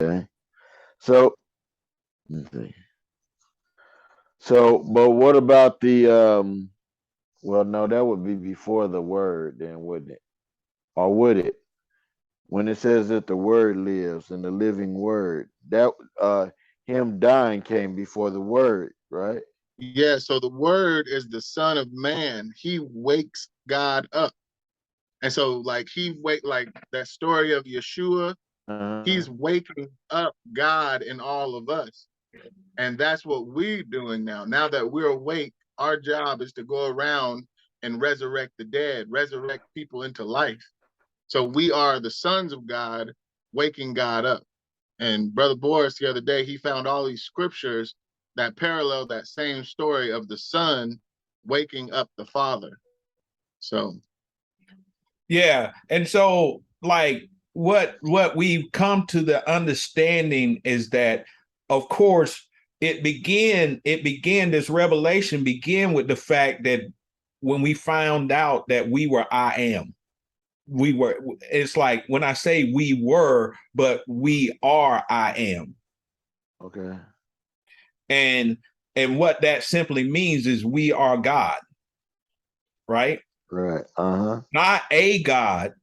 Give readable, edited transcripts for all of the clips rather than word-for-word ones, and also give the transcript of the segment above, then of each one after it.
Okay. So, let's see. So, but what about the well, no, that would be before the word, then, wouldn't it? Or would it? When it says that the word lives and the living word, that him dying came before the word, right? Yeah, so the word is the son of man. He wakes God up. And so like he wake like that story of Yeshua, Uh-huh. he's waking up God in all of us. And that's what we're doing now. Now that we're awake, our job is to go around and resurrect the dead, resurrect people into life. So we are the sons of God waking God up. And Brother Boris, the other day, he found all these scriptures that parallel that same story of the son waking up the father. So, Yeah. And so like what we've come to the understanding is that, of course, it began this revelation began with the fact that when we found out that we were I am. We were, it's like when I say we were, but we are I am. Okay. And what that simply means is we are God, right? Right. Uh-huh. Not a God,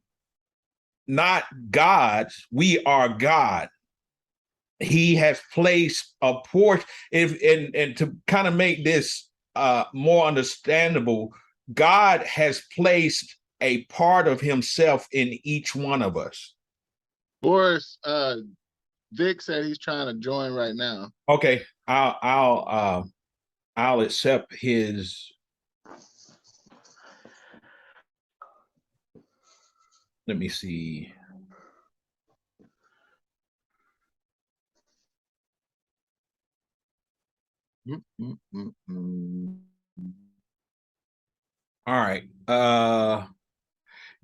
not gods. We are God. He has placed a portion. If and to kind of make this more understandable, God has placed a part of Himself in each one of us. Boris, Vic said he's trying to join right now. Okay, I'll accept his. Let me see. All right.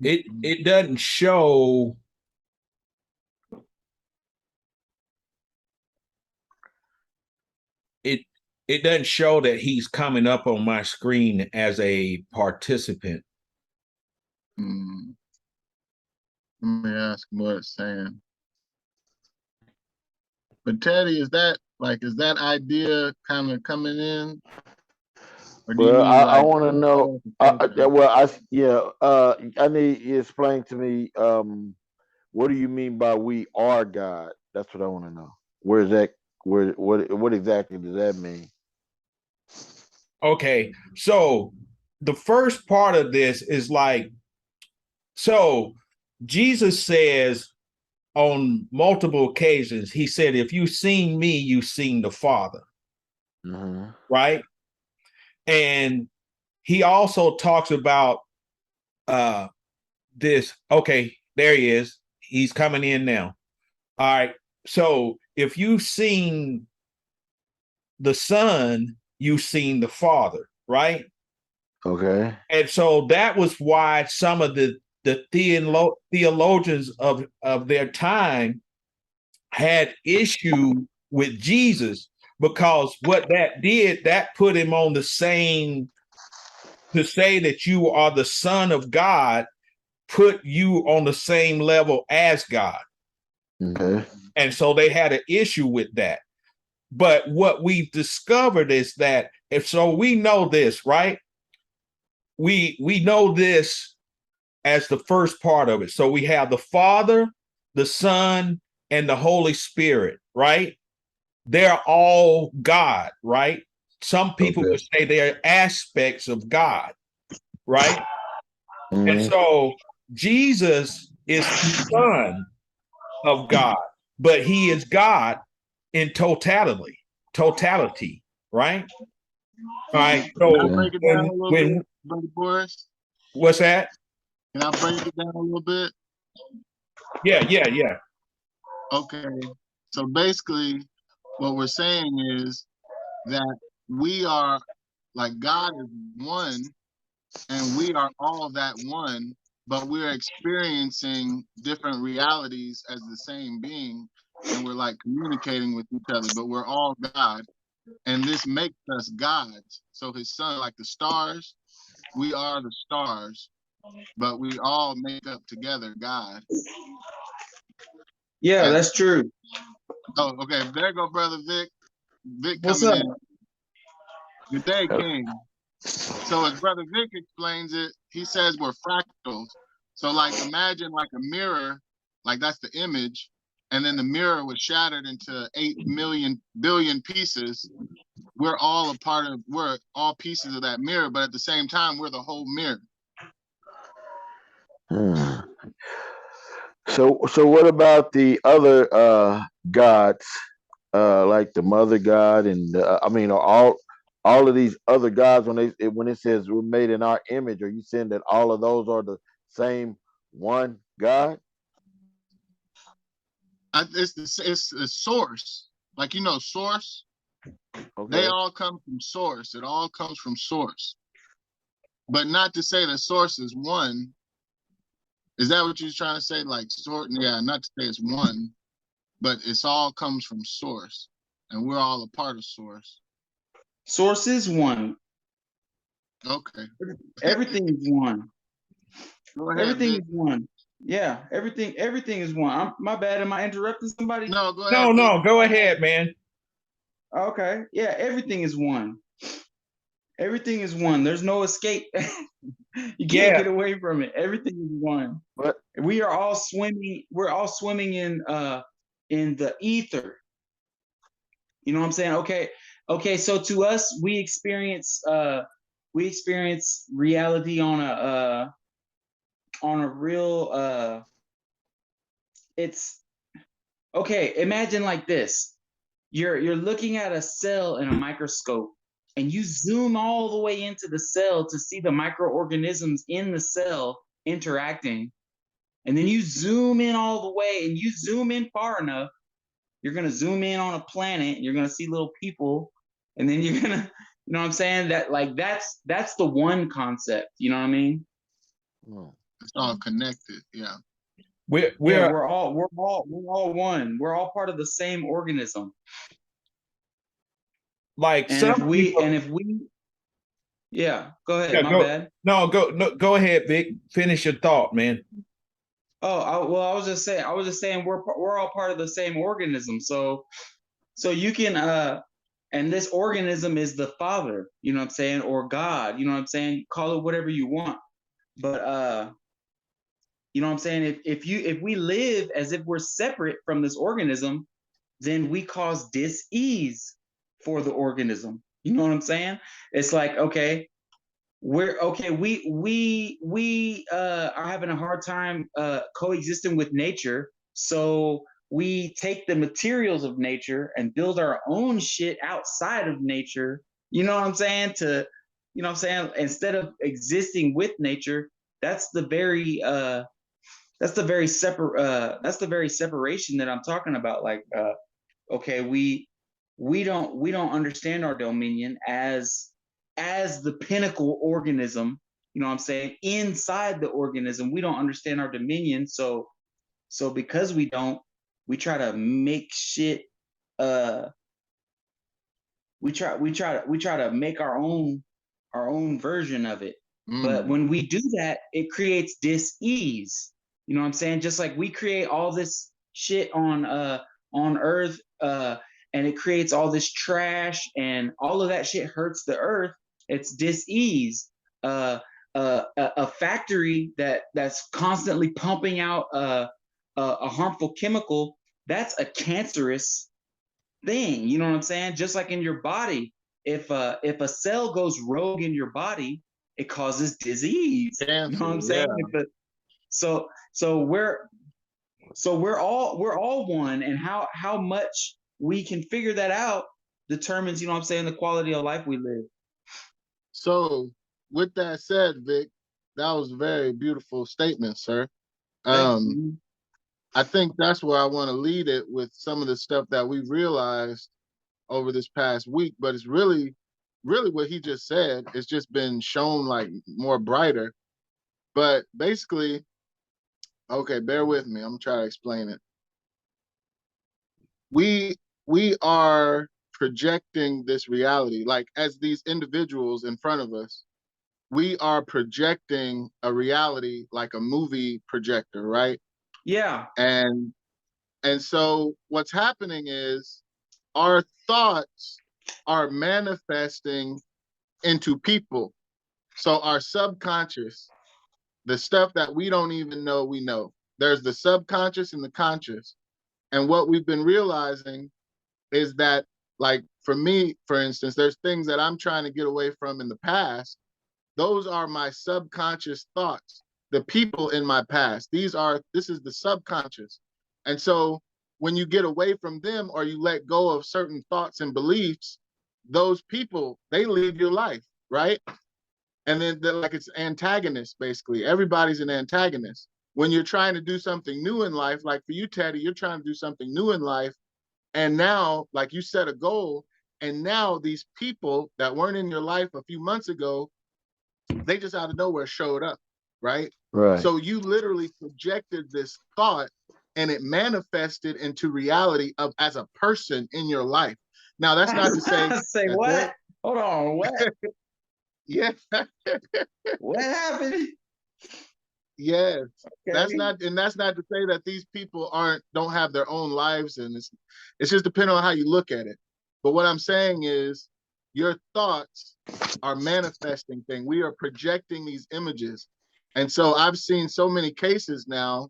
It doesn't show. It doesn't show that he's coming up on my screen as a participant. Let me ask what it's saying. But Teddy, is that idea kind of coming in? Or do you Well, need I like want to know. Well, yeah. I need you to explain to me. What do you mean by we are God? That's what I want to know. Where is that? Where? What exactly does that mean? Okay, so the first part of this is like, so Jesus says on multiple occasions, he said, if you've seen me, you've seen the Father, right? And he also talks about this. Okay, there he is. He's coming in now. All right. So if you've seen the Son, you've seen the Father, right? Okay. And so that was why some of the theologians of their time had issue with Jesus, because what that did, that put him on the same, to say that you are the Son of God, put you on the same level as God. Okay. And so they had an issue with that. But what we've discovered is that, if so, we know this, right? We know this as the first part of it. So we have the Father, the Son, and the Holy Spirit, right? They're all God, right? Some people would say they're aspects of God, right? And so Jesus is the Son of God, but he is God in totality, right? All right. Can I So break it down a little when bit, Brother Boris? what's that? Can I break it down a little bit? Yeah. Okay. So basically, what we're saying is that we are like God is one, and we are all that one, but we're experiencing different realities as the same being, and we're like communicating with each other, but we're all God. And this makes us gods. So his son, like the stars, we are the stars, but we all make up together God. Yeah, that's true. Oh, okay. There go brother Vic. Vic What's coming up? in. Good day, King. So as brother Vic explains it, he says we're fractals. So like imagine like a mirror, like that's the image, and then the mirror was shattered into 8 million billion pieces. We're all we're all pieces of that mirror, but at the same time, we're the whole mirror. Hmm. So what about the other gods, like the mother god and I mean all of these other gods when it says we're made in our image, are you saying that all of those are the same one God? It's the source. Like source. They Okay. all come from source. It all comes from source. But not to say that source is one. Is that what you're trying to say? Like yeah, not to say it's one, but it's all comes from source. And we're all a part of source. Source is one. Okay. Everything is one. Go ahead, Everything Vic. is one. Yeah, everything is one. My bad. Am I interrupting somebody? No, go ahead. No, go ahead, man. Okay. Yeah, everything is one. Everything is one. There's no escape. You can't get away from it. Everything is one. But We are all swimming. We're all swimming in the ether. You know what I'm saying? Okay. So to us, we experience reality on a real it's okay. Imagine like this. You're looking at a cell in a microscope, and you zoom all the way into the cell to see the microorganisms in the cell interacting. And then you zoom in all the way, and you zoom in far enough, you're going to zoom in on a planet, and you're going to see little people, and then you're going to, you know what I'm saying? That's the one concept, you know what I mean? It's all connected, yeah. We're all one. We're all part of the same organism. Like And if we yeah, go ahead. My bad. No, go ahead, Vic. Finish your thought, man. Oh, I was just saying we're all part of the same organism. So you can and this organism is the Father, you know what I'm saying, or God, you know what I'm saying. Call it whatever you want, but you know what I'm saying. If we live as if we're separate from this organism, then we cause dis-ease for the organism. You know what I'm saying? It's like, okay, we are having a hard time coexisting with nature, so we take the materials of nature and build our own shit outside of nature. You know what I'm saying? You know what I'm saying? Instead of existing with nature, that's the very separation that I'm talking about. Like, okay, we don't understand our dominion as the pinnacle organism. You know what I'm saying? Inside the organism, we don't understand our dominion. So because we don't, we try to make shit. We try to make our own version of it. But when we do that, it creates dis-ease. You know what I'm saying? Just like we create all this shit on Earth, and it creates all this trash, and all of that shit hurts the Earth. It's dis-ease. A factory that's constantly pumping out a harmful chemical, that's a cancerous thing. You know what I'm saying? Just like in your body, if a cell goes rogue in your body, it causes disease. Cancer, you know what I'm saying? Yeah. So we're all one, and how much we can figure that out determines, you know what I'm saying, the quality of life we live. So with that said, Vic, that was a very beautiful statement, sir. I think that's where I want to lead it, with some of the stuff that we realized over this past week. But it's really what he just said. It's just been shown like more brighter. But basically, okay, bear with me. I'm trying to explain it. We are projecting this reality, like as these individuals in front of us. We are projecting a reality like a movie projector, right? Yeah. And And so what's happening is our thoughts are manifesting into people. So our subconscious, the stuff that we don't even know we know. There's the subconscious and the conscious. And what we've been realizing is that, like, for me, for instance, there's things that I'm trying to get away from in the past. Those are my subconscious thoughts. The people in my past, this is the subconscious. And so when you get away from them or you let go of certain thoughts and beliefs, those people, they leave your life, right? And then like it's antagonist, basically. Everybody's an antagonist. When you're trying to do something new in life, like for you, Teddy, you're trying to do something new in life. And now, like you set a goal, and now these people that weren't in your life a few months ago, they just out of nowhere showed up, right? Right. So you literally projected this thought and it manifested into reality of as a person in your life. Now, that's not to say say what? Hold on, what? Yeah. What happened? Yes. Okay. That's not to say that these people don't have their own lives, and it's just depending on how you look at it. But what I'm saying is your thoughts are manifesting things. We are projecting these images. And so I've seen so many cases now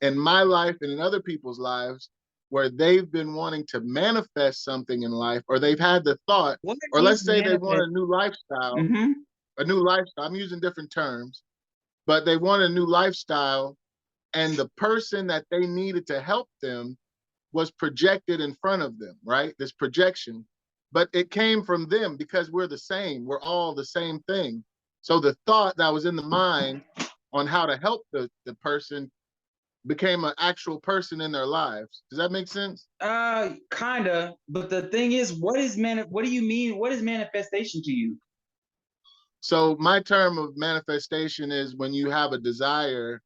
in my life and in other people's lives where they've been wanting to manifest something in life, or they've had the thought, or let's say they want a new lifestyle, a new lifestyle. I'm using different terms, but they want a new lifestyle, and the person that they needed to help them was projected in front of them, right? This projection, but it came from them because we're the same. We're all the same thing. So the thought that was in the mind on how to help the person became an actual person in their lives. Does that make sense? Kinda. But the thing is, what do you mean? What is manifestation to you? So my term of manifestation is when you have a desire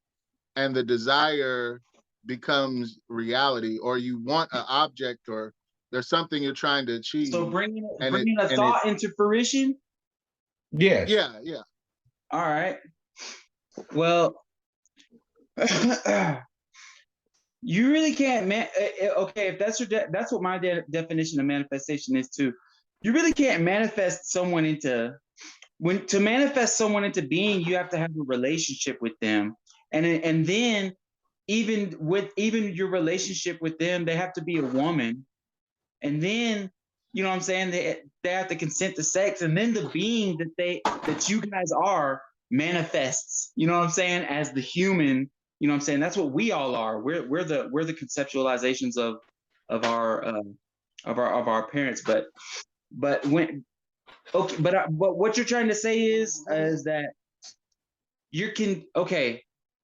and the desire becomes reality, or you want an object, or there's something you're trying to achieve. So bringing a thought into fruition? Yes. Yeah. All right. Well, you really can't okay, if that's what my definition of manifestation is too. You really can't manifest someone into to manifest someone into being, you have to have a relationship with them. And then even your relationship with them, they have to be a woman. And then, you know what I'm saying, they have to consent to sex, and then the being that you guys are manifests, you know what I'm saying, as the human, you know what I'm saying? That's what we all are. We're the conceptualizations of our parents. But when okay, but what you're trying to say is that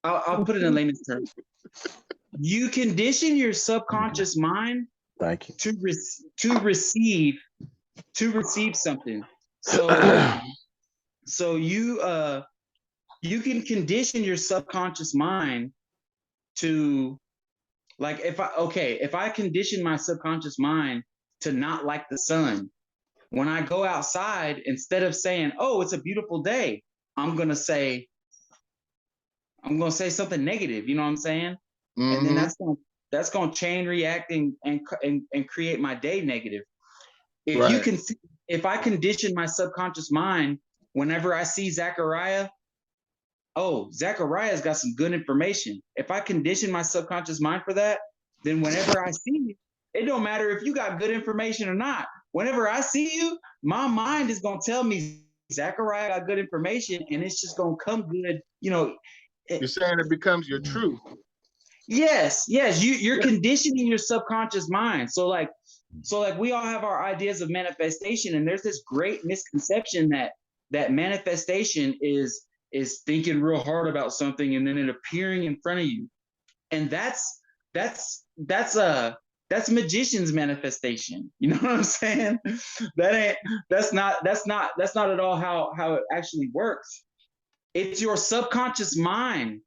I'll put it in layman's terms. You condition your subconscious mind Thank you. to receive something. So you can condition your subconscious mind to, like, if I condition my subconscious mind to not like the sun, when I go outside, instead of saying, "Oh, it's a beautiful day," I'm gonna say something negative. You know what I'm saying? And then that's gonna chain react and create my day negative. If I condition my subconscious mind, whenever I see Zachariah, oh, Zachariah's got some good information. If I condition my subconscious mind for that, then whenever I see you, it don't matter if you got good information or not. Whenever I see you, my mind is gonna tell me Zachariah got good information, and it's just gonna come good. You know, you're saying it becomes your truth. Yes. You're conditioning your subconscious mind. So like we all have our ideas of manifestation, and there's this great misconception that manifestation is thinking real hard about something and then it appearing in front of you, and that's magician's manifestation. You know what I'm saying? That's not at all how it actually works. It's your subconscious mind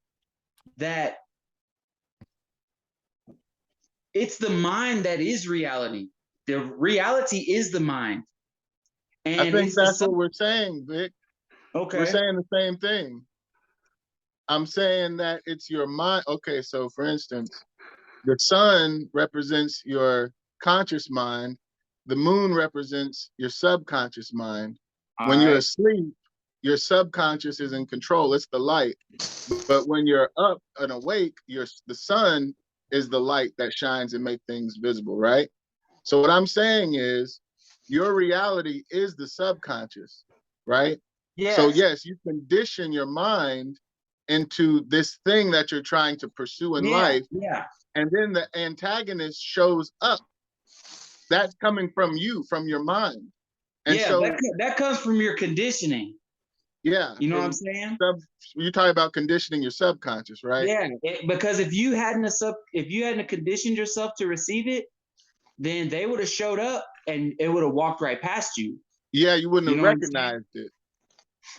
it's the mind that is reality. The reality is the mind. And I think that's what we're saying, Vic. Okay. We're saying the same thing. I'm saying that it's your mind. Okay, so for instance, The sun represents your conscious mind. The moon represents your subconscious mind. When you're asleep, your subconscious is in control. It's the light. But when you're up and awake, the sun is the light that shines and make things visible, right? So what I'm saying is your reality is the subconscious, right? Yes. So yes, you condition your mind into this thing that you're trying to pursue in life. Yeah. And then the antagonist shows up. That's coming from you, from your mind. And yeah, so that comes from your conditioning. Yeah. You know what I'm saying? You're talking about conditioning your subconscious, right? Yeah, because if you hadn't conditioned yourself to receive it, then they would have showed up and it would have walked right past you. Yeah, you wouldn't have recognized it.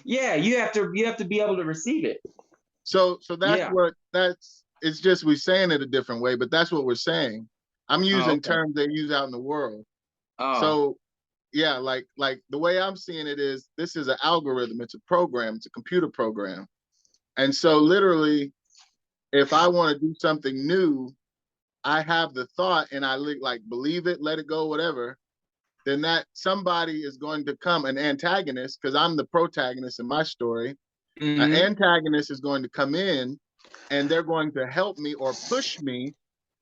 Yeah, you have to be able to receive it. So it's just we're saying it a different way, but that's what we're saying. I'm using terms they use out in the world. So yeah, like the way I'm seeing it is this is an algorithm, it's a program, it's a computer program. And so literally, if I want to do something new, I have the thought and I like believe it, let it go, whatever, then that somebody is going to come, an antagonist, because I'm the protagonist in my story. An antagonist is going to come in and they're going to help me or push me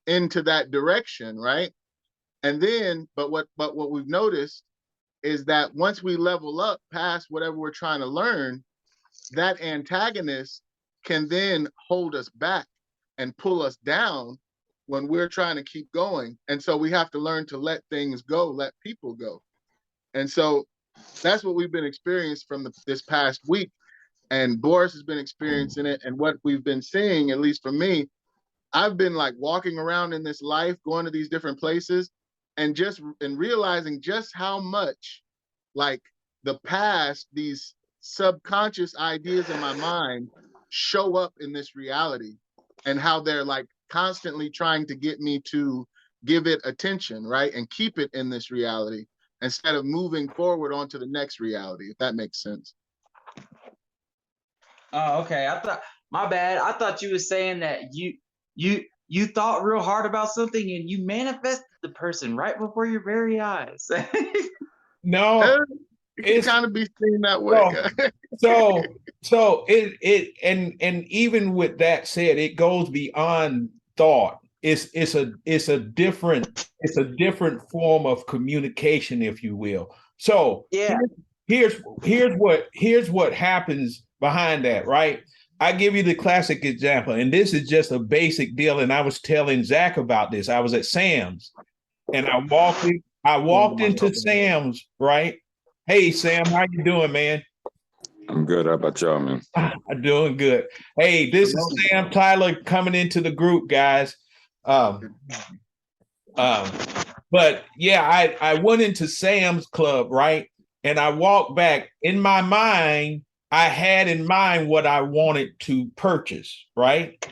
into that direction, right? And then, but what we've noticed is that once we level up past whatever we're trying to learn, that antagonist can then hold us back and pull us down when we're trying to keep going. And so we have to learn to let things go, let people go. And so that's what we've been experiencing from this past week. And Boris has been experiencing it. And what we've been seeing, at least for me, I've been like walking around in this life, going to these different places and realizing just how much like the past, these subconscious ideas in my mind show up in this reality and how they're like constantly trying to get me to give it attention, right? And keep it in this reality instead of moving forward onto the next reality, if that makes sense. Oh, okay. My bad. I thought you were saying that you thought real hard about something and you manifested the person right before your very eyes. No, it can kind of be seen that way. So and even with that said, it goes beyond thought. It's a different form of communication, if you will. So yeah, here's what happens behind that, right? I give you the classic example, and this is just a basic deal. And I was telling Zach about this. I was at Sam's, and I walked into Sam's, right? Hey, Sam, how you doing, man? I'm good. How about y'all, man? I'm doing good. Hey, this is Sam Tyler coming into the group, guys. But yeah, I went into Sam's Club, right? And I walked back. In my mind, I had in mind what I wanted to purchase, right?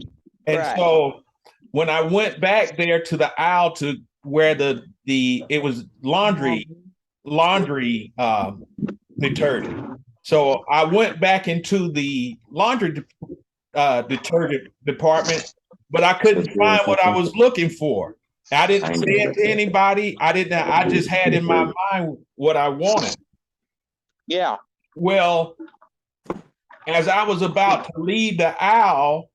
And so when I went back there to the aisle to where it was laundry detergent. So I went back into the laundry detergent department, but I couldn't find what I was looking for. I didn't say it to anybody. I just had in my mind what I wanted. Yeah. Well, as I was about to leave the aisle,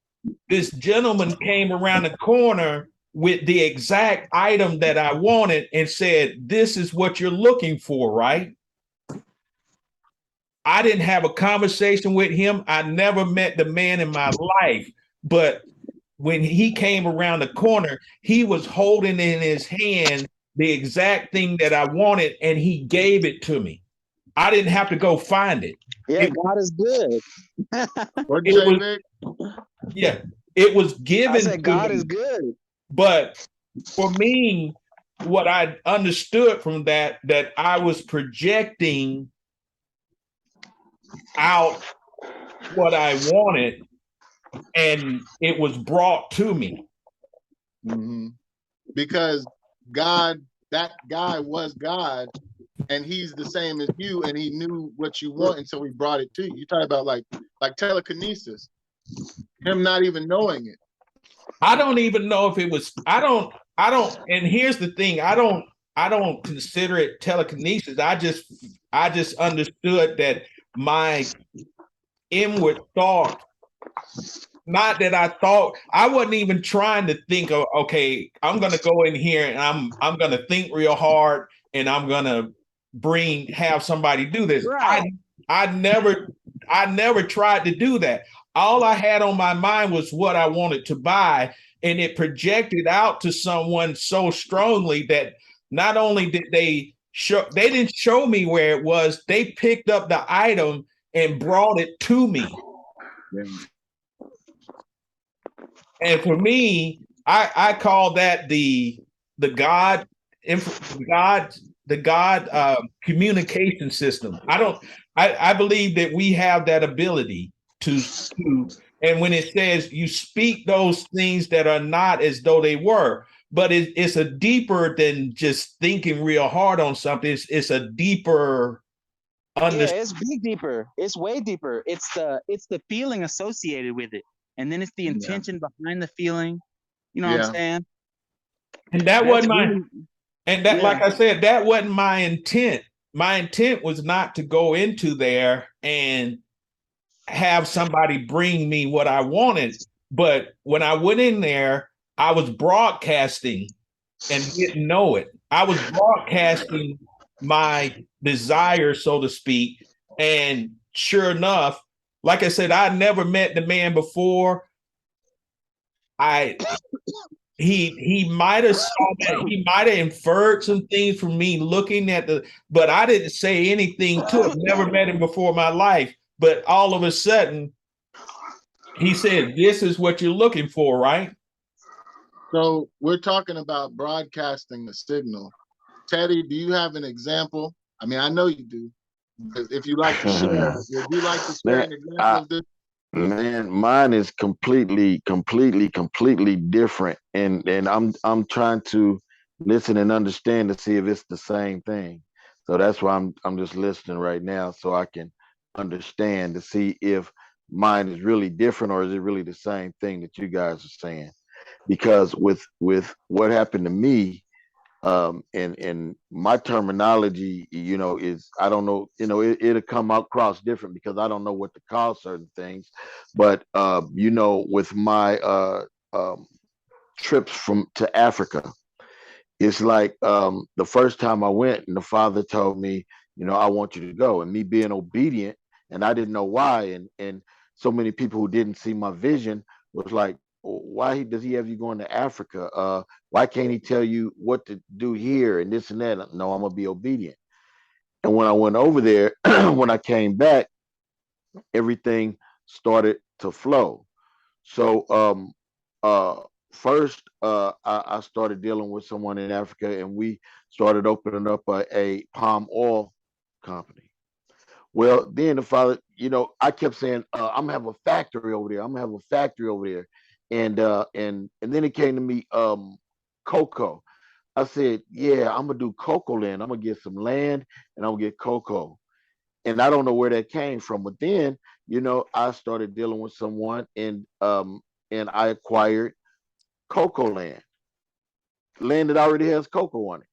this gentleman came around the corner with the exact item that I wanted and said, "This is what you're looking for, right?" I didn't have a conversation with him. I never met the man in my life. But when he came around the corner, he was holding in his hand the exact thing that I wanted, and he gave it to me. I didn't have to go find it. Yeah, God is good. It was given. I said, God is good. But for me, what I understood from that I was projecting out what I wanted, and it was brought to me. Mm-hmm. Because God, that guy was God, and he's the same as you, and he knew what you want, and so he brought it to you. You talk about like telekinesis, him not even knowing it. I don't even know if it was. I don't. And here's the thing. I don't consider it telekinesis. I just understood that my inward thought. Not that I thought. I wasn't even trying to think of. Okay, I'm gonna go in here and I'm gonna think real hard and I'm gonna have somebody do this. Right. I never tried to do that. All I had on my mind was what I wanted to buy, and it projected out to someone so strongly that not only did they didn't show me where it was, they picked up the item and brought it to me. And for me, I call that the God communication system. I believe that we have that ability to, and when it says you speak those things that are not as though they were, but it's a deeper than just thinking real hard on something. It's a deeper understanding. Yeah, it's big deeper. It's way deeper. It's the feeling associated with it. And then it's the intention behind the feeling. You know what I'm saying? And that wasn't my, and that, like I said, that wasn't my intent. My intent was not to go into there and have somebody bring me what I wanted. But when I went in there, I was broadcasting and didn't know it. I was broadcasting my desire, so to speak. And sure enough, like I said, I never met the man before. He might have saw that, he might have inferred some things from me looking at but I didn't say anything to him. Never met him before in my life. But all of a sudden, he said, "This is what you're looking for, right?" So we're talking about broadcasting the signal. Teddy, do you have an example? I mean, I know you do. If you like to share, would you like to share an example of this? Man, mine is completely different, and I'm trying to listen and understand to see if it's the same thing. So that's why I'm just listening right now, so I can understand to see if mine is really different or is it really the same thing that you guys are saying. Because with what happened to me, and my terminology, is, I don't know, it'll come across different because I don't know what to call certain things. But with my trips to Africa, it's like the first time I went, and the father told me, I want you to go, and me being obedient, and I didn't know why, and so many people who didn't see my vision was like, why does he have you going to Africa? Why can't he tell you what to do here and this and that? No, I'm gonna be obedient. And when I went over there, when I came back, everything started to flow. So first, I started dealing with someone in Africa, and we started opening up a palm oil company. Well, then the father, I kept saying, I'm gonna have a factory over there. I'm gonna have a factory over there. And then it came to me, cocoa. I said, yeah, I'm gonna do cocoa land. I'm gonna get some land and I'm gonna get cocoa. And I don't know where that came from. But then, I started dealing with someone, and I acquired cocoa land that already has cocoa on it.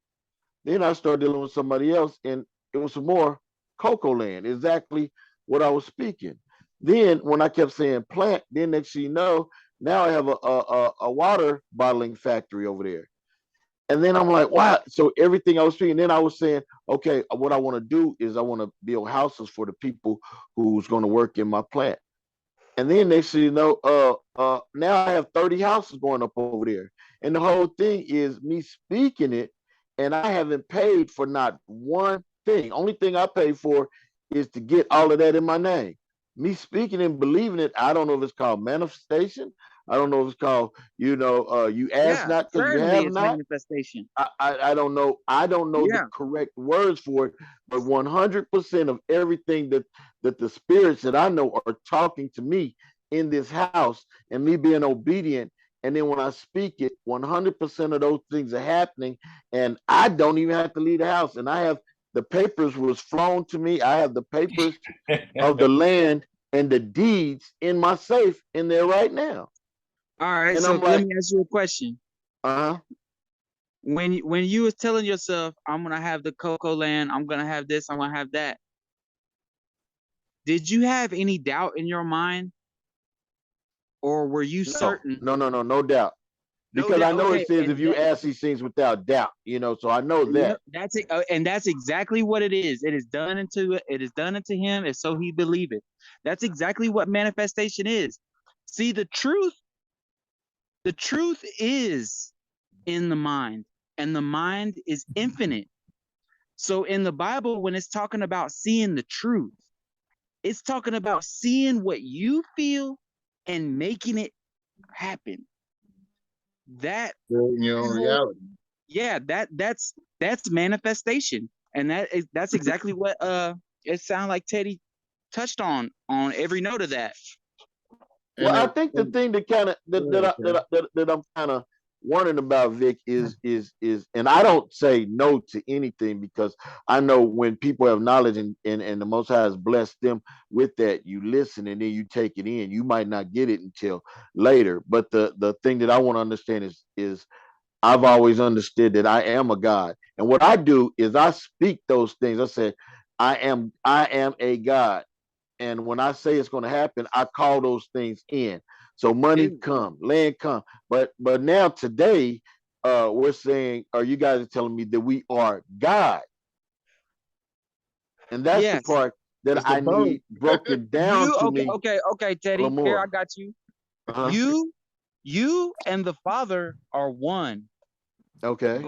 Then I started dealing with somebody else, and it was some more cocoa land, exactly what I was speaking. Then when I kept saying plant, then next thing you know, now I have a water bottling factory over there. And then I'm like, wow. So everything I was speaking, then I was saying, okay, what I want to do is I want to build houses for the people who's going to work in my plant. And then next thing you know, now I have 30 houses going up over there. And the whole thing is me speaking it, and I haven't paid for not one thing. Only thing I pay for is to get all of that in my name. Me speaking and believing it, I don't know if it's called manifestation. I don't know if it's called, you ask not because you have it's not. Manifestation. I don't know. I don't know the correct words for it, but 100% of everything that the spirits that I know are talking to me in this house, and me being obedient. And then when I speak it, 100% of those things are happening, and I don't even have to leave the house. And I have the papers was flown to me. I have the papers of the land and the deeds in my safe in there right now. All right, And so I'm let like, me ask you a question. When you was telling yourself, I'm gonna have the Coco Land, I'm gonna have this, I'm gonna have that, did you have any doubt in your mind, or were you certain? No doubt. No Because I doubt. know it Okay, says if and you that, ask these things without doubt, so I know that. that's it, and that's exactly what it is. It is done unto him, and so he believeth. That's exactly what manifestation is. See, the truth is in the mind, and the mind is infinite. So in the Bible, when it's talking about seeing the truth, it's talking about seeing what you feel and making it happen. That in your own reality. Yeah, that's manifestation, and that's exactly what it sounds like Teddy touched on every note of that. Well, I think the thing that kind of that I'm kind of wondering about, Vic, is and I don't say no to anything, because I know when people have knowledge and the Most High has blessed them with that, you listen and then you take it in. You might not get it until later, but the thing that I want to understand is I've always understood that I am a God, and what I do is I speak those things. I say, I am a God. And when I say it's going to happen, I call those things in. So money come, land come. But now today, we're saying, or you guys are telling me that we are God. And that's the part that I need broken down to me. Okay, Teddy. Here, I got you. You and the Father are one. Okay.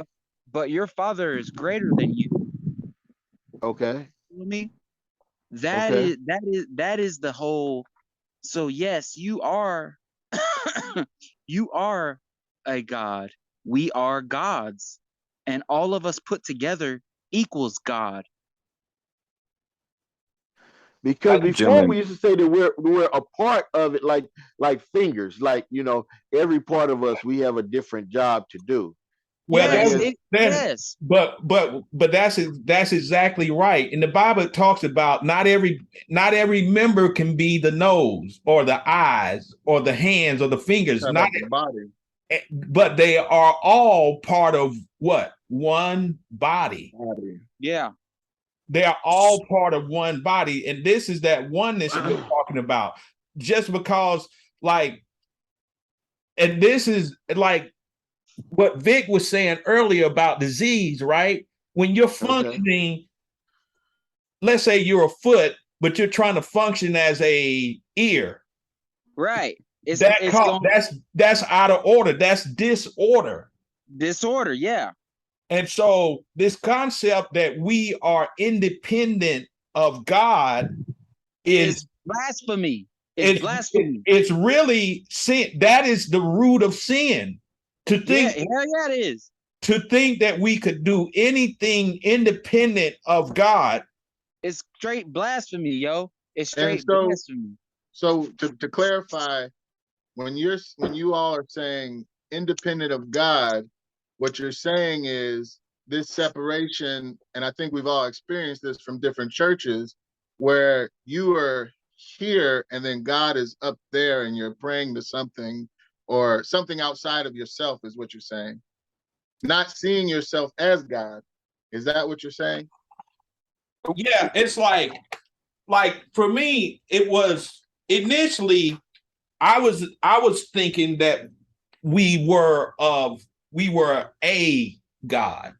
But your Father is greater than you. Okay. You know me? That is the whole. So yes, you are you are a God. We are gods. And all of us put together equals God. Because before we used to say that we're a part of it, like fingers, like every part of us, we have a different job to do. Well, yes. But that's exactly right. And the Bible talks about not every member can be the nose or the eyes or the hands or the fingers. Not the body. But they are all part of what? One body. Yeah. They are all part of one body. And this is that oneness that we're talking about. Just because, and this is like what Vic was saying earlier about disease, right? When you're functioning, let's say you're a foot, but you're trying to function as a ear. Right. That's out of order. That's disorder. Disorder, yeah. And so this concept that we are independent of God is blasphemy. It's blasphemy. It's really sin. That is the root of sin. To think, hell yeah, it is. To think that we could do anything independent of God. It's straight blasphemy, yo. It's straight blasphemy. So to clarify, when you all are saying independent of God, what you're saying is this separation, and I think we've all experienced this from different churches, where you are here and then God is up there and you're praying to something or something outside of yourself, is what you're saying. Not seeing yourself as God. Is that what you're saying? Yeah, it's like for me, it was initially I was thinking that we were a God.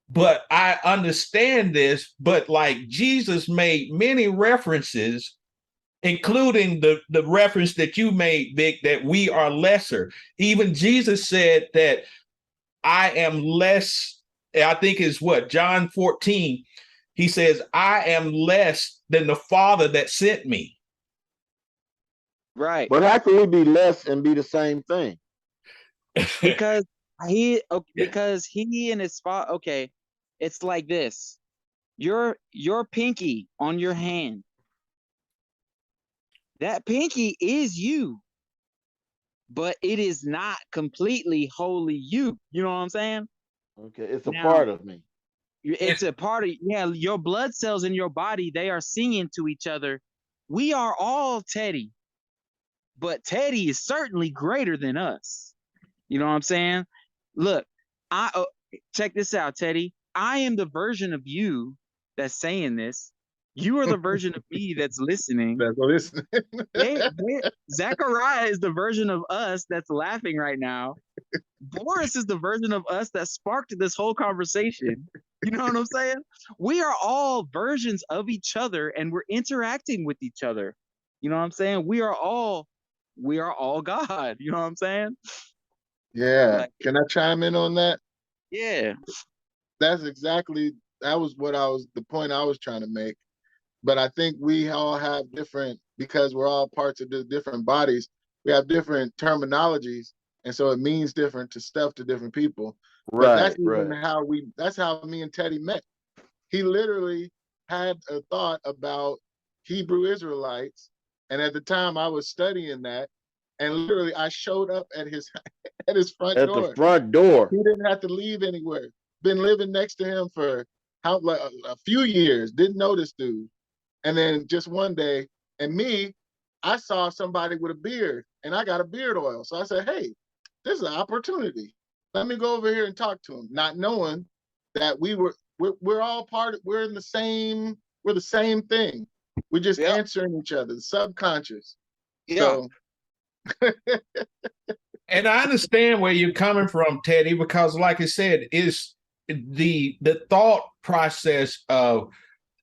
But I understand this, but like Jesus made many references, including the reference that you made, Vic, that we are lesser. Even Jesus said that I am less, I think is what, John 14. He says, I am less than the Father that sent me. Right. But how can we be less and be the same thing? Because he and his father, okay, it's like this. Your pinky on your hand. That pinky is you. But it is not completely wholly you. You know what I'm saying? Okay, it's a part of me. It's a part of, your blood cells in your body, they are singing to each other. We are all Teddy. but Teddy is certainly greater than us. You know what I'm saying? Look, check this out, Teddy. I am the version of you that's saying this. You are the version of me that's listening. That's listening. Zachariah is the version of us that's laughing right now. Boris is the version of us that sparked this whole conversation. You know what I'm saying? We are all versions of each other, and we're interacting with each other. You know what I'm saying? We are all God. You know what I'm saying? Yeah. Like, Can I chime in on that? yeah. That was the point I was trying to make. But I think we all have different, because we're all parts of the different bodies, we have different terminologies. And so it means different to different people. But that's even that's how me and Teddy met. He literally had a thought about Hebrew Israelites. And at the time I was studying that, and literally I showed up at his front door. At the front door. He didn't have to leave anywhere. Been living next to him for a few years. Didn't know this dude. And then just one day, I saw somebody with a beard, and I got a beard oil. So I said, hey, this is an opportunity. Let me go over here and talk to him, not knowing that we're all we're the same thing. We're just answering each other, the subconscious. Yeah. So And I understand where you're coming from, Teddy, because like I said, is the thought process of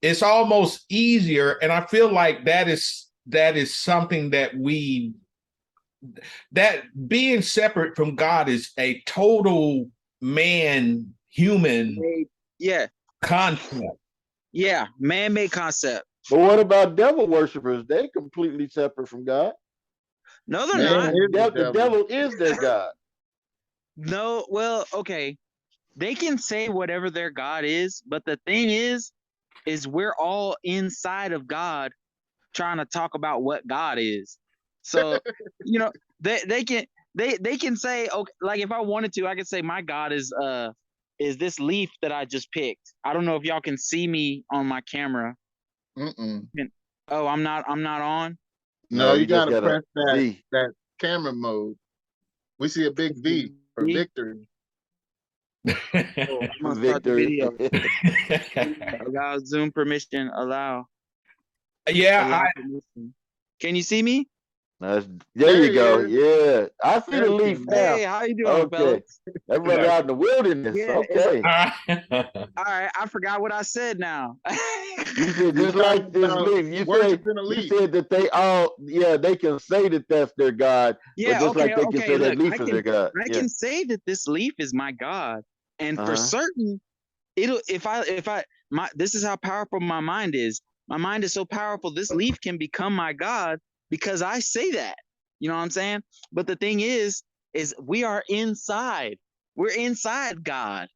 it's almost easier. And I feel like that is something that that being separate from God is a total human concept. Yeah, man-made concept. But what about devil worshipers? They're completely separate from God. No, they're not. The devil is their God. No, well, okay. They can say whatever their God is, but the thing is we're all inside of God trying to talk about what God is. So, you know, they can say, okay, like if I wanted to, I could say my God is this leaf that I just picked. I don't know if y'all can see me on my camera. Oh, I'm not on? No, you gotta press that camera mode. We see a big V for victory. I'm gonna start the video. Allow Zoom permission. Allow. Yeah. Permission. Can you see me? There you go. Yeah, I see the leaf now. Hey, how you doing, fellas? Everybody out in the wilderness. Yeah, okay. All right, I forgot what I said now. You said just like this leaf. You said that they can say that that's their God. Yeah, but just like they can say that leaf is their God. I can say that this leaf is my God, and for certain, this is how powerful my mind is. My mind is so powerful. This leaf can become my God because I say that. You know what I'm saying? But the thing is we are inside. We're inside God.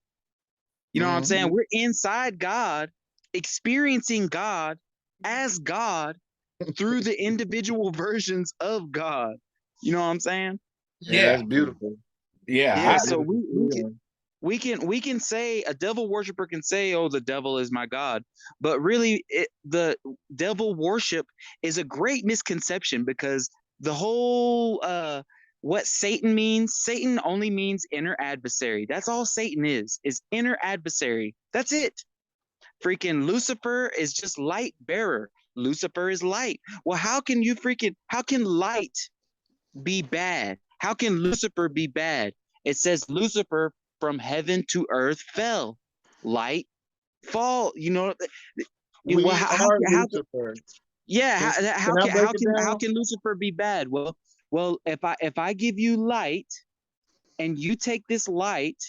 You know what I'm saying? We're inside God, experiencing God as God through the individual versions of God. You know what I'm saying? Yeah, that's beautiful. Yeah. So we can say, a devil worshiper can say, oh, the devil is my God. But really, the devil worship is a great misconception, because the whole what Satan only means inner adversary. That's all Satan is inner adversary. That's it. Freaking Lucifer is just light bearer. Lucifer is light. Well, how can light be bad? How can Lucifer be bad? It says Lucifer from heaven to earth fell. Light fall. You know, how Lucifer. Yeah, how can Lucifer be bad? Well, if I give you light, and you take this light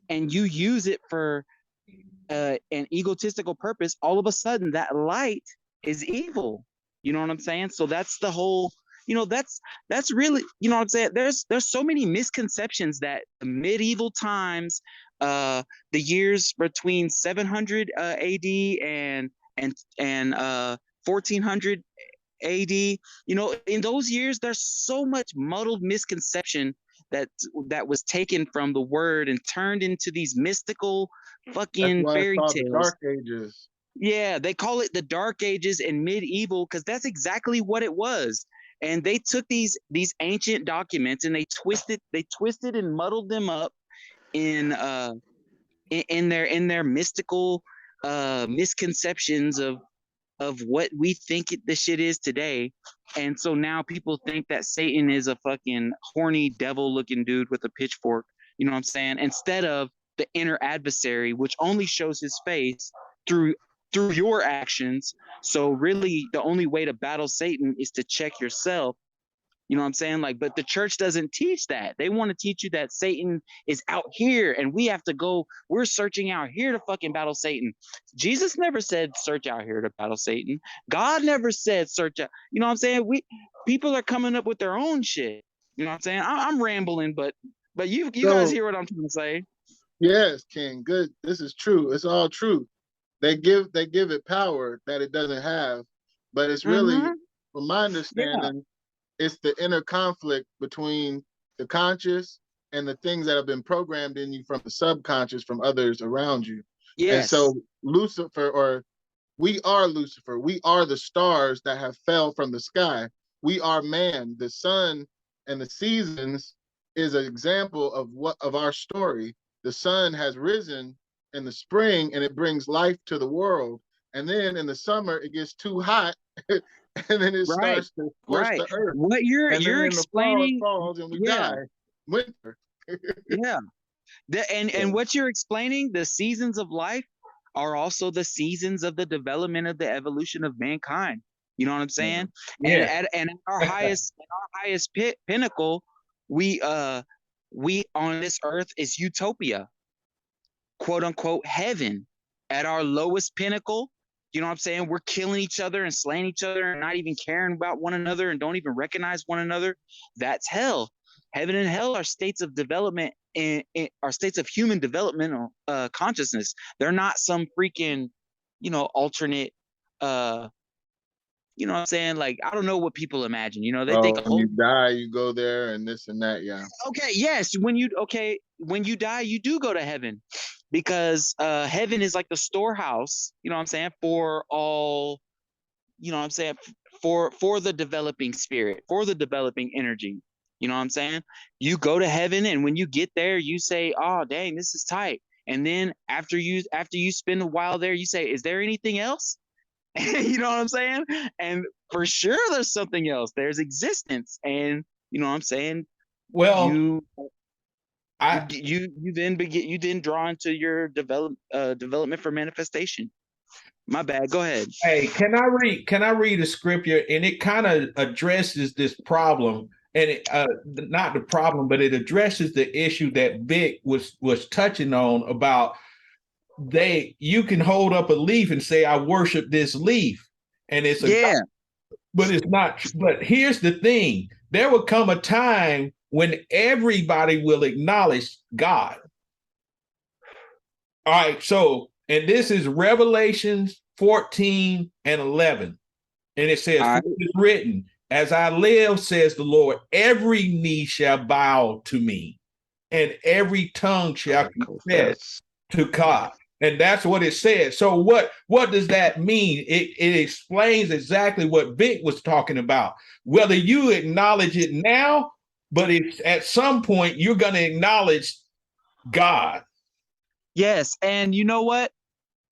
and you use it for an egotistical purpose, all of a sudden that light is evil. You know what I'm saying? So that's the whole, that's really, you know what I'm saying? There's so many misconceptions that medieval times, the years between 700 AD and 1400 AD, in those years, there's so much muddled misconception that was taken from the word and turned into these mystical fucking fairy tales. The Dark Ages. Yeah, they call it the Dark Ages and medieval because that's exactly what it was. And they took these ancient documents and they twisted and muddled them up in their mystical misconceptions of what we think the shit is today. And so now people think that Satan is a fucking horny devil looking dude with a pitchfork, you know what I'm saying? Instead of the inner adversary, which only shows his face through your actions. So really the only way to battle Satan is to check yourself. You know what I'm saying? Like, but the church doesn't teach that. They want to teach you that Satan is out here and we have to go, we're searching out here to fucking battle Satan. Jesus never said search out here to battle Satan. God never said search out. You know what I'm saying? People are coming up with their own shit. You know what I'm saying? I'm rambling, but you guys hear what I'm trying to say? Yes, King. Good. This is true. It's all true. They give it power that it doesn't have, but it's really, from my understanding, it's the inner conflict between the conscious and the things that have been programmed in you from the subconscious from others around you. Yes. And so Lucifer, or we are Lucifer, we are the stars that have fell from the sky. We are man. The sun and the seasons is an example of our story. The sun has risen in the spring and it brings life to the world. And then in the summer, it gets too hot and then it starts to scorch the earth. What you're explaining, the fall, it falls and we die. Winter. And what you're explaining, the seasons of life are also the seasons of the development of the evolution of mankind. You know what I'm saying? And at our highest pinnacle, we on this earth is utopia, quote unquote heaven. At our lowest pinnacle, you know what I'm saying? We're killing each other and slaying each other and not even caring about one another and don't even recognize one another. That's hell. Heaven and hell are states of development and are states of human developmental consciousness. They're not some freaking, alternate, you know what I'm saying? Like, I don't know what people imagine, they think when you die, you go there and this and that. Yeah. Okay. Yes. When you die, you do go to heaven, because heaven is like the storehouse, you know what I'm saying, for all, you know what I'm saying, for the developing spirit, for the developing energy. You know what I'm saying? You go to heaven, and when you get there, you say, oh, dang, this is tight. And then after you spend a while there, you say, is there anything else? You know what I'm saying? And for sure there's something else. There's existence. And you know what I'm saying? Well, you then draw into your development for manifestation. My bad. Go ahead. Hey, can I read a scripture, and it kind of addresses this problem, and it, not the problem, but it addresses the issue that Vic was touching on about you can hold up a leaf and say, I worship this leaf, and it's God, but it's not. But here's the thing: there will come a time when everybody will acknowledge God. All right, so, and this is Revelations 14 and 11. And it says, it's written, as I live, says the Lord, every knee shall bow to me, and every tongue shall confess to God. And that's what it says. So what does that mean? It explains exactly what Vic was talking about. Whether you acknowledge it now, but at some point you're going to acknowledge God. Yes, and you know what?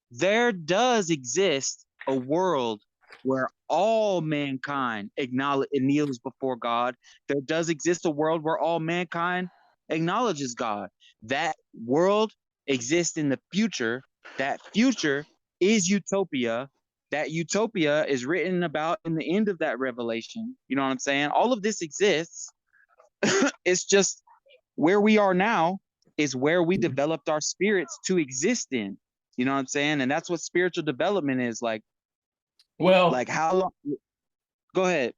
There does exist a world where all mankind kneels before God. There does exist a world where all mankind acknowledges God. That world exists in the future. That future is utopia. That utopia is written about in the end of that revelation. You know what I'm saying? All of this exists. It's just where we are now is where we developed our spirits to exist in. You know what I'm saying? And that's what spiritual development is like. Well, like how long? Go ahead.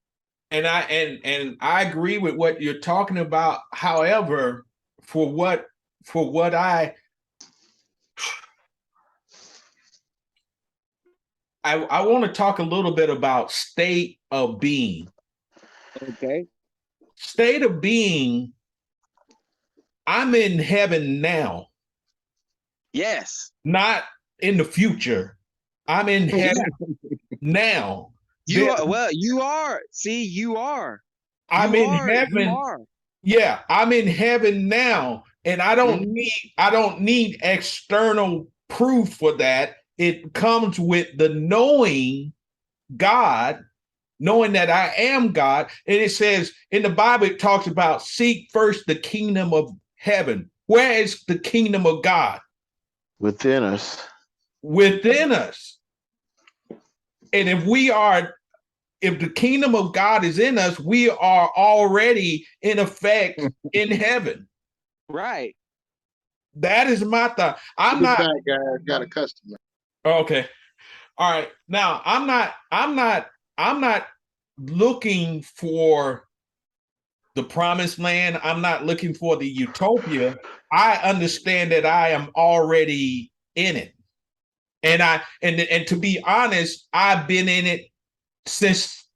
And I agree with what you're talking about. However, for what I want to talk a little bit about state of being. Okay. State of being. I'm in heaven now. Yes. Not in the future. I'm in heaven now. You are, well, you are. See, you are. I'm You in are. You heaven. are. Yeah, I'm in heaven now, and I don't Mhm. need external proof for that. It comes with the knowing God, knowing that I am God. And it says in the Bible, it talks about seek first the kingdom of heaven. Where is the kingdom of God? Within us. Within us. And if the kingdom of God is in us, we are already in effect in heaven. Right. That is my thought. I'm The not. bad guy got a customer. Okay. All right. Now I'm not looking for the promised land. I'm not looking for the utopia. I understand that I am already in it. And to be honest, I've been in it since.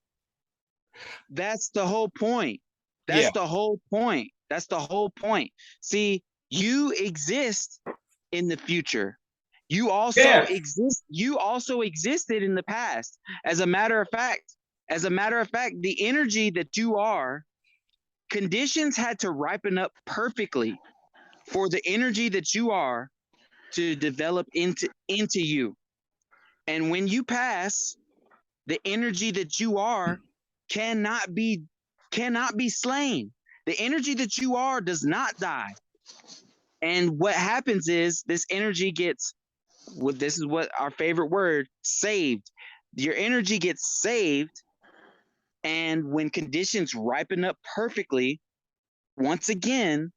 That's the whole point. Yeah. That's the whole point. That's the whole point. See, you exist in the future. You also exist. You also existed in the past. As a matter of fact, the energy that you are, conditions had to ripen up perfectly for the energy that you are to develop into you. And when you pass, the energy that you are cannot be slain. The energy that you are does not die. And what happens is this energy gets, well, this is what our favorite word, saved. Your energy gets saved, and when conditions ripen up perfectly, once again,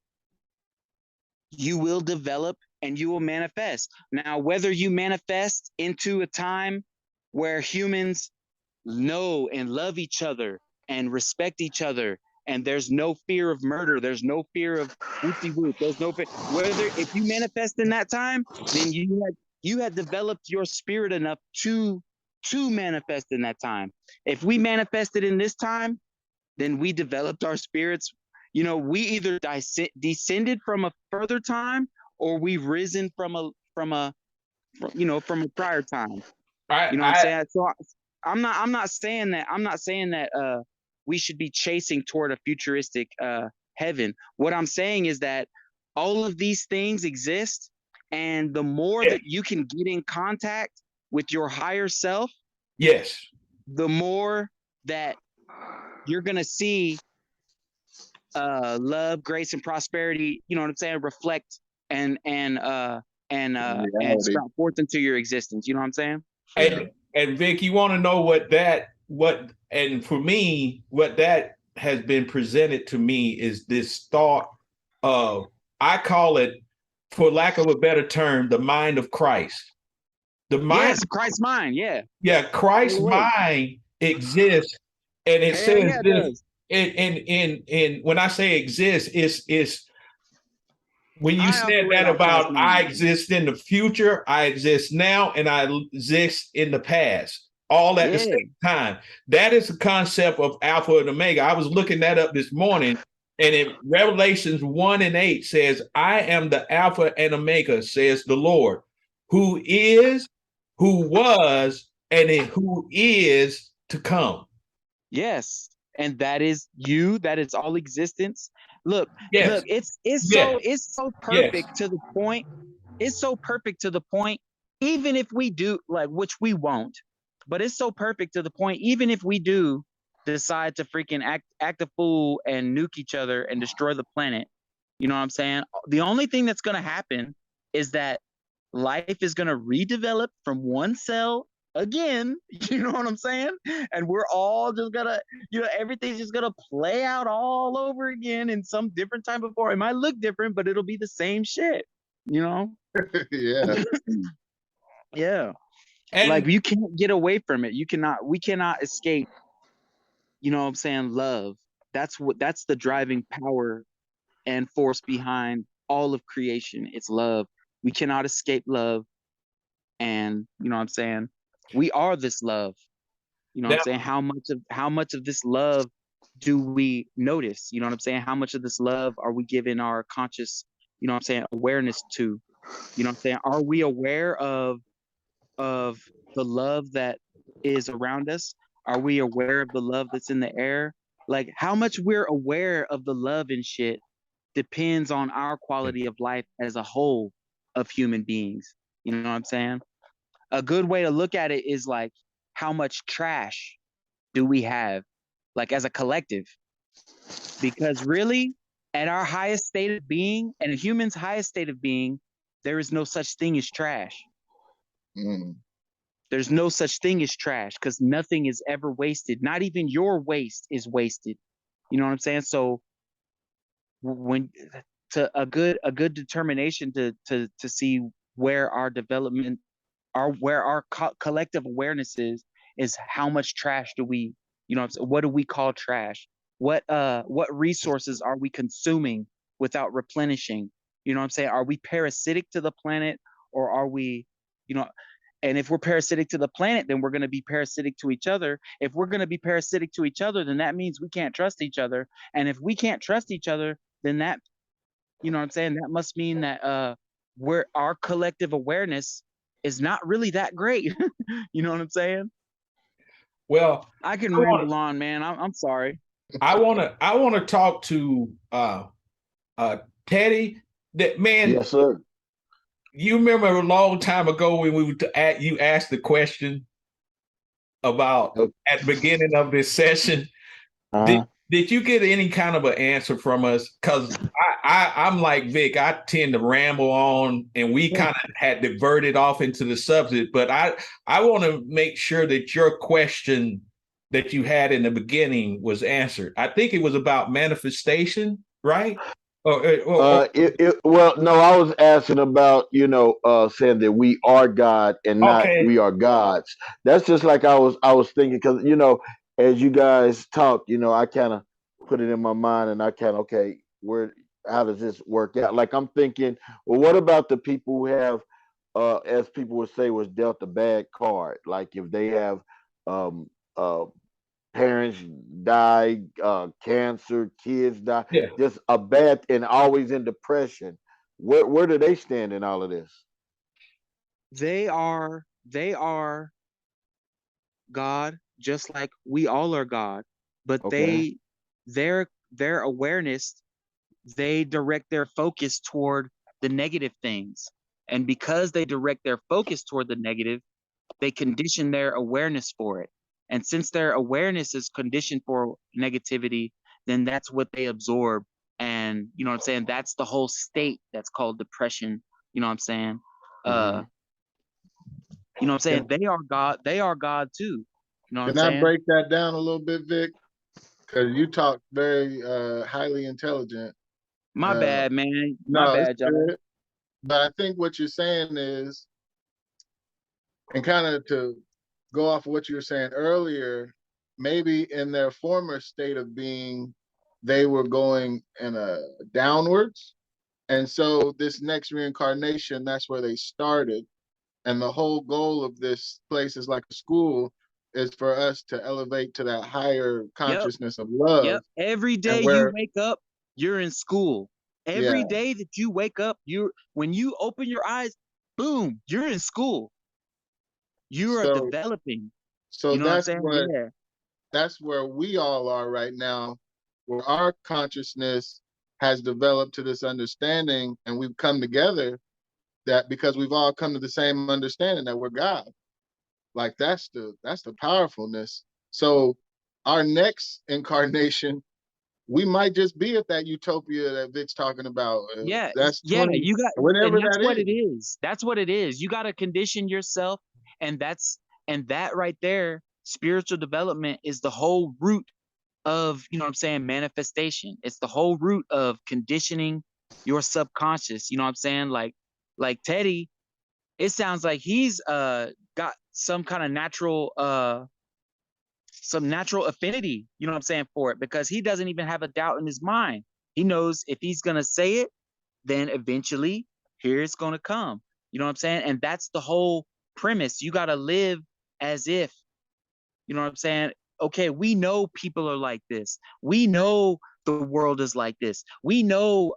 you will develop and you will manifest. Now, whether you manifest into a time where humans know and love each other and respect each other, and there's no fear of murder, there's no fear of whoopsie whoop, there's no fear. Whether if you manifest in that time, then you had developed your spirit enough to manifest in that time. If we manifested in this time, then we developed our spirits. You know, we either descended from a further time, or we've risen from a from a prior time. You know what I'm saying? So I'm not saying that we should be chasing toward a futuristic heaven. What I'm saying is that all of these things exist, and the more that you can get in contact with your higher self, Yes. the more that you're gonna see love, grace, and prosperity, you know what I'm saying, reflect and sprout forth into your existence. You know what I'm saying? And Vic, you want to know and for me, what that has been presented to me is this thought of, I call it, for lack of a better term, the mind of Christ. The mind, yes, Christ's mind, yeah. Yeah, Christ's mind exists, and it says this. In when I say exist, is when you said that about I exist in the future, I exist now, and I exist in the past, all at the same time. That is the concept of Alpha and Omega. I was looking that up this morning, and in Revelations 1:8 says, I am the Alpha and Omega, says the Lord, who is, who was, and who is to come. Yes. And that is you, that is all existence. Look, it's so perfect to the point. It's so perfect to the point, even if we do, like, which we won't, but it's so perfect to the point, even if we do decide to freaking act a fool and nuke each other and destroy the planet, you know what I'm saying? The only thing that's going to happen is that life is going to redevelop from one cell again, you know what I'm saying? And we're all just gonna, everything's just gonna play out all over again in some different type of form. It might look different, but it'll be the same shit, you know? Yeah. Yeah. And like, you can't get away from it. We cannot escape, you know what I'm saying, love. That's the driving power and force behind all of creation. It's love. We cannot escape love. And you know what I'm saying? We are this love. You know what I'm saying? How much of this love do we notice? You know what I'm saying? How much of this love are we giving our conscious, you know what I'm saying, awareness to? You know what I'm saying? Are we aware of the love that is around us? Are we aware of the love that's in the air? Like how much we're aware of the love and shit depends on our quality of life as a whole of human beings. You know what I'm saying? A good way to look at it is like how much trash do we have, like as a collective? Because really, at our highest state of being, and a human's highest state of being, there is no such thing as trash. Mm. There's no such thing as trash because nothing is ever wasted. Not even your waste is wasted. You know what I'm saying? So when to a good determination to see where our development, where our collective awareness is how much trash do we, you know, what do we call trash? What resources are we consuming without replenishing? You know what I'm saying? Are we parasitic to the planet, or are we, you know, and if we're parasitic to the planet, then we're going to be parasitic to each other. If we're going to be parasitic to each other, then that means we can't trust each other. And if we can't trust each other, then that, you know what I'm saying, that must mean that we're, our collective awareness is not really that great. You know what I'm saying? Well, I can I wanna- ramble on, man. I'm sorry. I want to talk to Teddy. That man, Yes, sir. you remember a long time ago when you asked the question about at the beginning of this session. Uh-huh. Did you get any kind of an answer from us? Because I'm like Vic, I tend to ramble on, and we kind of had diverted off into the subject. But I want to make sure that your question that you had in the beginning was answered. I think it was about manifestation, right? Well, no, I was asking about, saying that we are God and not Okay. we are gods. That's just like I was thinking, because as you guys talk, I kind of put it in my mind, and I kind of, okay, how does this work out? Like I'm thinking, well, what about the people who have, as people would say, was dealt a bad card? Like if they have, um, parents die, cancer, kids die, Yeah. just a bad, and always in depression. Where do they stand in all of this? They are God, just like we all are God, but Okay. their awareness, they direct their focus toward the negative things. And because they direct their focus toward the negative, they condition their awareness for it. And since their awareness is conditioned for negativity, then that's what they absorb. And you know what I'm saying? That's the whole state that's called depression. You know what I'm saying? Mhm. You know what I'm saying? They are God too. You know what I'm Can I saying? break that down a little bit, Vic? Because you talk very highly intelligent. My bad, man. My No, it's bad, y'all. good. But I think what you're saying is, and kind of to go off of what you were saying earlier, maybe in their former state of being, they were going in a downwards. And so this next reincarnation, that's where they started. And the whole goal of this place is like a school, is for us to elevate to that higher consciousness of love. Yep. Every day And you where, wake up, you're in school. Every yeah. day that you wake up, when you open your eyes, boom, you're in school. You are So, developing. so You know what I'm that's saying? what, Yeah. that's where we all are right now, where our consciousness has developed to this understanding, and we've come together, that because we've all come to the same understanding that we're God. Like that's the powerfulness. So our next incarnation, we might just be at that utopia that Vic's talking about. Yeah. That's Yeah. 20, You got, and whatever that's that what is. it is. That's what it is. You got to condition yourself. And that right there, spiritual development is the whole root of, you know what I'm saying, manifestation. It's the whole root of conditioning your subconscious. You know what I'm saying? Like Teddy, it sounds like he's got some kind of natural affinity, you know what I'm saying, for it, because he doesn't even have a doubt in his mind. He knows if he's gonna say it, then eventually here it's gonna come. You know what I'm saying? And that's the whole premise. You gotta live as if, you know what I'm saying? Okay, we know people are like this. We know the world is like this. We know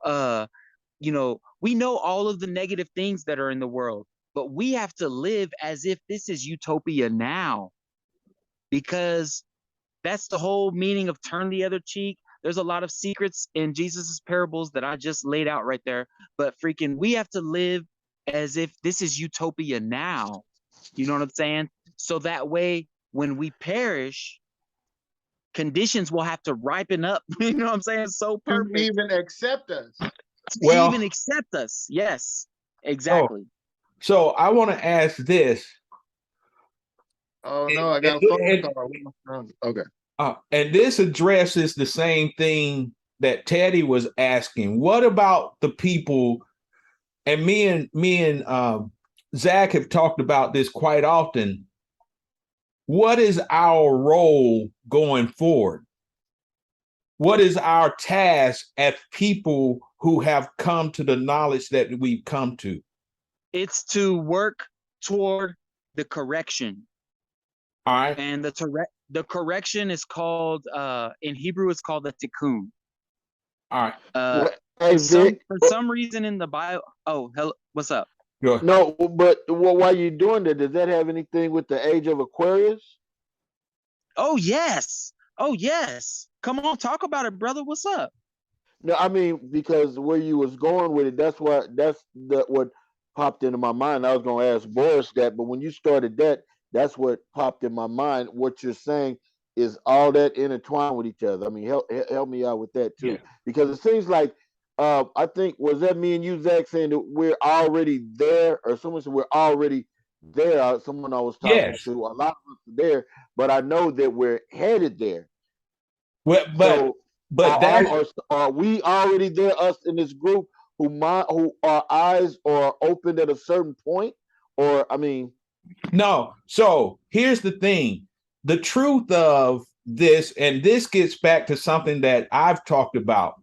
we know all of the negative things that are in the world, but we have to live as if this is utopia now. because that's the whole meaning of turn the other cheek. There's a lot of secrets in Jesus's parables that I just laid out right there. But freaking, we have to live as if this is utopia now. You know what I'm saying? So that way, when we perish, conditions will have to ripen up. You know what I'm saying? So To perfect even accept us. to Well, even accept us. Yes, exactly. so I want to ask this. Oh no, I got a phone call. Okay. And this addresses the same thing that Teddy was asking. What about the people? And me and Zach have talked about this quite often. What is our role going forward? What is our task as people who have come to the knowledge that we've come to? It's to work toward the correction. All right. And the correction is called, in Hebrew, it's called the tikkun. All right. For some reason in the Bible. Oh, hello, what's up? No, but while you're doing that, does that have anything with the age of Aquarius? Oh, yes. Oh, yes. Come on, talk about it, brother. What's up? No, I mean, because where you was going with it, that's what popped into my mind. I was going to ask Boris that, but when you started that, that's what popped in my mind. What you're saying is all that intertwined with each other. I mean, help me out with that too, because it seems like I think, was that me and you, Zach, saying that we're already there, or someone said we're already there? Someone I was talking to, a lot of us are there, but I know that we're headed there. Well, are we already there? Us in this group who our eyes are opened at a certain point, or I mean, no. So here's the thing: the truth of this, and this gets back to something that I've talked about.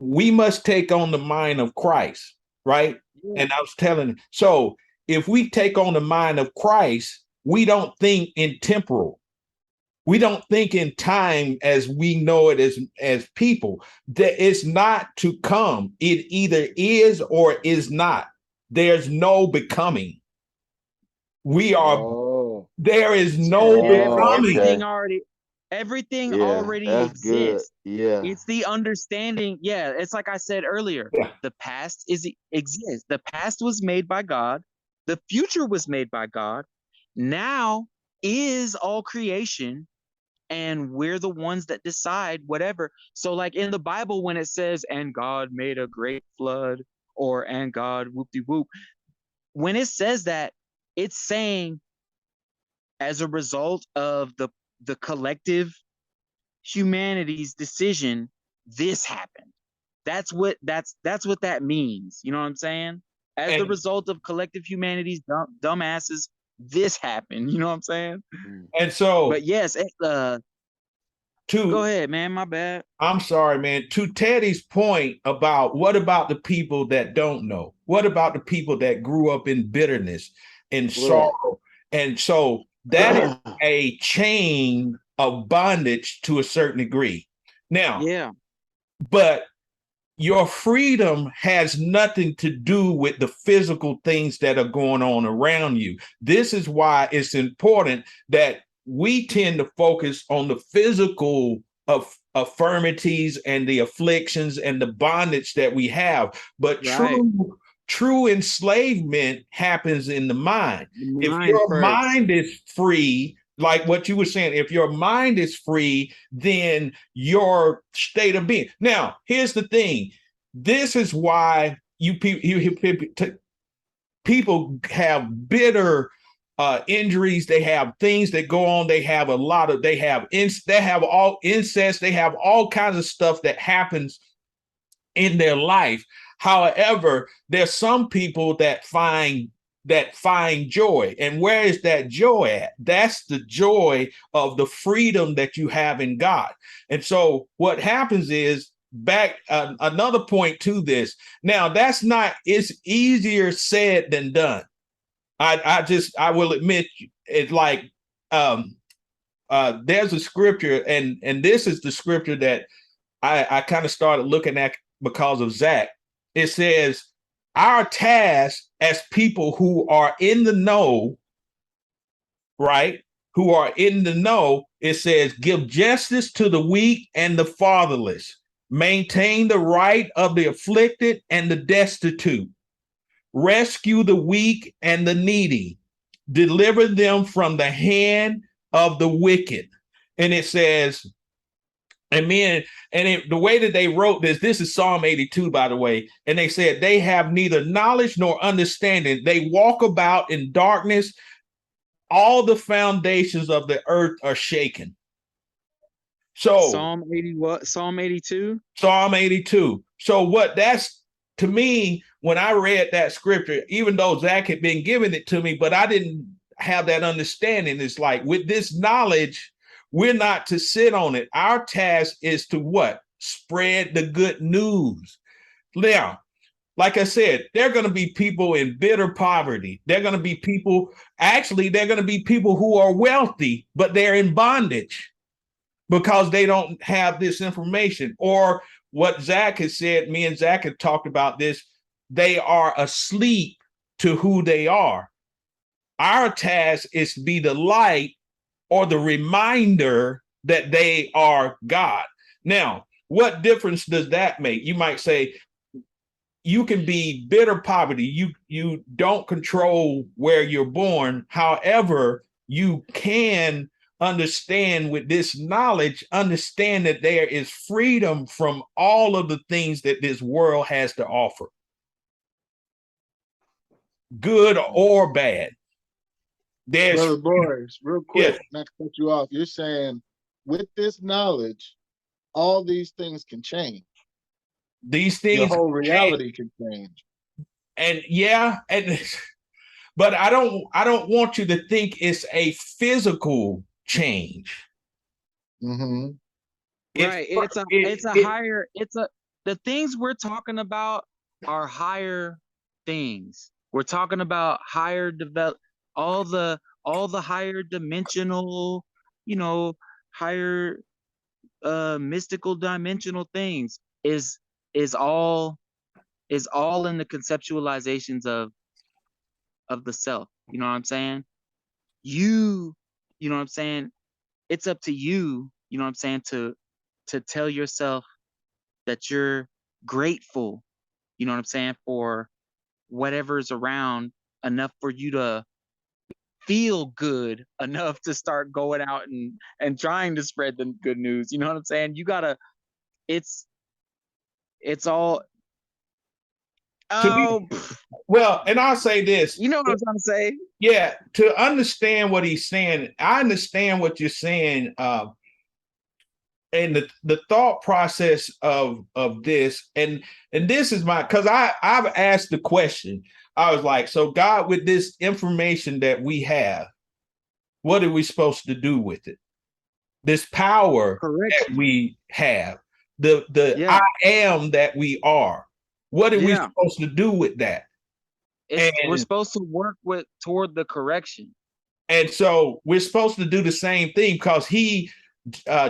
We must take on the mind of Christ, right? Yeah. And I was telling, so if we take on the mind of Christ, we don't think in temporal. We don't think in time as we know it as people. That it's not to come. It either is or is not. There's no becoming. We are. There is no becoming. Everything already exists. Good. Yeah. It's the understanding. Yeah, it's like I said earlier. Yeah. The past exists. The past was made by God. The future was made by God. Now is all creation, and we're the ones that decide whatever. So like in the Bible, when it says, and God made a great flood, or and God whoop-de-whoop, when it says that, it's saying as a result of the collective humanity's decision, this happened. That's what that means. You know what I'm saying? As the result of collective humanity's dumbasses, this happened. You know what I'm saying? And so, but yes, go ahead, man. My bad. I'm sorry, man. To Teddy's point about what about the people that don't know? What about the people that grew up in bitterness and sorrow? And so that is a chain of bondage to a certain degree. Now, but your freedom has nothing to do with the physical things that are going on around you. This is why it's important that we tend to focus on the physical of affirmities and the afflictions and the bondage that we have. But true enslavement happens in the mind. If your mind is free, like what you were saying, if your mind is free, then your state of being. Now, here's the thing. This is why people have bitter injuries. They have things that go on. They have all incest. They have all kinds of stuff that happens in their life. However, there's some people that find joy. And where is that joy at? That's the joy of the freedom that you have in God. And so what happens is, another point to this. Now, it's easier said than done. I will admit, it's like there's a scripture, and this is the scripture that I kind of started looking at because of Zach. It says, our task as people who are in the know, right, who are in the know, it says, give justice to the weak and the fatherless, maintain the right of the afflicted and the destitute, rescue the weak and the needy, deliver them from the hand of the wicked. And it says, the way that they wrote this is Psalm 82, by the way. And they said, they have neither knowledge nor understanding. They walk about in darkness. All the foundations of the earth are shaken. So Psalm 80, what? Psalm 82? Psalm 82. So what that's, to me, when I read that scripture, even though Zach had been giving it to me, but I didn't have that understanding. It's like, with this knowledge, we're not to sit on it. Our task is to what? Spread the good news. Now, like I said, there are going to be people in bitter poverty. They're going to be people, actually, they're going to be people who are wealthy, but they're in bondage because they don't have this information. Or what Zach has said, me and Zach have talked about this, they are asleep to who they are. Our task is to be the light or the reminder that they are God. Now, what difference does that make? You might say, you can be bitter poverty. You don't control where you're born. However, you can understand with this knowledge, understand that there is freedom from all of the things that this world has to offer, good or bad. There's Brother Boris, real quick, Yeah. not to cut you off. You're saying with this knowledge, all these things can change. these things. Your whole reality can change. And but I don't want you to think it's a physical change. Mm-hmm. Right. The things we're talking about are higher things. We're talking about higher all the higher dimensional, higher mystical dimensional things is all in the conceptualizations of the self. You know what I'm saying? You know what I'm saying? It's up to you, you know what I'm saying, to tell yourself that you're grateful, you know what I'm saying, for whatever's around, enough for you to feel good enough to start going out and trying to spread the good news. You know what I'm saying? You gotta, it's all, Well, and I'll say this. You know what I'm trying to say? Yeah, to understand what he's saying, I understand what you're saying. And the thought process of this, and this is because I've asked the question. I was like, so God, with this information that we have, what are we supposed to do with it? This power that we have, the I am that we are. What are we supposed to do with that? We're supposed to work toward the correction. And so we're supposed to do the same thing, because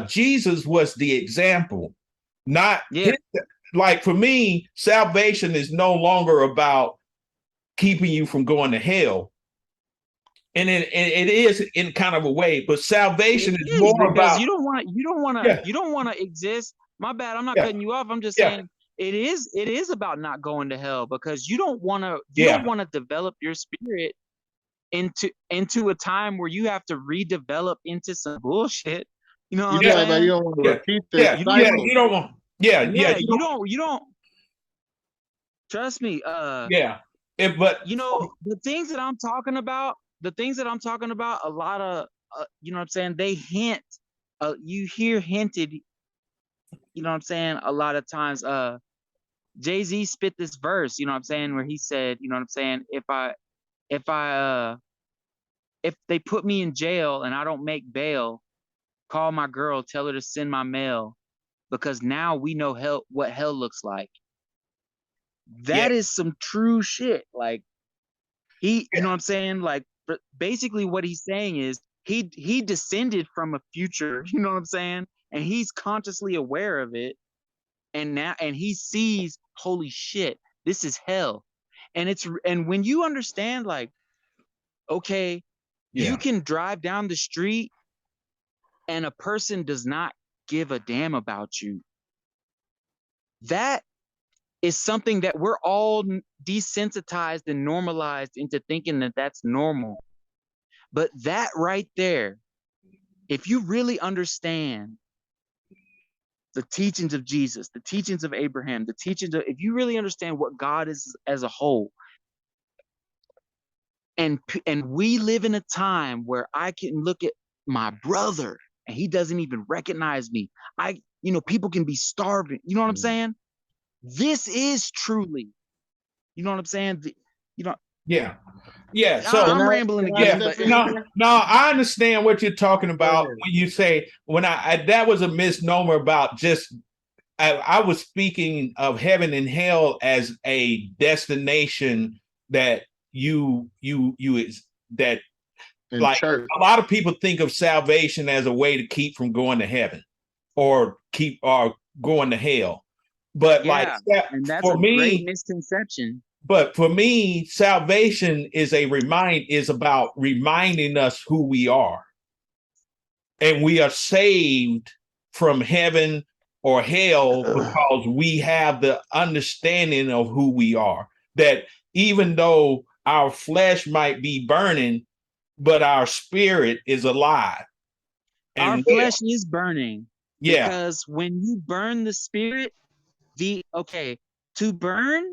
Jesus was the example. Not like, for me, salvation is no longer about keeping you from going to hell. And it is in kind of a way, but salvation is more about, you don't want to exist. My bad, I'm not cutting you off. I'm just saying it is about not going to hell, because you don't want to develop your spirit into a time where you have to redevelop into some bullshit. You know what I'm saying? You don't want to repeat this cycle. You don't want. You don't. Trust me. But the things that I'm talking about, a lot of, you know what I'm saying, they hint. You hear hinted. You know what I'm saying? A lot of times, Jay-Z spit this verse. You know what I'm saying, where he said, you know what I'm saying, if they put me in jail and I don't make bail, call my girl, tell her to send my mail, because now we know what hell looks like. That is some true shit. Like, you know what I'm saying? Like, basically what he's saying is he descended from a future, you know what I'm saying? And he's consciously aware of it. And he sees, holy shit, this is hell. And when you understand, like, okay, You can drive down the street and a person does not give a damn about you. That is something that we're all desensitized and normalized into thinking that that's normal. But that right there, if you really understand the teachings of Jesus, the teachings of Abraham, the teachings of, if you really understand what God is as a whole, and we live in a time where I can look at my brother and he doesn't even recognize me. People can be starving. You know what I'm saying? This is truly, you know what I'm saying? Yeah. So I'm rambling again, but no, I understand what you're talking about when you say that was a misnomer about just I was speaking of heaven and hell as a destination that that like church. A lot of people think of salvation as a way to keep from going to heaven or going to hell. But and that's for me, great misconception. But for me, salvation is about reminding us who we are. And we are saved from heaven or hell because we have the understanding of who we are. That even though our flesh might be burning, but our spirit is alive. And our flesh is burning. Yeah. Because when you burn the spirit, to burn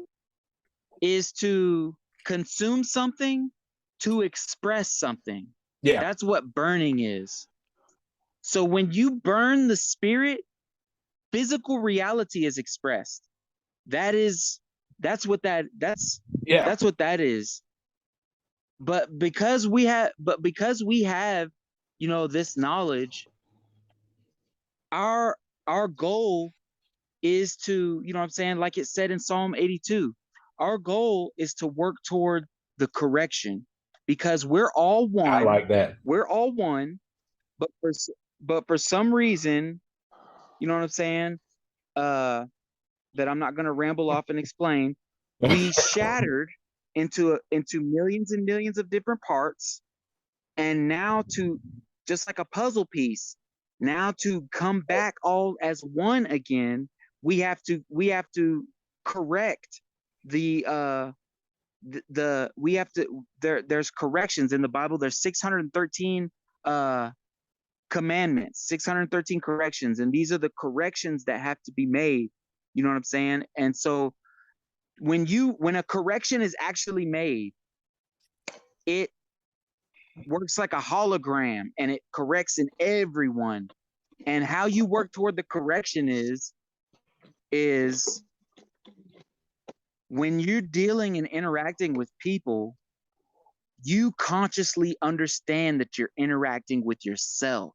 is to consume something, to express something. Yeah. That's what burning is. So when you burn the spirit, physical reality is expressed. That's what that is. But because we have, this knowledge, our goal is to, like it said in Psalm 82, our goal is to work toward the correction, because we're all one. I like that. We're all one, but for some reason, you know what I'm saying? That I'm not going to ramble off and explain. We shattered into millions and millions of different parts, and now to just like a puzzle piece, now to come back all as one again, we have to correct there's corrections in the Bible. There's 613 commandments, 613 corrections, and these are the corrections that have to be made. You know what I'm saying? And so when a correction is actually made, it works like a hologram and it corrects in everyone. And how you work toward the correction is when you're dealing and interacting with people, you consciously understand that you're interacting with yourself.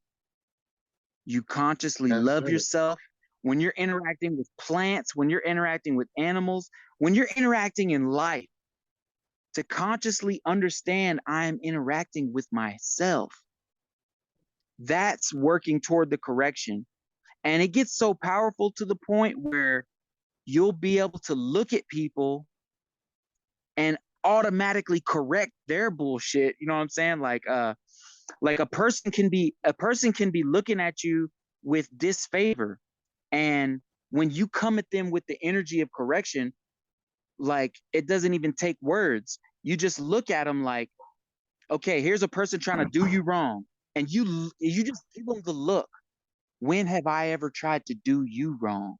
You consciously love yourself. When you're interacting with plants, when you're interacting with animals, when you're interacting in life, to consciously understand I'm interacting with myself. That's working toward the correction. And it gets so powerful to the point where you'll be able to look at people and automatically correct their bullshit. You know what I'm saying? Like a person can be looking at you with disfavor. And when you come at them with the energy of correction, like it doesn't even take words. You just look at them like, okay, here's a person trying to do you wrong. And you just give them the look. When have I ever tried to do you wrong?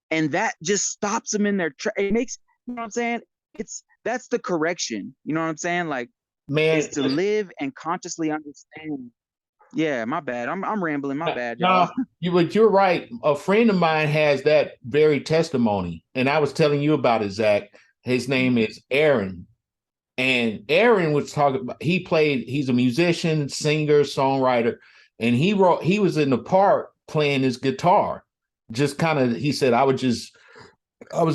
And that just stops them in their it makes, you know what I'm saying? That's the correction. You know what I'm saying? Like, man, is to live and consciously understand. Yeah, my bad. I'm rambling. My bad, y'all. No, but you're right. A friend of mine has that very testimony, and I was telling you about it, Zach. His name is Aaron, and Aaron was talking about. He's a musician, singer, songwriter, and he was in the park playing his guitar. Just kind of, he said, I was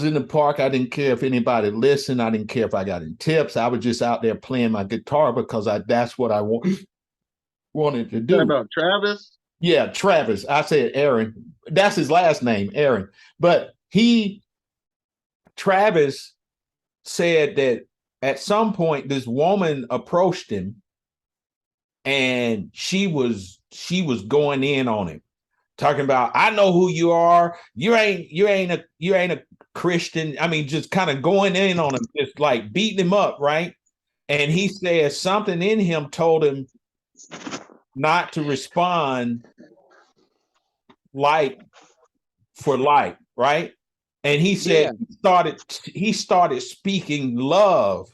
in the park. I didn't care if anybody listened. I didn't care if I got any tips. I was just out there playing my guitar because that's what I wanted to do. What about Travis? Yeah, Travis. I said Aaron. That's his last name, Aaron. But Travis said that at some point this woman approached him and she was going in on him, talking about, I know who you are. You ain't a Christian. I mean, just kind of going in on him, just like beating him up, right? And he said something in him told him not to respond like for like, right? And he said he started speaking love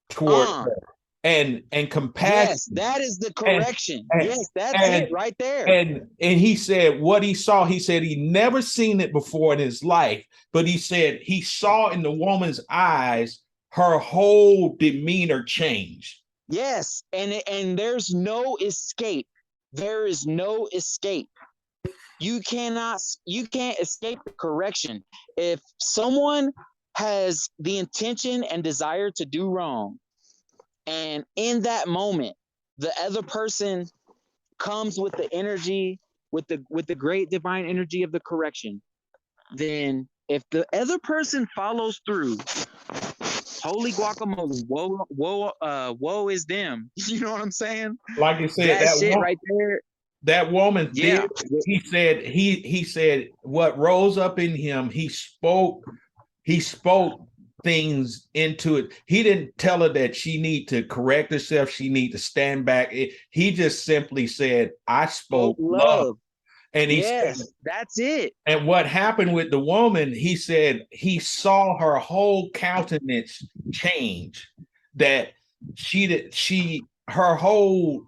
toward her and compassion. Yes, that is the correction. Yes, that's it right there. And he said what he saw, he said he never seen it before in his life, but he said he saw in the woman's eyes her whole demeanor change. Yes, and there's no escape. There is no escape. You can't escape the correction. If someone has the intention and desire to do wrong, and in that moment, the other person comes with the energy, with the great divine energy of the correction, then if the other person follows through, holy guacamole, woe is them. You know what I'm saying? Like you said, that shit right there. That woman did. He said what rose up in him, he spoke things into it. He didn't tell her that she need to correct herself, she need to stand back. He just simply said, I spoke love. And he said, that's it. And what happened with the woman, he said he saw her whole countenance change, that her whole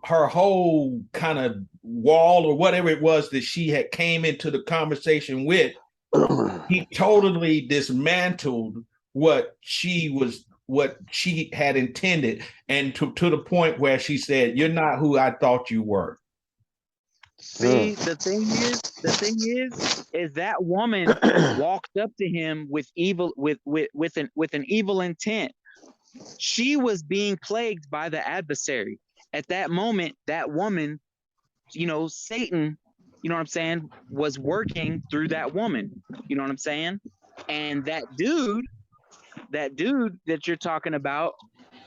kind of wall or whatever it was that she had came into the conversation with, he totally dismantled what she had intended, and to the point where she said, you're not who I thought you were. See, the thing is that woman walked up to him with an evil intent. She was being plagued by the adversary. At that moment, that woman, Satan, you know what I'm saying, was working through that woman. You know what I'm saying? And that dude that you're talking about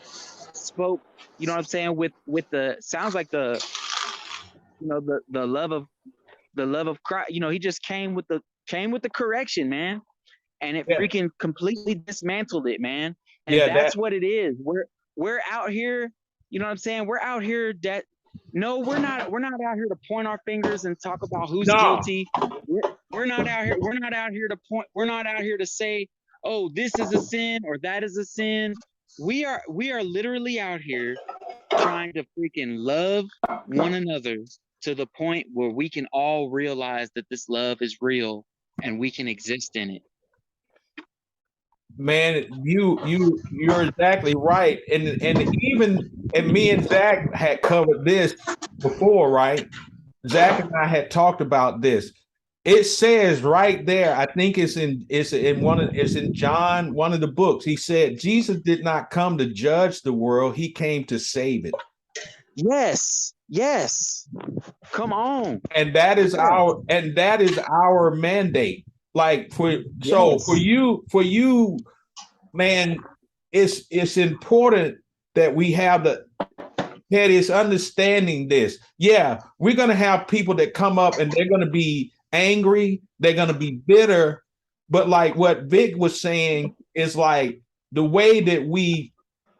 spoke, you know what I'm saying, with the sounds like the the love of Christ. He just came with the correction, man, and it freaking completely dismantled it, man. And that's what it is. We're out here, you know what I'm saying? We're out here we're not out here to point our fingers and talk about who's guilty. We're not out here to say, oh, this is a sin or that is a sin. We are literally out here trying to freaking love one another to the point where we can all realize that this love is real and we can exist in it. Man, you're exactly right. And me and Zach had covered this before, right? Zach and I had talked about this. It says right there, I think it's in John, one of the books. He said Jesus did not come to judge the world, he came to save it. Yes. Come on. And that is our mandate. Like for you, man, it's important that we have that is understanding this. Yeah, we're gonna have people that come up and they're gonna be angry, they're gonna be bitter, but like what Vic was saying is like the way that we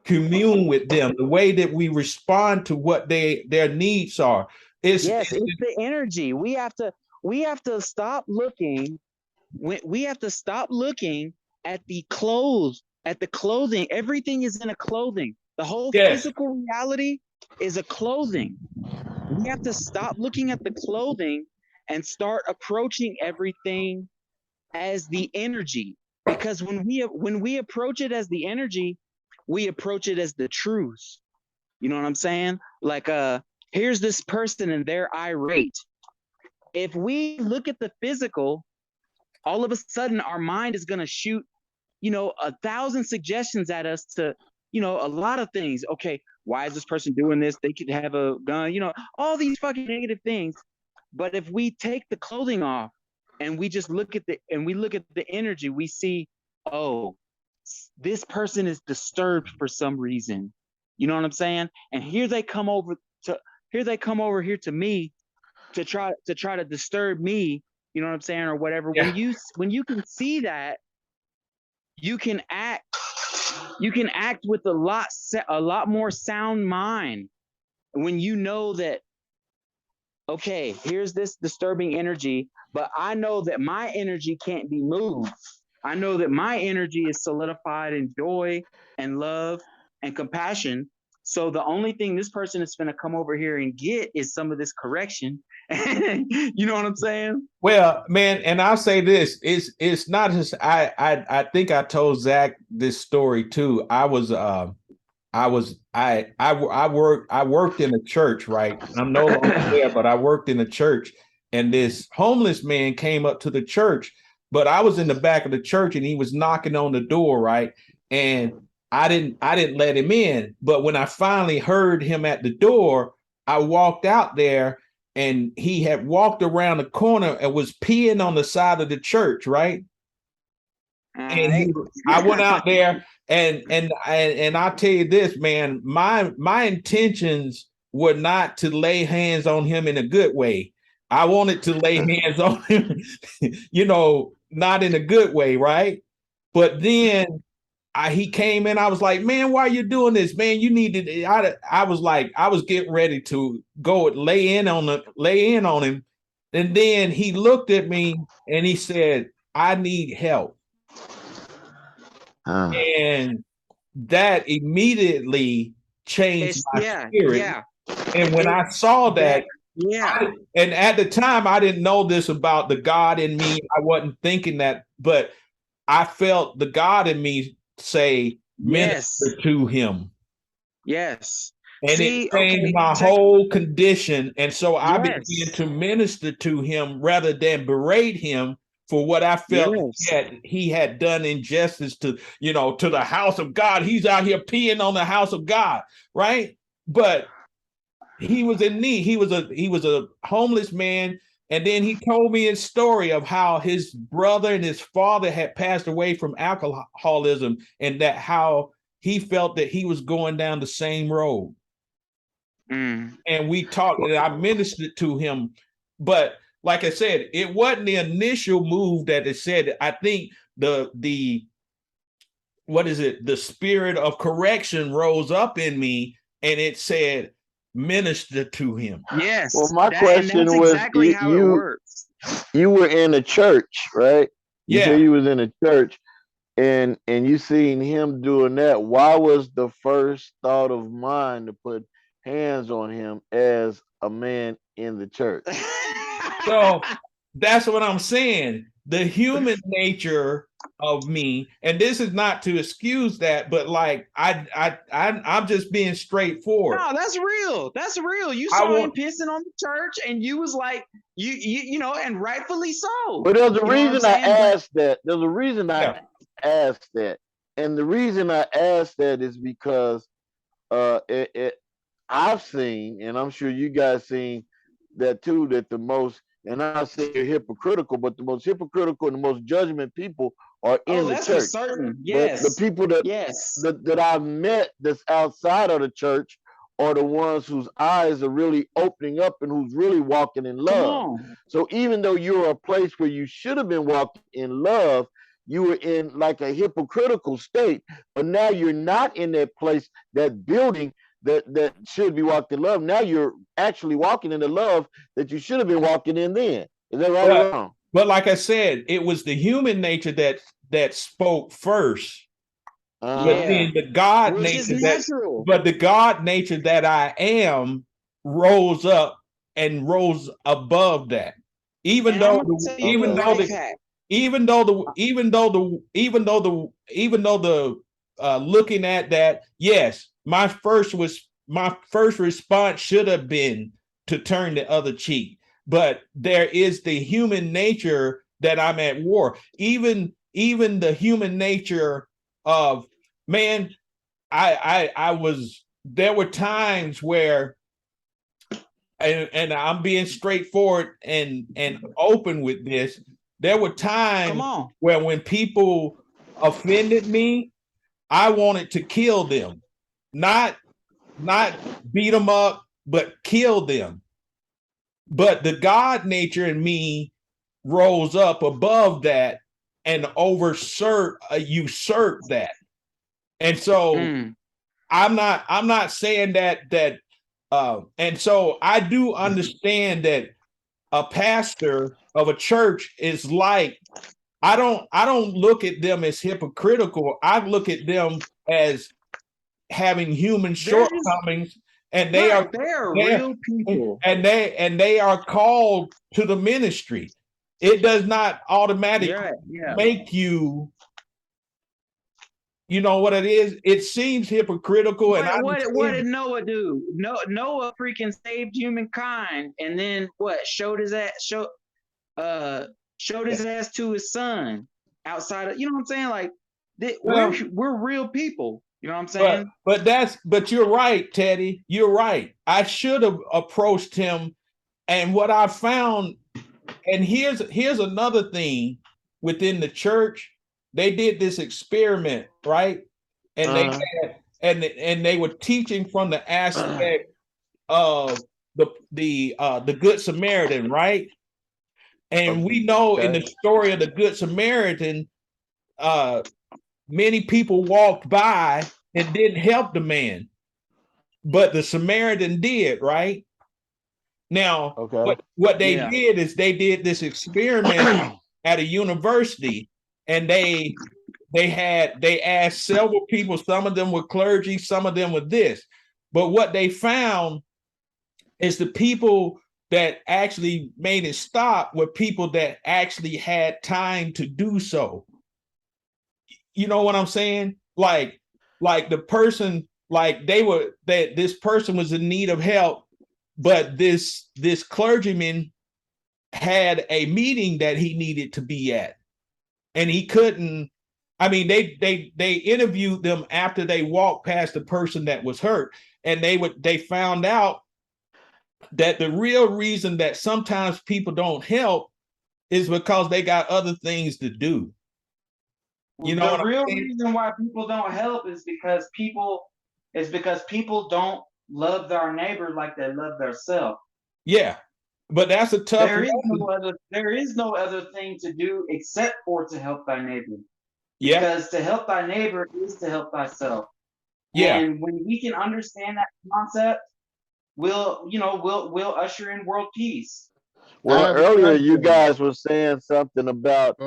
commune with them, the way that we respond to what their needs are. It's the energy. We have to stop looking. We have to stop looking at the clothes, at the clothing. Everything is in a clothing. The whole physical reality is a clothing. We have to stop looking at the clothing and start approaching everything as the energy. Because when we approach it as the energy, we approach it as the truth. You know what I'm saying? Like, here's this person and they're irate. If we look at the physical, all of a sudden our mind is going to shoot, 1,000 suggestions at us to, a lot of things. Okay, why is this person doing this? They could have a gun, all these fucking negative things. But if we take the clothing off and we just look at the energy, we see, oh, this person is disturbed for some reason. You know what I'm saying? And here they come over here they come over here to me to try to disturb me, you know what I'm saying, or whatever. Yeah. When you can see that, you can act with a lot more sound mind when you know that, okay, here's this disturbing energy, but I know that my energy can't be moved. I know that my energy is solidified in joy and love and compassion. So the only thing this person is going to come over here and get is some of this correction. You know what I'm saying? Well, man, and I'll say this: it's not just I think I told Zach this story too. I worked in a church, right? I'm no longer there, but I worked in a church, and this homeless man came up to the church, but I was in the back of the church and he was knocking on the door, right? And I didn't let him in. But when I finally heard him at the door, I walked out there and he had walked around the corner and was peeing on the side of the church, right? And I went out there and I'll tell you this, man, my intentions were not to lay hands on him in a good way. I wanted to lay hands on him, not in a good way, right? But then he came in, I was like, man, why are you doing this, man? You need to. I was getting ready to go lay in on him, and then he looked at me and he said, I need help. And that immediately changed my spirit. Yeah. And when I saw that, and at the time I didn't know this about the God in me. I wasn't thinking that, but I felt the God in me say, minister to him. Yes. And it changed my whole condition. And so I began to minister to him rather than berate him for what I felt he had done injustice to, to the house of God. He's out here peeing on the house of God, right? But he was in need. He was a homeless man. And then he told me a story of how his brother and his father had passed away from alcoholism, and that how he felt that he was going down the same road. And we talked, and I ministered to him. But like I said, it wasn't the initial move that it said. I think the spirit of correction rose up in me, and it said, minister to him. Yes. Well, my question was, exactly how it works. You were in a church, right? You said you was in a church, and you seen him doing that. Why was the first thought of mine to put hands on him as a man in the church? So that's what I'm saying. The human nature of me, and this is not to excuse that, but like I'm just being straightforward. No, that's real. That's real. You saw him pissing on the church, and you was like, you know, and rightfully so. But there's a reason I asked that. There's a reason I asked that, and the reason I asked that is because I've seen, and I'm sure you guys seen that too, that the most, and I say you're hypocritical, but the most hypocritical and the most judgment people are in the church. That's certain. Yes. The people that I've met that's outside of the church are the ones whose eyes are really opening up and who's really walking in love. So even though you're a place where you should have been walking in love, you were in like a hypocritical state, but now you're not in that place, that building that should be walking in love. Now you're actually walking in the love that you should have been walking in then. Is that right or wrong? But like I said, it was the human nature that spoke first. But then the God nature the God nature that I am rose up and rose above that. Even though looking at that, yes, my first response should have been to turn the other cheek. But there is the human nature that I'm at war. Even the human nature of man, there were times where, and I'm being straightforward and open with this, there were times where when people offended me, I wanted to kill them, not beat them up, but kill them. But the God nature in me rose up above that and usurp that. And so I'm not saying that and so I do understand that a pastor of a church is like, I don't look at them as hypocritical. I look at them as having human shortcomings, and they are real people, and they are called to the ministry. It does not automatically make you. You know what it is? It seems hypocritical. What did Noah do? Noah freaking saved humankind, and then what? Showed his ass to his son outside of, you know what I'm saying? Like, we're real people. You know what I'm saying? But you're right, Teddy. You're right. I should have approached him, and what I found, and here's another thing within the church. They did this experiment, right? And they had, and they were teaching from the aspect of the Good Samaritan, right? And we know in the story of the Good Samaritan, many people walked by and didn't help the man, but the Samaritan did, right? Now, what they did is they did this experiment at a university, and they asked several people. Some of them were clergy, some of them were this. But what they found is the people that actually made it stop were people that actually had time to do so. You know what I'm saying? Like the person, like this person was in need of help, but this clergyman had a meeting that he needed to be at, and he couldn't. I mean, they interviewed them after they walked past the person that was hurt, and they found out that the real reason that sometimes people don't help is because they got other things to do. You know, the real reason why people don't help is because people don't love their neighbor like they love themselves. Yeah, but that's a tough. There is no other thing to do except for to help thy neighbor. Yeah. Because to help thy neighbor is to help thyself. Yeah. And when we can understand that concept, we'll usher in world peace. Well, earlier you guys were saying something about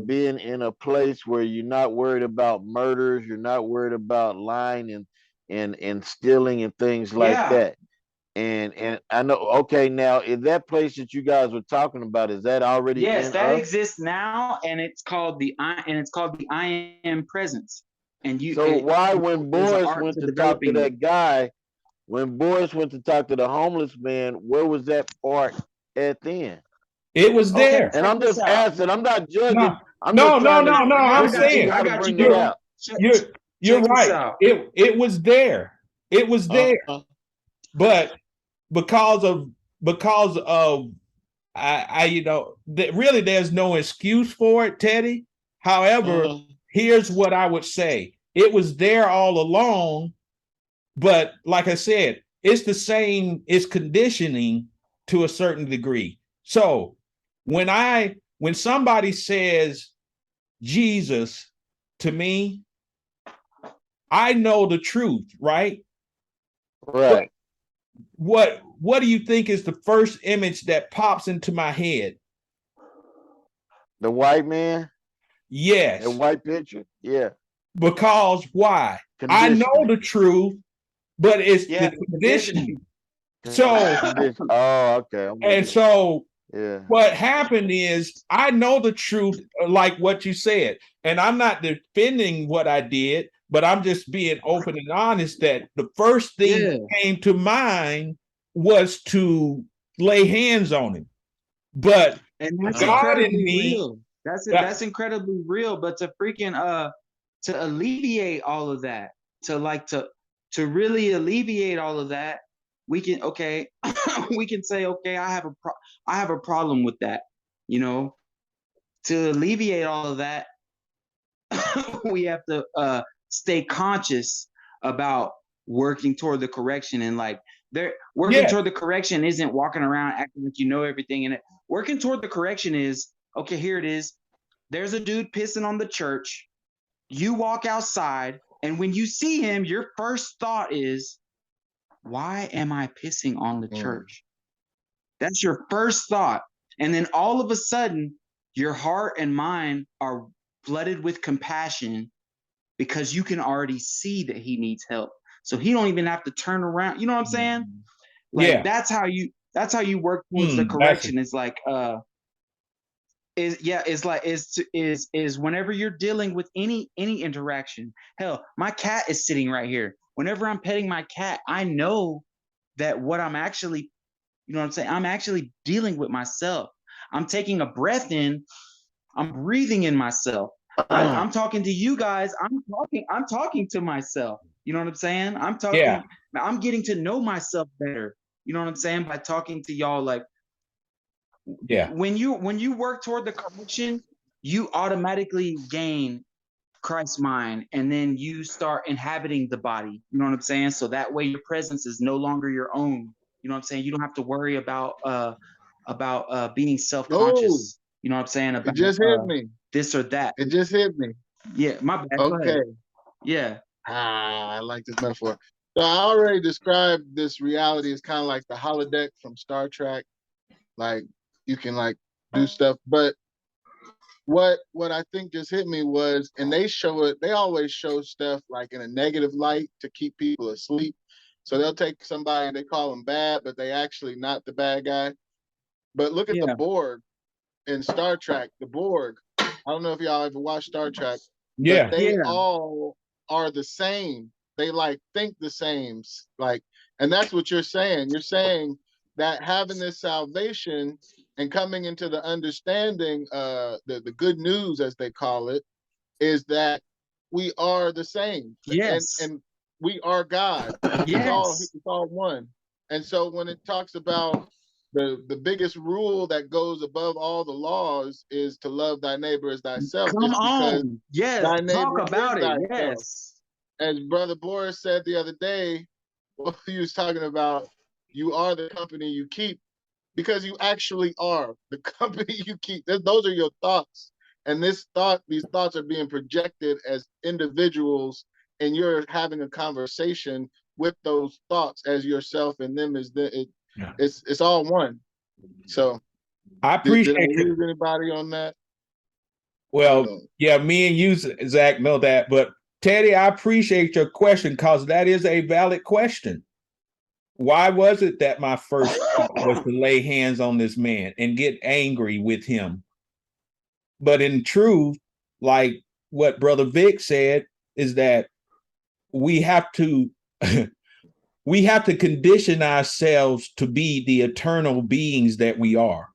being in a place where you're not worried about murders, you're not worried about lying and stealing and things like that. And I know, okay, now in that place that you guys were talking about, is that already that exists now, and it's called the I Am Presence. And why when Boris went to talk to that guy, when Boris went to talk to the homeless man, where was that part at then? It was there. And I'm just asking, I'm not judging. No. I'm saying you're right. It was there. It was there. But because of really there's no excuse for it, Teddy. However, here's what I would say. It was there all along, but like I said, it's the same, it's conditioning to a certain degree. So when somebody says Jesus to me, I know the truth, right? Right. What do you think is the first image that pops into my head? The white man? Yes. The white picture? Yeah. Because why? I know the truth, but it's the conditioning. So okay. And so what happened is I know the truth, like what you said, and I'm not defending what I did, but I'm just being open and honest that the first thing that came to mind was to lay hands on him. But that's incredibly real. That's incredibly real. But to freaking to alleviate all of that, to really alleviate all of that, we can we can say, okay, I have a problem with that. You know, to alleviate all of that, we have to stay conscious about working toward the correction, and like they're working toward the correction isn't walking around acting like you know everything. And working toward the correction is, okay, here it is. There's a dude pissing on the church. You walk outside, and when you see him, your first thought is, why am I pissing on the church? That's your first thought. And then all of a sudden, your heart and mind are flooded with compassion because you can already see that he needs help. So he don't even have to turn around. You know what I'm saying? Like that's how you work towards the correction. It's like is whenever you're dealing with any interaction. Hell, my cat is sitting right here. Whenever I'm petting my cat, I know that what I'm actually, you know what I'm saying? I'm actually dealing with myself. I'm taking a breath in, I'm breathing in myself. I'm talking to you guys. I'm talking to myself. You know what I'm saying? I'm talking, I'm getting to know myself better. You know what I'm saying? By talking to y'all. Like, when you work toward the correction, you automatically gain Christ's mind, and then you start inhabiting the body. You know what I'm saying? So that way your presence is no longer your own. You know what I'm saying? You don't have to worry about being self-conscious. You know what I'm saying? About, it just hit me. This or that. It just hit me. Yeah, my bad. Okay. Yeah. I like this metaphor. So I already described this reality as kind of like the holodeck from Star Trek. Like, you can like do stuff, but what I think just hit me was, and they always show stuff like in a negative light to keep people asleep. So they'll take somebody and they call them bad, but they actually not the bad guy. But look at the Borg in Star Trek. The Borg, I don't know if y'all ever watched Star Trek, but they all are the same. They like think the same, like, and that's what you're saying. You're saying that having this salvation and coming into the understanding, the good news, as they call it, is that we are the same. Yes. And we are God. Yes. It's all one. And so when it talks about the biggest rule that goes above all the laws is to love thy neighbor as thyself. Come on. Yes. Talk about it. Thyself. Yes. As Brother Boris said the other day, well, he was talking about, you are the company you keep, because you actually are the company you keep. Those are your thoughts. And these thoughts are being projected as individuals, and you're having a conversation with those thoughts as yourself, and them as it's all one. So I appreciate did I lose anybody on that? Well, yeah, me and you, Zach, know that, but Teddy, I appreciate your question, because that is a valid question. Why was it that my first thought was to lay hands on this man and get angry with him? But in truth, like what Brother Vic said, is that we have to condition ourselves to be the eternal beings that we are.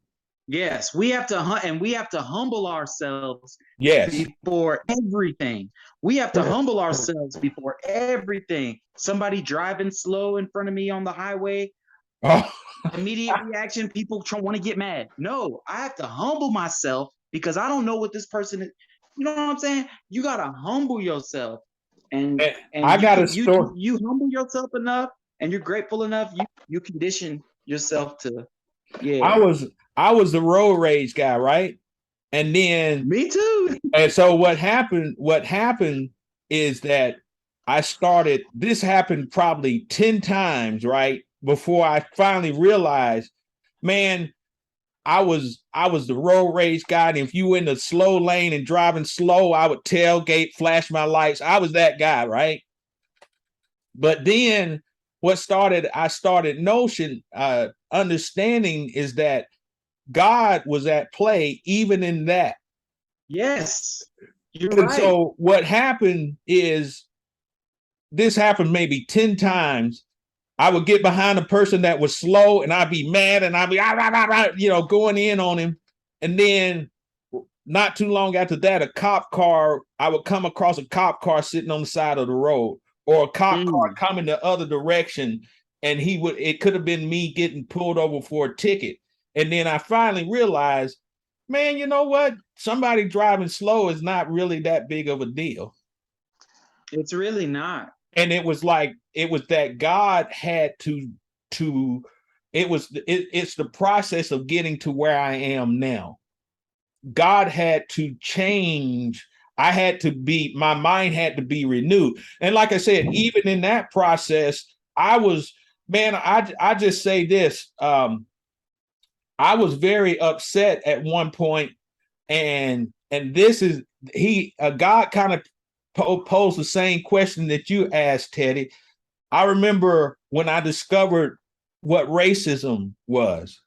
Yes, we have to humble ourselves. Yes. Before everything. We have to humble ourselves before everything. Somebody driving slow in front of me on the highway. Immediate reaction, people want to get mad. No, I have to humble myself because I don't know what this person is. You know what I'm saying? You got to humble yourself. And I got a story. You humble yourself enough and you're grateful enough, you condition yourself to, I was the road rage guy, right? And then me too. And so what happened is that this happened probably 10 times, right? Before I finally realized, man, I was the road rage guy. And if you were in the slow lane and driving slow, I would tailgate, flash my lights. I was that guy, right? But then I started understanding is that God was at play even in that. Yes. You're and right. So what happened is, this happened maybe 10 times. I would get behind a person that was slow and I'd be mad and I'd be, going in on him. And then not too long after that, I would come across a cop car sitting on the side of the road, or a cop car coming the other direction. And it could have been me getting pulled over for a ticket. And then I finally realized, man, you know what? Somebody driving slow is not really that big of a deal. It's really not. And it was that God had to it's the process of getting to where I am now. God had to change. My mind had to be renewed. And like I said, even in that process, I just say this. I was very upset at one point, and this is God kind of posed the same question that you asked, Teddy. I remember when I discovered what racism was,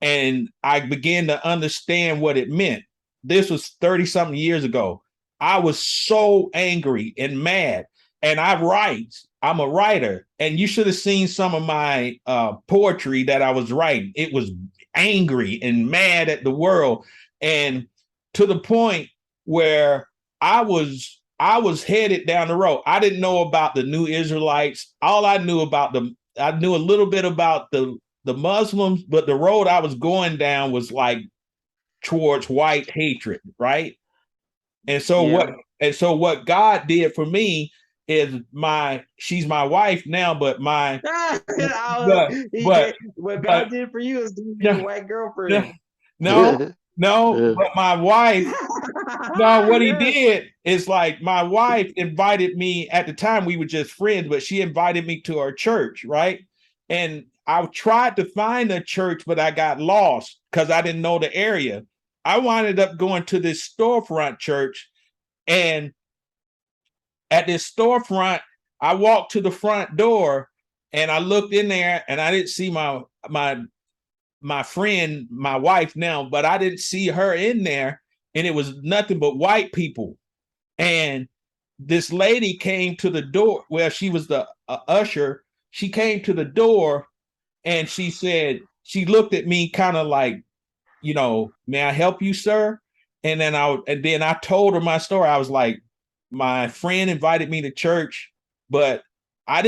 and I began to understand what it meant. This was 30 something years ago. I was so angry and mad, and I'm a writer, and you should have seen some of my poetry that I was writing. It was angry and mad at the world, and to the point where I was headed down the road. I didn't know about the New Israelites. All I knew I knew a little bit about the Muslims, but the road I was going down was like towards white hatred, right? And so what God did for me is she's my wife now, but what God did for you is to be a white girlfriend. No, but my wife, no, what he did is like my wife invited me. At the time we were just friends, but she invited me to her church, right? And I tried to find a church, but I got lost because I didn't know the area. I wound up going to this storefront church, and at this storefront, I walked to the front door and I looked in there, and I didn't see my friend, my wife now, but I didn't see her in there, and it was nothing but white people. And this lady came to the door. Well, she was the usher. She came to the door, and she said, she looked at me kind of like, may I help you, sir? And then I told her my story. I was like, my friend invited me to church, but my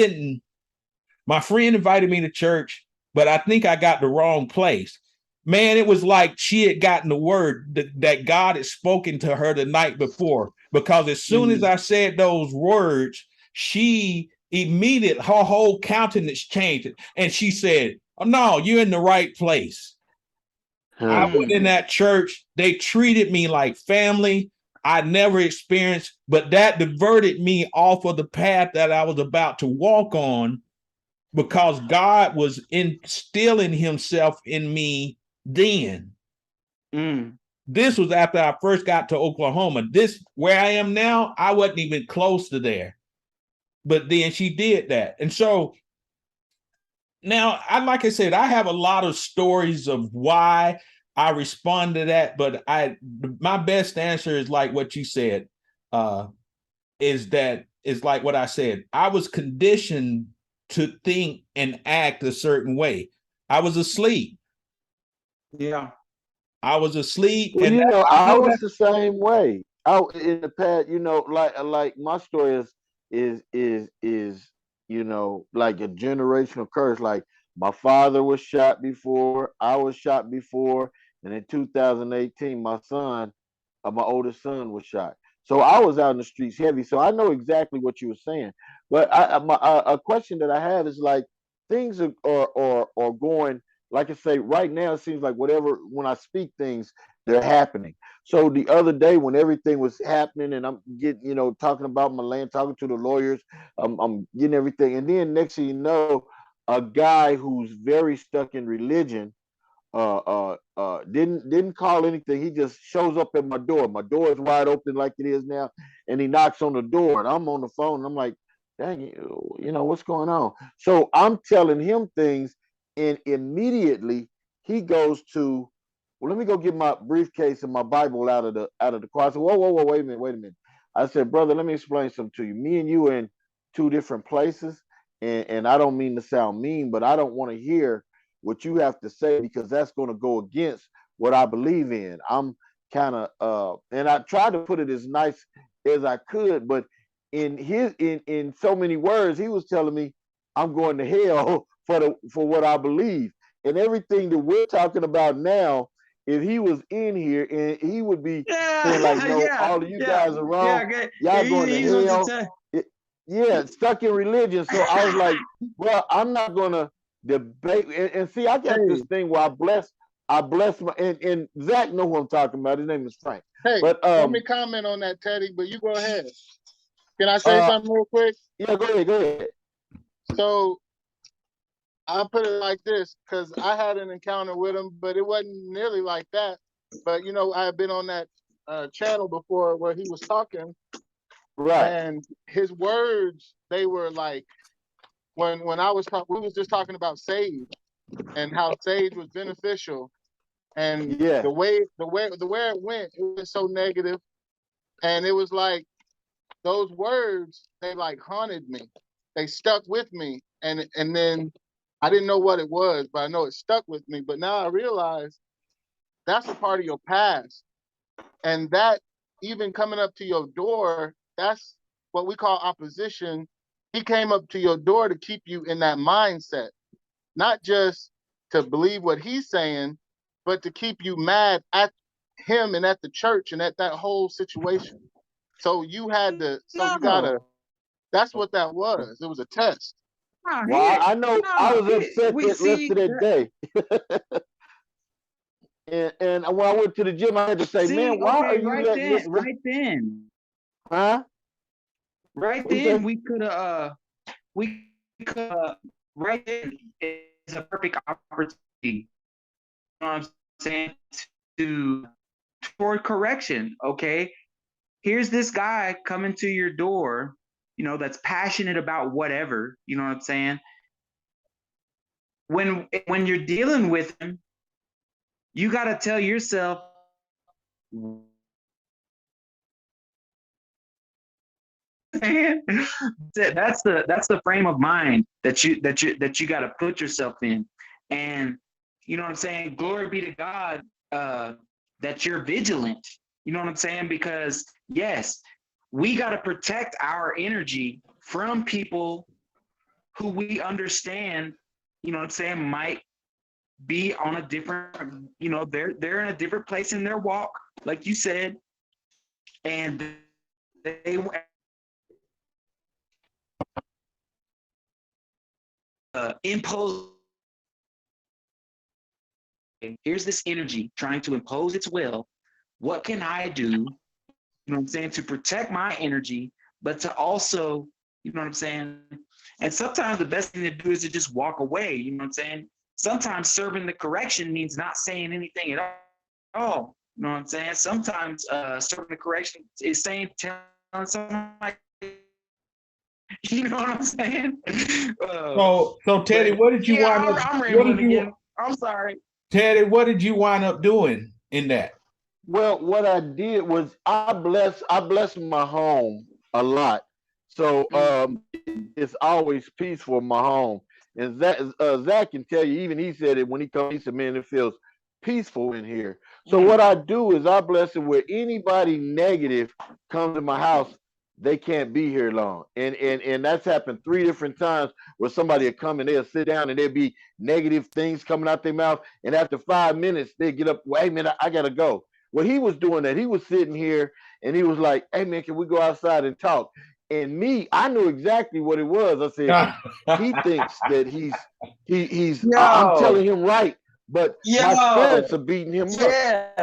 friend invited me to church, but I think I got the wrong place. Man, it was like she had gotten the word that God had spoken to her the night before, because as soon as I said those words, she her whole countenance changed, and she said, "Oh, no, you're in the right place." I went in that church. They treated me like family. I never experienced, but that diverted me off of the path that I was about to walk on, because God was instilling himself in me then. This was after I first got to Oklahoma. This, where I am now, I wasn't even close to there. But then she did that. And so now, like I said, I have a lot of stories of why I respond to that, but my best answer is like what you said, is like what I said. I was conditioned to think and act a certain way. I was asleep. Yeah. I was asleep. Well, and I was the same way. Out in the past, like my story is like a generational curse. Like my father was shot before, I was shot before, and in 2018, my oldest son was shot. So I was out in the streets heavy. So I know exactly what you were saying. But a question that I have is like, things are going, like I say, right now it seems like when I speak things, they're happening. So the other day when everything was happening and I'm getting, talking about my land, talking to the lawyers, I'm getting everything. And then next thing you know, a guy who's very stuck in religion didn't call anything. He just shows up at my door. My door is wide open like it is now, and he knocks on the door, and I'm on the phone. And I'm like, dang, what's going on? So I'm telling him things, and immediately he goes to, well, let me go get my briefcase and my Bible out of the car. I said, whoa, wait a minute. I said, brother, let me explain something to you. Me and you are in two different places, and I don't mean to sound mean, but I don't want to hear what you have to say, because that's going to go against what I believe in. I'm kind of and I tried to put it as nice as I could, but in so many words, he was telling me I'm going to hell for what I believe. And everything that we're talking about now, if he was in here, and he would be saying like, no, all of you guys are wrong. Y'all going to hell. yeah, stuck in religion. So I was like, well, I'm not gonna debate. And see, I got this Hey, thing where I bless my and Zach know who I'm talking about. His name is Frank. hey, But let me comment on that, Teddy, but you go ahead. Can I say uh something real quick? yeah, go ahead, go ahead. So I'll put it like this, because I had an encounter with him, but it wasn't nearly like that. But you know, I had been on that channel before where he was talking, Right. and his words, they were like, when I was talking, we was just talking about sage and how sage was beneficial, and Yeah. the way it went, it was so negative, and it was like those words, they like haunted me, they stuck with me, and then I didn't know what it was, but I know it stuck with me. But now I realize that's a part of your past, and that even coming up to your door, that's what we call opposition. He came up to your door to keep you in that mindset, not just to believe what he's saying, but to keep you mad at him and at the church and at that whole situation. So you had to, so you gotta, No, that's what that was. It was a test. no, Well, I know I was upset we that rest see of that day. And when I went to the gym, I had to say, man, why are okay, you letting this stuff? Huh? right What you then, say? we could, right then is a perfect opportunity. You know what I'm saying? To toward correction. Okay, here's this guy coming to your door, you know, that's passionate about whatever. You know what I'm saying? When you're dealing with him, you got to tell yourself, man, that's the frame of mind that you got to put yourself in. And you know what I'm saying? Glory be to God, that you're vigilant. You know what I'm saying? Because yes, we got to protect our energy from people who we understand, you know what I'm saying, might be on a different, you know, they're in a different place in their walk, like you said, and they impose. Here's this energy trying to impose its will. What can I do? You know what I'm saying, to protect my energy, but to also, you know what I'm saying. And sometimes the best thing to do is to just walk away. You know what I'm saying. Sometimes serving the correction means not saying anything at all. You know what I'm saying? Sometimes serving the correction is telling somebody, you know what I'm saying? So Teddy, what did you wind up? I'm What rambling did you, again. I'm sorry. Teddy? What did you wind up doing in that? Well, what I did was I bless my home a lot. So it's always peaceful in my home. And Zach can tell you, even he said it when he comes, he said, man, it feels peaceful in here. So what I do is I bless it where anybody negative comes to my house, they can't be here long. And that's happened 3 different times where somebody will come and they'll sit down and there'll be negative things coming out their mouth. And after 5 minutes, they get up, well, hey man, I gotta go. Well, he was doing that. He was sitting here and he was like, hey man, can we go outside and talk? And me, I knew exactly what it was. I said, he thinks that I'm telling him right, but my spirits are beating him up.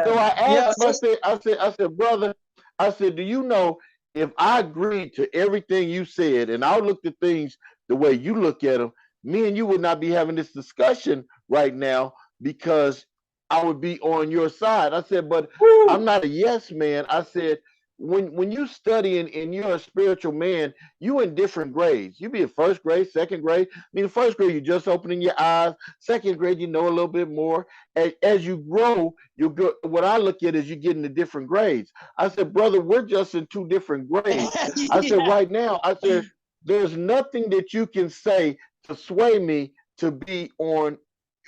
So I asked him, I said, brother, I said, do you know if I agreed to everything you said and I looked at things the way you look at them, me and you would not be having this discussion right now because I would be on your side. I said, but I'm not a yes man. I said, when you study and you're a spiritual man, you in different grades. You be in first grade, second grade. I mean, in first grade, you're just opening your eyes. Second grade, you know a little bit more. As you grow, you go. What I look at is you get into different grades. I said, brother, we're just in 2 different grades. I said, right now, I said, there's nothing that you can say to sway me to be on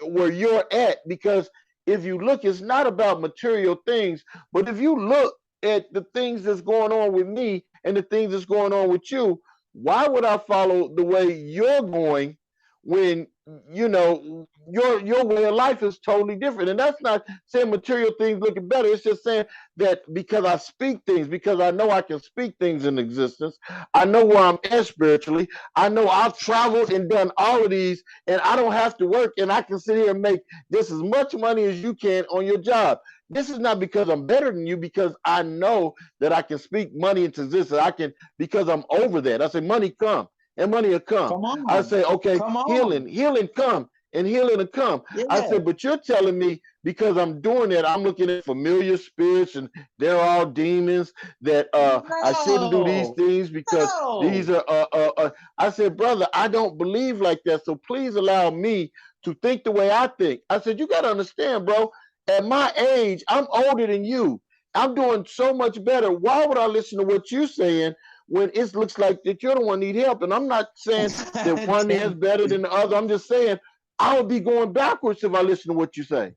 where you're at, because if you look, it's not about material things, but if you look at the things that's going on with me and the things that's going on with you, why would I follow the way you're going when you know your way of life is totally different. And that's not saying material things looking better. It's just saying that because I speak things, because I know I can speak things in existence, I know where I'm at spiritually, I know I've traveled and done all of these, and I don't have to work, and I can sit here and make just as much money as you can on your job. This is not because I'm better than you, because I know that I can speak money into existence. I can, because I'm over that. I say money come and money will come. Come on. I say, okay, Come on. healing come and healing will come. Yeah. I said, but you're telling me because I'm doing that, I'm looking at familiar spirits and they're all demons, that I shouldn't do these things because these are I said, brother, I don't believe like that. So please allow me to think the way I think. I said, you got to understand, bro, at my age, I'm older than you. I'm doing so much better. Why would I listen to what you're saying when it looks like that you're the one need help? And I'm not saying that one is better than the other. I'm just saying I would be going backwards if I listen to what you say.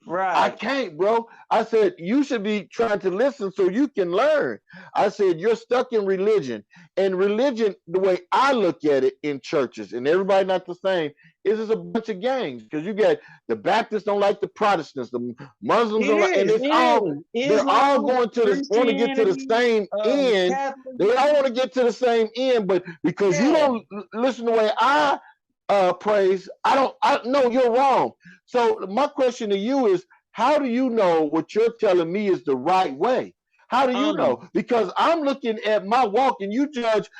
Right. I can't, bro. I said, you should be trying to listen so you can learn. I said, you're stuck in religion. And religion, the way I look at it in churches, and everybody not the same, is it's a bunch of gangs. Because you got the Baptists don't like the Protestants, the Muslims don't like, and they're all going to the, want to get to the same end. They all want to get to the same end, but because you don't listen the way I praise, I know you're wrong. So my question to you is, how do you know what you're telling me is the right way? How do you know? Because I'm looking at my walk, and you judge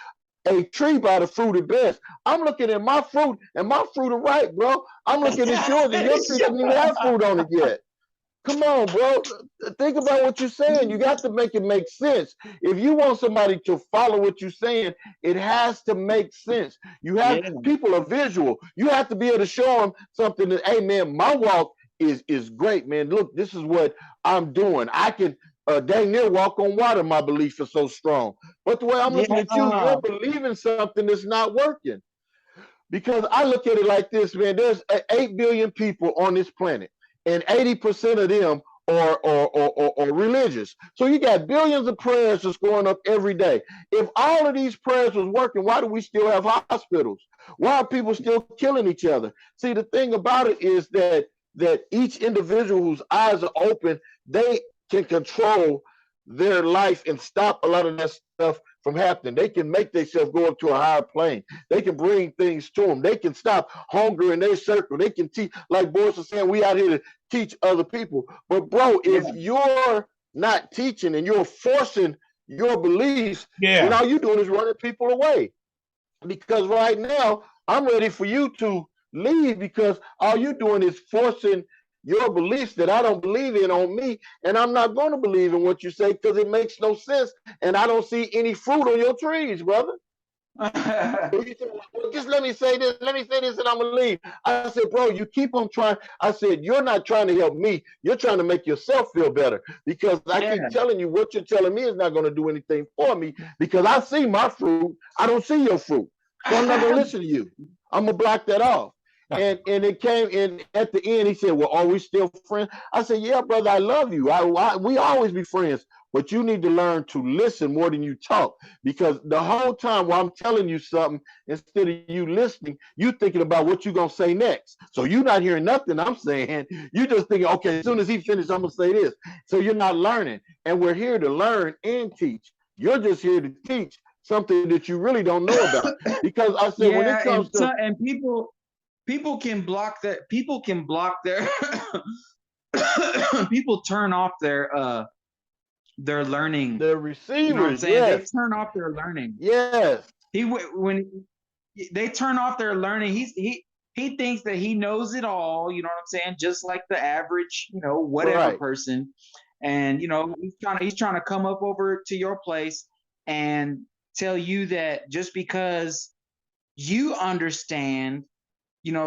a tree by the fruit it bears. I'm looking at my fruit, and my fruit are right, bro. I'm looking at yours, and your tree doesn't even have fruit on it yet. Come on, bro. Think about what you're saying. You got to make it make sense. If you want somebody to follow what you're saying, it has to make sense. You have people are visual. You have to be able to show them something that, hey, man, my walk is great, man. Look, this is what I'm doing. I can dang near walk on water. My belief is so strong. But the way I'm looking at you, you're believing something that's not working. Because I look at it like this, man. There's 8 billion people on this planet, and 80% of them are religious. So you got billions of prayers just going up every day. If all of these prayers was working, why do we still have hospitals? Why are people still killing each other? See, the thing about it is that each individual whose eyes are open, they can control their life and stop a lot of that stuff from happening. They can make themselves go up to a higher plane. They can bring things to them. They can stop hunger in their circle. They can teach, like Boris was saying, we out here to teach other people. But bro, if you're not teaching and you're forcing your beliefs, then all you're doing is running people away. Because right now, I'm ready for you to leave, because all you're doing is forcing your beliefs that I don't believe in on me, and I'm not going to believe in what you say because it makes no sense, and I don't see any fruit on your trees, brother. Well, just let me say this, and I'm gonna leave. I said, bro, you keep on trying. I said, you're not trying to help me. You're trying to make yourself feel better, because I keep telling you what you're telling me is not going to do anything for me, because I see my fruit. I don't see your fruit. So I'm not going to listen to you. I'm going to block that off. And it came in at the end. He said, well, are we still friends? I said, yeah, brother, I love you. We always be friends, but you need to learn to listen more than you talk, because the whole time while I'm telling you something, instead of you listening, you thinking about what you're going to say next. So you're not hearing nothing I'm saying. You just thinking, okay, as soon as he finishes, I'm going to say this. So you're not learning. And we're here to learn and teach. You're just here to teach something that you really don't know about. Because I said, when it comes to... And people can block that. People can block their. People turn off their learning. Their receivers. You know what I'm saying? They turn off their learning. Yes. When they turn off their learning, he thinks that he knows it all. You know what I'm saying? Just like the average, whatever person, and he's trying to come up over to your place and tell you that just because you understand,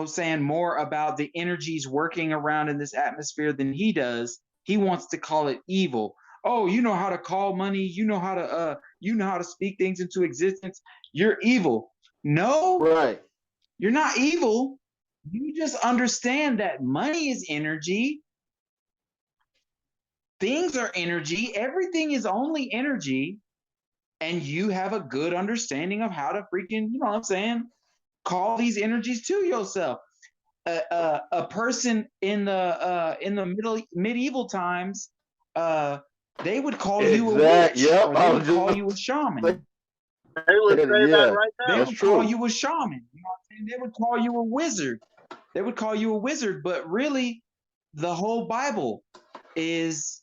saying more about the energies working around in this atmosphere than he does, he wants to call it evil. Oh, you know how to call money, you know how to speak things into existence. You're evil. No, right. You're not evil. You just understand that money is energy. Things are energy. Everything is only energy. And you have a good understanding of how to freaking, you know what I'm saying? call these energies to yourself. A person in the medieval times, they would call you a witch, Yep. or they would call you a shaman. They would say that Yeah, right They now. would call you a shaman. You know what I'm saying? They would call you a wizard. They would call you a wizard, but really, the whole Bible is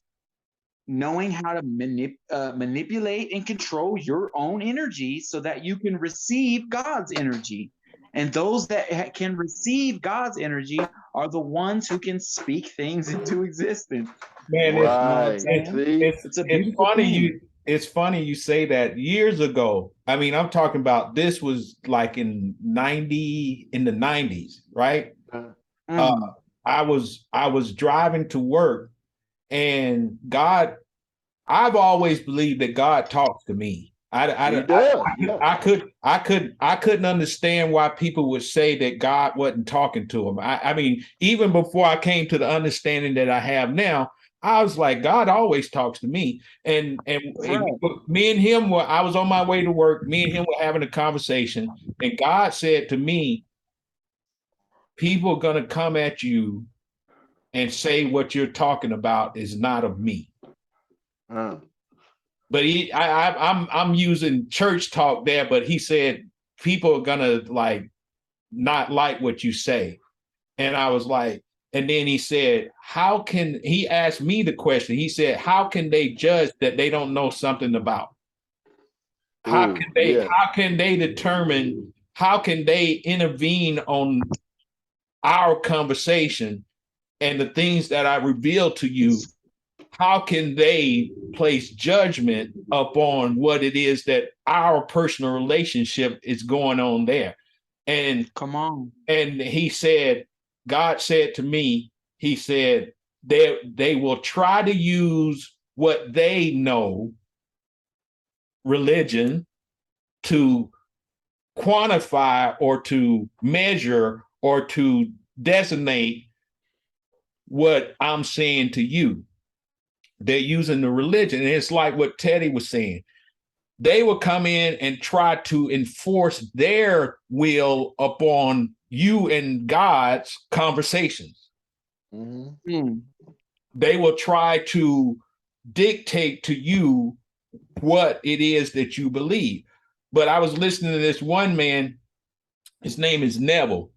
knowing how to manipulate and control your own energy so that you can receive God's energy. And those that can receive God's energy are the ones who can speak things into existence. Man, You know what I'm right. saying? See, It's a beautiful funny thing. it's funny you say that. Years ago, I mean, I'm talking about, this was like in the 90s, right? Mm. I was driving to work, and I've always believed that God talks to me. he does. Yeah. I couldn't understand why people would say that God wasn't talking to them. I mean, even before I came to the understanding that I have now, I was like, God always talks to me. And Right. me and him I was on my way to work. Me and him were having a conversation, and God said to me, people are gonna come at you and say what you're talking about is not of me. But I'm using church talk there, but he said people are gonna like not like what you say. And I was like, and then he said, he asked me the question. He said, how can they judge that they don't know something about? How can they determine, how can they intervene on our conversation and the things that I reveal to you? How can they place judgment upon what it is that our personal relationship is going on there? And come on. And he said, God said to me, he said, they will try to use what they know, religion, to quantify or to measure or to designate what I'm saying to you. They're using the religion. And it's like what Teddy was saying. They will come in and try to enforce their will upon you and God's conversations. Mm-hmm. They will try to dictate to you what it is that you believe. But I was listening to this one man, his name is Neville.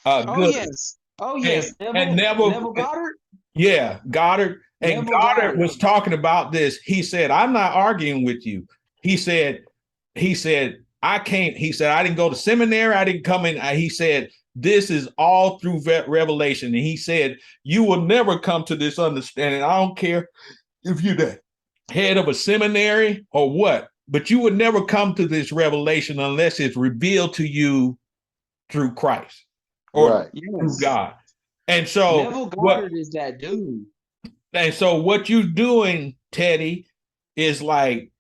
Yes. Oh, yes. And Neville Goddard? Yeah, Goddard. And Neville Goddard was talking about this. He said, I'm not arguing with you. He said, I can't. He said, I didn't go to seminary. I didn't come in. He said, this is all through revelation. And he said, you will never come to this understanding. I don't care if you're the head of a seminary or what, but you would never come to this revelation unless it's revealed to you through Christ or through God. And so Neville Goddard is that dude. And so what you're doing, Teddy, is like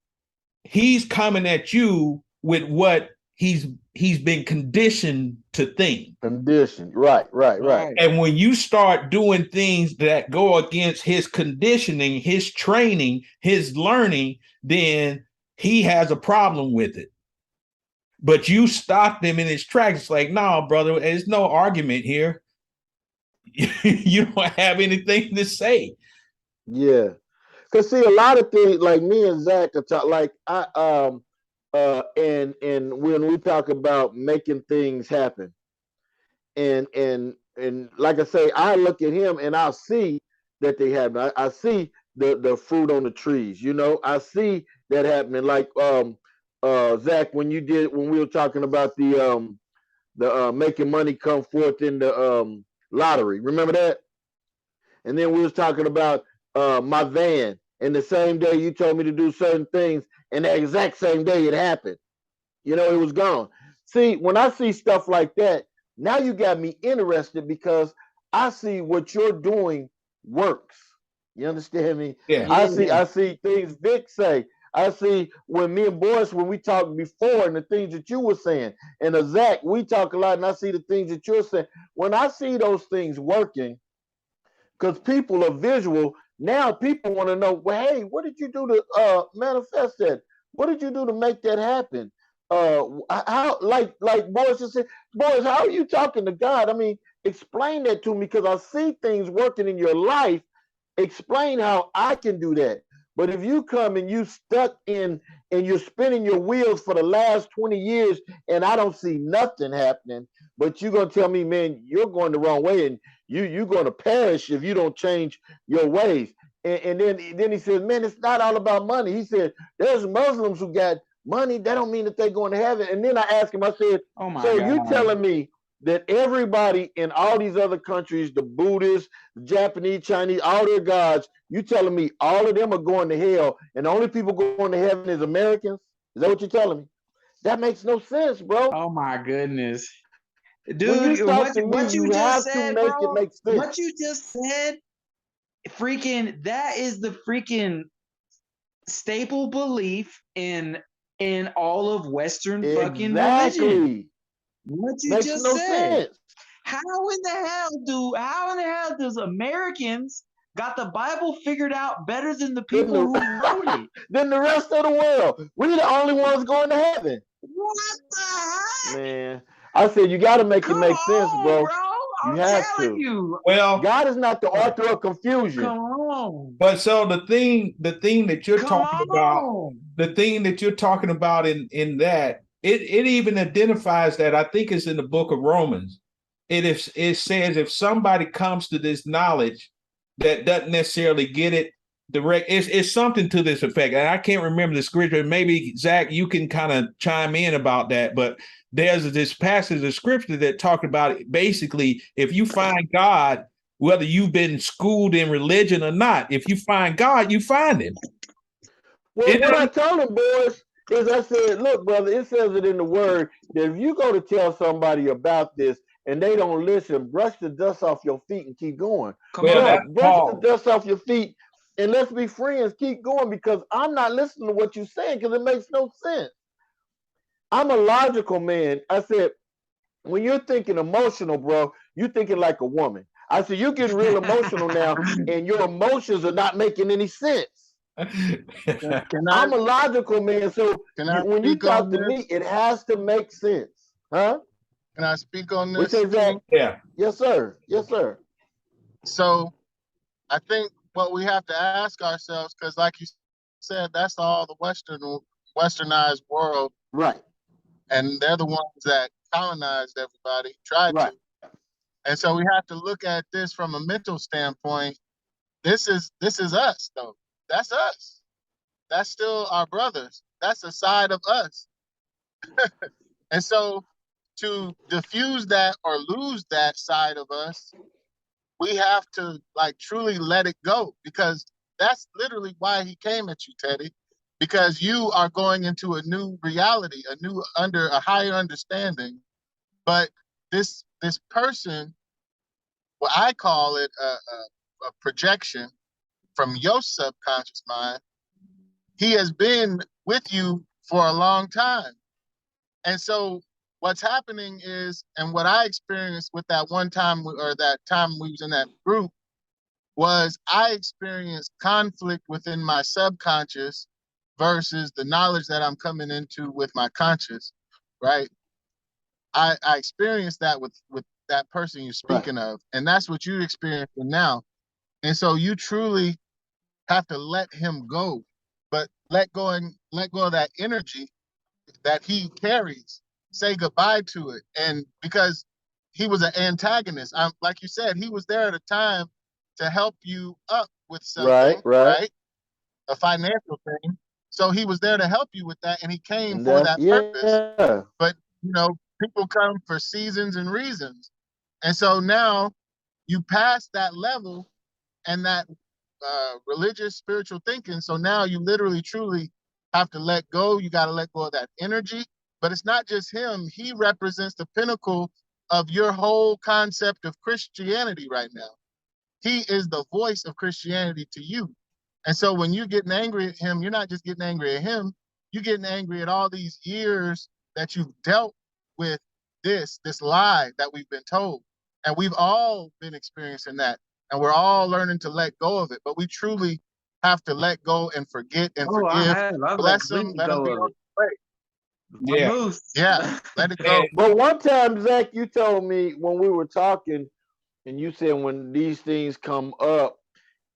he's coming at you with what he's been conditioned to think. Right. And when you start doing things that go against his conditioning, his training, his learning, then he has a problem with it. But you stop him in his tracks. It's like, no, brother, there's no argument here. You don't have anything to say. Yeah, because see, a lot of things like me and Zach are talk, like and when we talk about making things happen, and like I say, I look at him and I see that they happen. I see the fruit on the trees. You know, I see that happening. Like Zach, when we were talking about the making money come forth in the lottery, remember that? And then we was talking about my van, and the same day you told me to do certain things, and the exact same day it happened. You know, it was gone. See, when I see stuff like that, now you got me interested because I see what you're doing works. You understand me? Yeah. I see things Vic say. I see when me and Boris, when we talked before, and the things that you were saying, and Zach, we talk a lot, and I see the things that you're saying. When I see those things working, because people are visual. Now people want to know, well, hey, what did you do to manifest that? What did you do to make that happen? how, like Boris just said, Boris, how are you talking to God? I mean, explain that to me, because I see things working in your life. Explain how I can do that. But if you come and you stuck in and you're spinning your wheels for the last 20 years and I don't see nothing happening, but you're gonna tell me, man, you're going the wrong way and you're gonna perish if you don't change your ways. And then he says, man, it's not all about money. He said, there's Muslims who got money. That don't mean that they're going to heaven. And then I asked him, I said, Oh my so God. you telling me that everybody in all these other countries, the Buddhists, the Japanese, Chinese, all their gods, you telling me all of them are going to hell and the only people going to heaven is Americans? Is that what you're telling me? That makes no sense, bro. Oh my goodness. When you Dude, talk to me, what you you just have to said, make it bro, make sense. what you just said, freaking, that is the freaking staple belief in all of Western fucking religion. Exactly. What you Makes just no said. sense. How in the hell does Americans got the Bible figured out better than the people who wrote it? Than the rest of the world. We're the only ones going to heaven. What the heck? Man, I said you got to make Come it make sense, on, bro. I'm You have telling to. you. Well, God is not the author of confusion. Come on. but so the thing that you're Come talking about, on. the thing that you're talking about in that, it even identifies that. I think it's in the book of Romans. It says if somebody comes to this knowledge that doesn't necessarily get it direct, it's something to this effect. And I can't remember the scripture. Maybe Zach, you can kind of chime in about that. But there's this passage of scripture that talked about it. Basically, if you find God, whether you've been schooled in religion or not, if you find God, you find him. Well, what I told them, boys, is I said, look, brother, it says it in the word that if you go to tell somebody about this and they don't listen, brush the dust off your feet and keep going. Brush the dust off your feet and let's be friends. Keep going, because I'm not listening to what you're saying because it makes no sense. I'm a logical man. I said, when you're thinking emotional, bro, you're thinking like a woman. I said, you're getting real emotional now and your emotions are not making any sense. I'm a logical man, so when you talk to me, it has to make sense, huh? Can I speak on this? Yeah. Yes, sir. Yes, sir. So, I think what we have to ask ourselves, because like you said, that's all the westernized world, right? And they're the ones that colonized everybody, tried to. And so we have to look at this from a mental standpoint. This is us, though. That's us. That's still our brothers. That's a side of us. And so to diffuse that or lose that side of us, we have to like truly let it go, because that's literally why he came at you, Teddy, because you are going into a new reality, under a higher understanding. But this person, well, I call it a projection from your subconscious mind. He has been with you for a long time. And so what's happening is, and what I experienced with that one time, or that time we was in that group, was I experienced conflict within my subconscious versus the knowledge that I'm coming into with my conscious, right? I experienced that with that person you're speaking of, and that's what you're experiencing now. And so you truly have to let him go, but let go of that energy that he carries. Say goodbye to it. And because he was an antagonist, like you said, he was there at a time to help you up with something, right? A financial thing. So he was there to help you with that, and he came for that purpose. But people come for seasons and reasons. And so now you pass that level and that religious, spiritual thinking. So now you literally, truly have to let go. You got to let go of that energy. But it's not just him. He represents the pinnacle of your whole concept of Christianity right now. He is the voice of Christianity to you. And so when you're getting angry at him, you're not just getting angry at him. You're getting angry at all these years that you've dealt with this lie that we've been told. And we've all been experiencing that. And we're all learning to let go of it. But we truly have to let go and forget and forgive. Bless him, let him be on his way. Yeah. Moose. Yeah, let it go. And- But one time, Zach, you told me when we were talking, and you said when these things come up,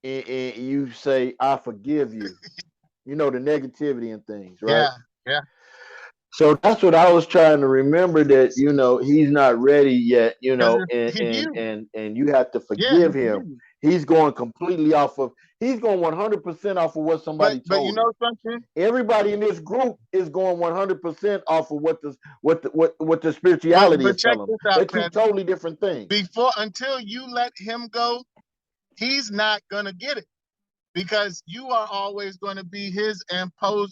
and you say, "I forgive you." You know, the negativity and things, right? Yeah, yeah. So that's what I was trying to remember, that he's not ready yet, Because and he's and you. and and you have to Yeah, forgive he's him. you. He's going completely off of he's going 100% off of what somebody But you told him. know something? Everybody in this group is going 100% off of what the spirituality But is check telling them. this They're out, two Pat. totally different things. Until you let him go, he's not gonna get it, because you are always going to be his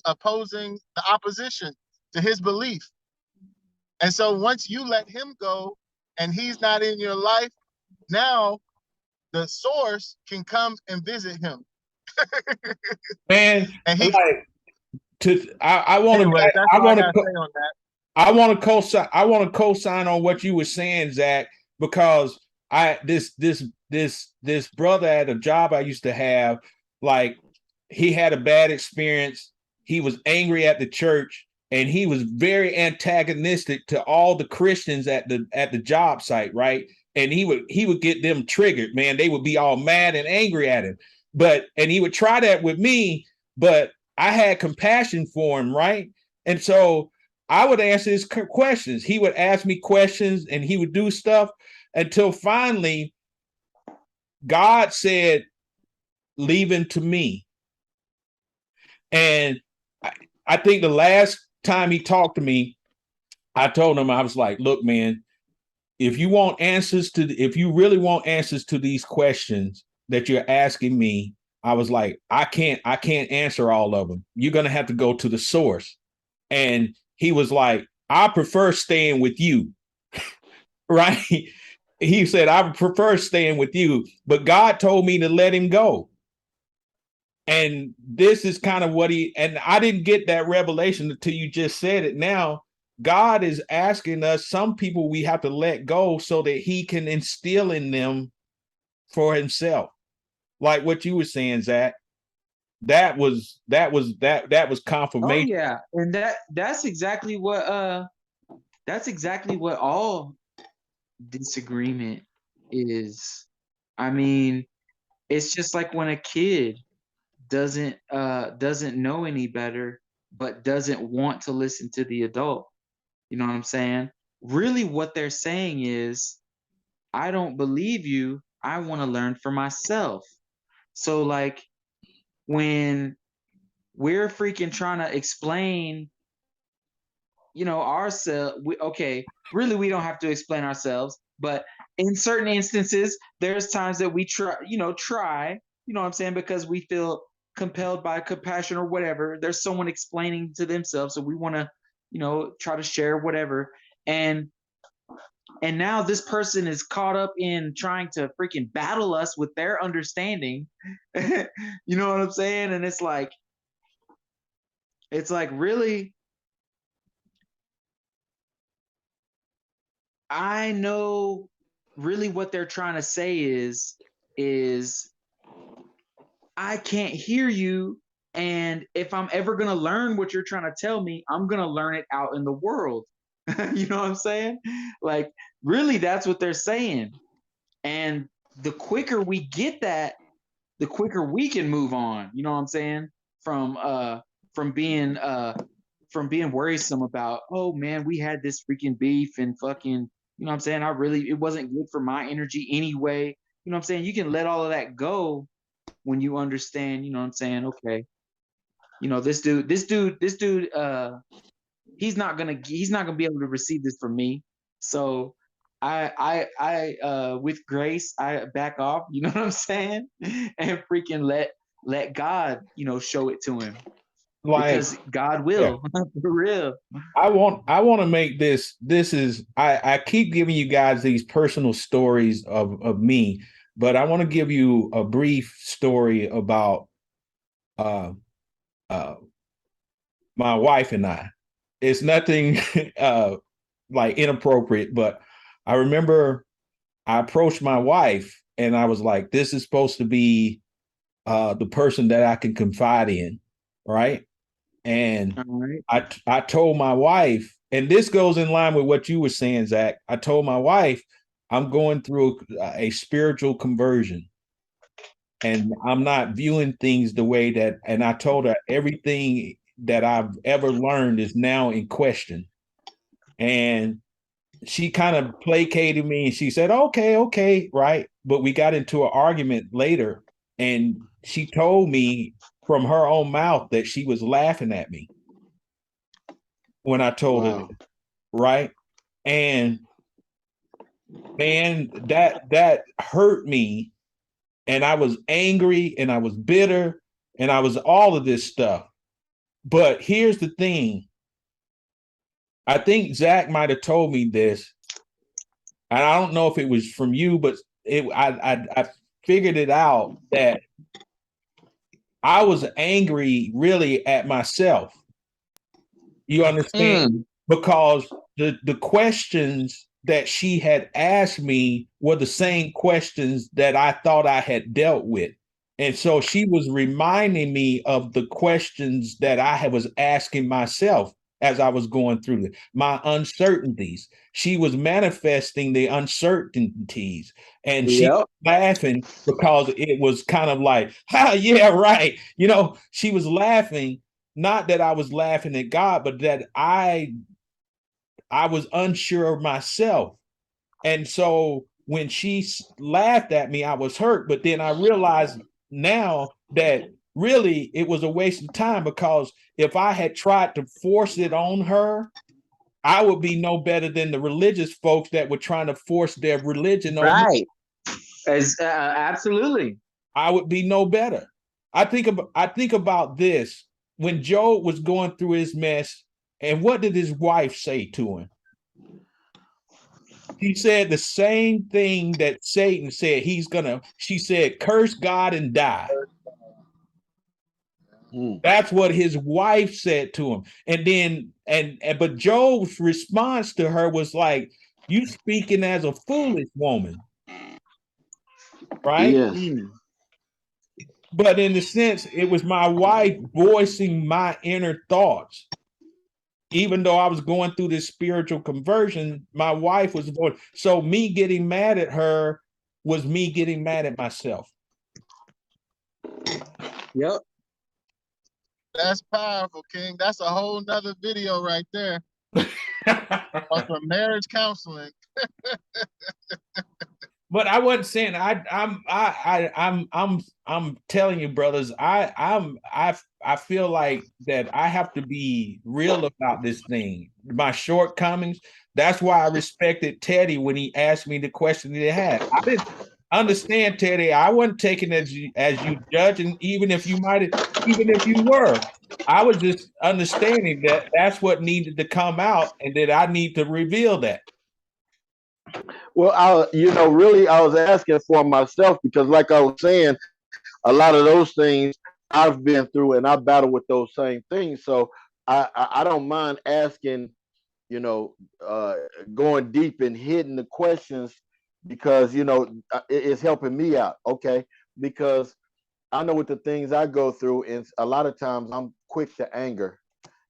opposing the opposition to his belief. And so once you let him go and he's not in your life, now the source can come and visit him. Man, And he like I want to that's I all I want gotta to say on that. I want to co-sign. I want to co-sign on what you were saying, Zach, because this brother at a job I used to have, like, he had a bad experience. He was angry at the church, and he was very antagonistic to all the Christians at the job site, right? And he would get them triggered, man. They would be all mad and angry at him. And he would try that with me, but I had compassion for him, right? And so I would answer his questions. He would ask me questions and he would do stuff until finally God said, "Leave him to me." And I think the last time he talked to me, I told him, I was like, "Look, man, if you really want answers to these questions that you're asking me," I was like, I can't answer all of them. You're going to have to go to the source. And he was like, "I prefer staying with you." Right? He said, "I prefer staying with you," but God told me to let him go. And this is kind of and I didn't get that revelation until you just said it now. God is asking us, some people we have to let go so that he can instill in them for himself. Like what you were saying, Zach. That was confirmation. Oh yeah, and that's exactly what all disagreement is. I mean, it's just like when a kid doesn't know any better, but doesn't want to listen to the adult. You know what I'm saying? Really what they're saying is, I don't believe you. I want to learn for myself. So like when we're freaking trying to explain, ourselves, really we don't have to explain ourselves, but in certain instances, there's times that we try, you know what I'm saying, because we feel compelled by compassion or whatever. There's someone explaining to themselves, so we want to, try to share whatever. And now this person is caught up in trying to freaking battle us with their understanding. You know what I'm saying? And it's like really, I know really what they're trying to say is I can't hear you. And if I'm ever going to learn what you're trying to tell me, I'm going to learn it out in the world. You know what I'm saying? Like, really, that's what they're saying. And the quicker we get that, the quicker we can move on. You know what I'm saying? From being worrisome about, oh man, we had this freaking beef and fucking, you know what I'm saying? It wasn't good for my energy anyway. You know what I'm saying? You can let all of that go when you understand, you know what I'm saying? Okay. This dude, he's not gonna be able to receive this from me. So I with grace, I back off, you know what I'm saying? And freaking let God, show it to him. Because God will. Yeah. For real. I want to make this is I keep giving you guys these personal stories of me, but I want to give you a brief story about my wife and I. It's nothing like inappropriate, but I remember I approached my wife and I was like, this is supposed to be the person that I can confide in, right? And All right. I told my wife, and this goes in line with what you were saying, Zach. I told my wife, I'm going through a spiritual conversion, and I'm not viewing things the way that, and I told her everything that I've ever learned is now in question. And she kind of placated me and she said, okay, right. But we got into an argument later, and she told me from her own mouth that she was laughing at me when I told her, right? And man, that hurt me, and I was angry and I was bitter and I was all of this stuff. But here's the thing. I think Zach might have told me this, and I don't know if it was from you, but I figured it out that I was angry really at myself. You understand? Because the questions that she had asked me were the same questions that I thought I had dealt with. And so she was reminding me of the questions that I was asking myself as I was going through my uncertainties. She was manifesting the uncertainties, and she was laughing because it was kind of like, yeah, right. You know, she was laughing, not that I was laughing at God, but that I was unsure of myself. And so when she laughed at me, I was hurt. But then I realized now that really it was a waste of time, because if I had tried to force it on her, I would be no better than the religious folks that were trying to force their religion on me. Absolutely. I would be no better. I think about this when Job was going through his mess, and what did his wife say to him? He said the same thing that Satan said. She said, curse God and die. That's what his wife said to him. And then, but Job's response to her was like, you speaking as a foolish woman. Right? Yes. But in the sense, it was my wife voicing my inner thoughts. Even though I was going through this spiritual conversion, my wife was voicing. So me getting mad at her was me getting mad at myself. Yep. That's powerful, King. That's a whole nother video right there. On some marriage counseling. But I wasn't saying I'm telling you, brothers, I feel like that I have to be real about this thing, my shortcomings. That's why I respected Teddy when he asked me the question that he had. I didn't understand, Teddy. I wasn't taking as you judging, even if you were. I was just understanding that that's what needed to come out, and that I need to reveal that. Well, really, I was asking for myself because, like I was saying, a lot of those things I've been through, and I battle with those same things. So I don't mind asking, going deep and hitting the questions, because it's helping me out. Okay, because I know what the things I go through, and a lot of times I'm quick to anger.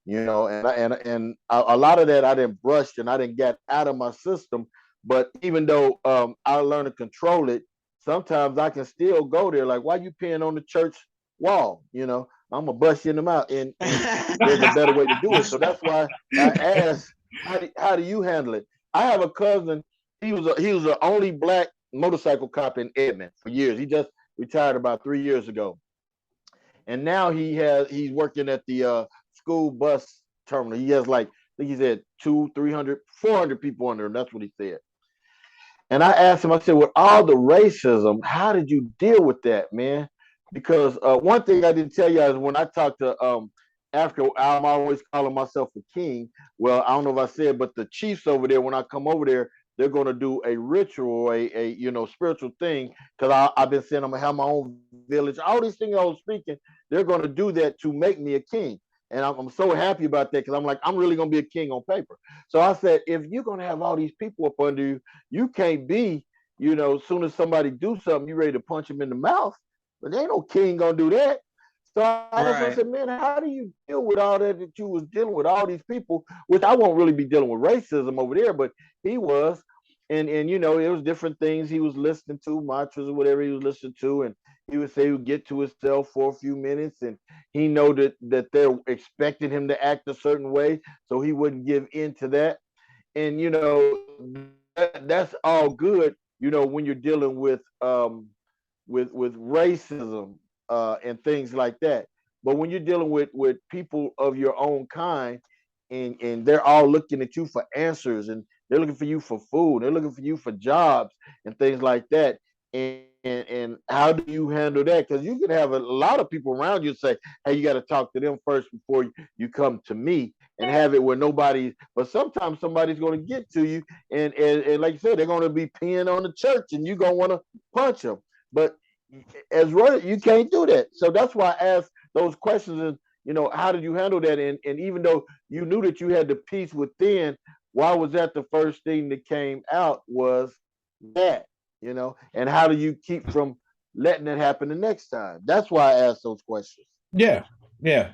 And a lot of that I didn't brush and I didn't get out of my system. But even though I learned to control it, sometimes I can still go there. Like, why you peeing on the church wall? I'm gonna bust you in the mouth, and there's a better way to do it. So that's why I asked, how do you handle it? I have a cousin. He was the only black motorcycle cop in Edmond for years. He just retired about 3 years ago, and now he's working at the school bus terminal. He has, like, I think he said 200, 300, 400 people under him. That's what he said. And I asked him, I said, with all the racism, how did you deal with that, man? Because one thing I didn't tell you is when I talked to Africa, I'm always calling myself a king. Well, I don't know if I said, but the chiefs over there, when I come over there, they're going to do a ritual, a spiritual thing, because I've been saying I'm going to have my own village. All these things I was speaking, they're going to do that to make me a king. And I'm so happy about that, because I'm like, I'm really going to be a king on paper. So I said, if you're going to have all these people up under you, you can't be, as soon as somebody do something, you ready to punch them in the mouth. But there ain't no king going to do that. So I asked him, I said, man, how do you deal with all that you was dealing with, all these people, which I won't really be dealing with racism over there, but he was. And you know, it was different things he was listening to, mantras or whatever he was listening to, and he would say he would get to himself for a few minutes, and he know that they're expecting him to act a certain way, so he wouldn't give in to that. And you know, that's all good, you know, when you're dealing with racism and things like that. But when you're dealing with people of your own kind, and they're all looking at you for answers, and they're looking for you for food, they're looking for you for jobs and things like that. And how do you handle that? Because you can have a lot of people around you say, hey, you got to talk to them first before you come to me, and have it where nobody, but sometimes somebody's going to get to you, and like you said, they're going to be peeing on the church, and you're going to want to punch them. But as right, you can't do that. So that's why I asked those questions. And you know, how did you handle that? And even though you knew that you had the peace within, why was that the first thing that came out? Was that, you know? And how do you keep from letting it happen the next time? That's why I asked those questions. Yeah, yeah.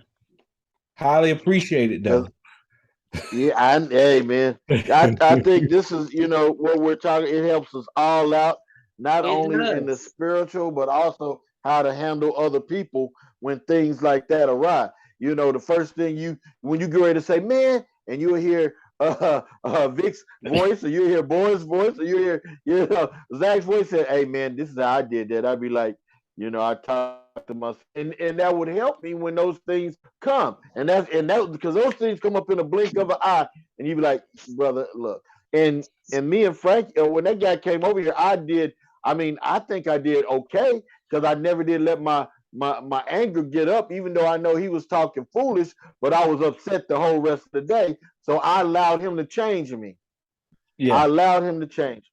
Highly appreciated, though. Yeah, hey man, I think this is, you know, what we're talking. It helps us all out, not only in the spiritual, but also how to handle other people when things like that arise. You know, the first thing when you get ready to say, man, and you hear Vic's voice, or you hear Boyd's voice, or you hear, you know, Zach's voice, say, hey man, this is how I did that. I'd be like, you know, I talk to myself, and that would help me when those things come. And that because those things come up in a blink of an eye, and you be like, brother, look. And me and Frank, when that guy came over here, I think I did okay, because I never did let my anger get up, even though I know he was talking foolish, but I was upset the whole rest of the day. So I allowed him to change me. Yeah. I allowed him to change.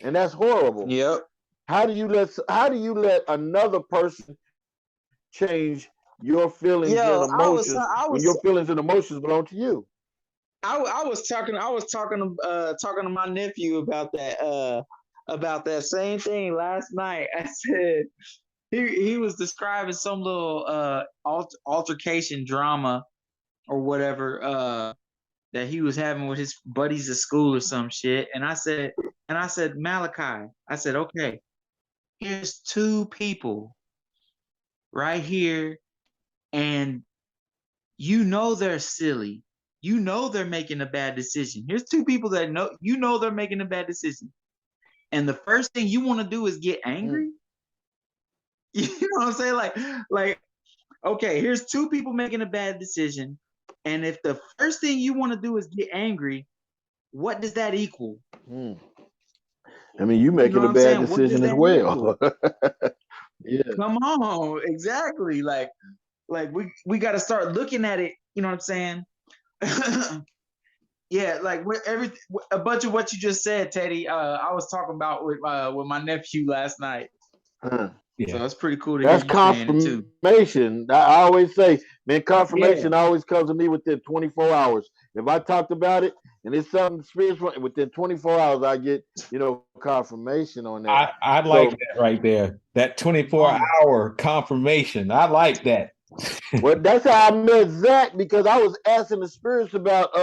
And that's horrible. Yep. How do you let another person change your feelings and emotions when your feelings and emotions belong to you? I was talking to my nephew about that same thing last night. I said he was describing some little altercation drama or whatever that he was having with his buddies at school or some shit. And I said, Malachi, I said, okay, here's two people right here, and you know they're silly. You know they're making a bad decision. Here's two people that know they're making a bad decision. And the first thing you want to do is get angry. You know what I'm saying? Like, okay, here's two people making a bad decision. And if the first thing you want to do is get angry, what does that equal? I mean, you making a bad decision as well. Yeah. Come on, exactly. Like we got to start looking at it. You know what I'm saying? Yeah, like a bunch of what you just said, Teddy. I was talking about with my nephew last night. Yeah. So that's pretty cool to hear you confirmation. I always say, man, confirmation always comes to me within 24 hours. If I talked about it and it's something spiritual, within 24 hours, I get, you know, confirmation on that. I like that right there. That 24-hour confirmation. I like that. Well, that's how I met Zach, because I was asking the spirits about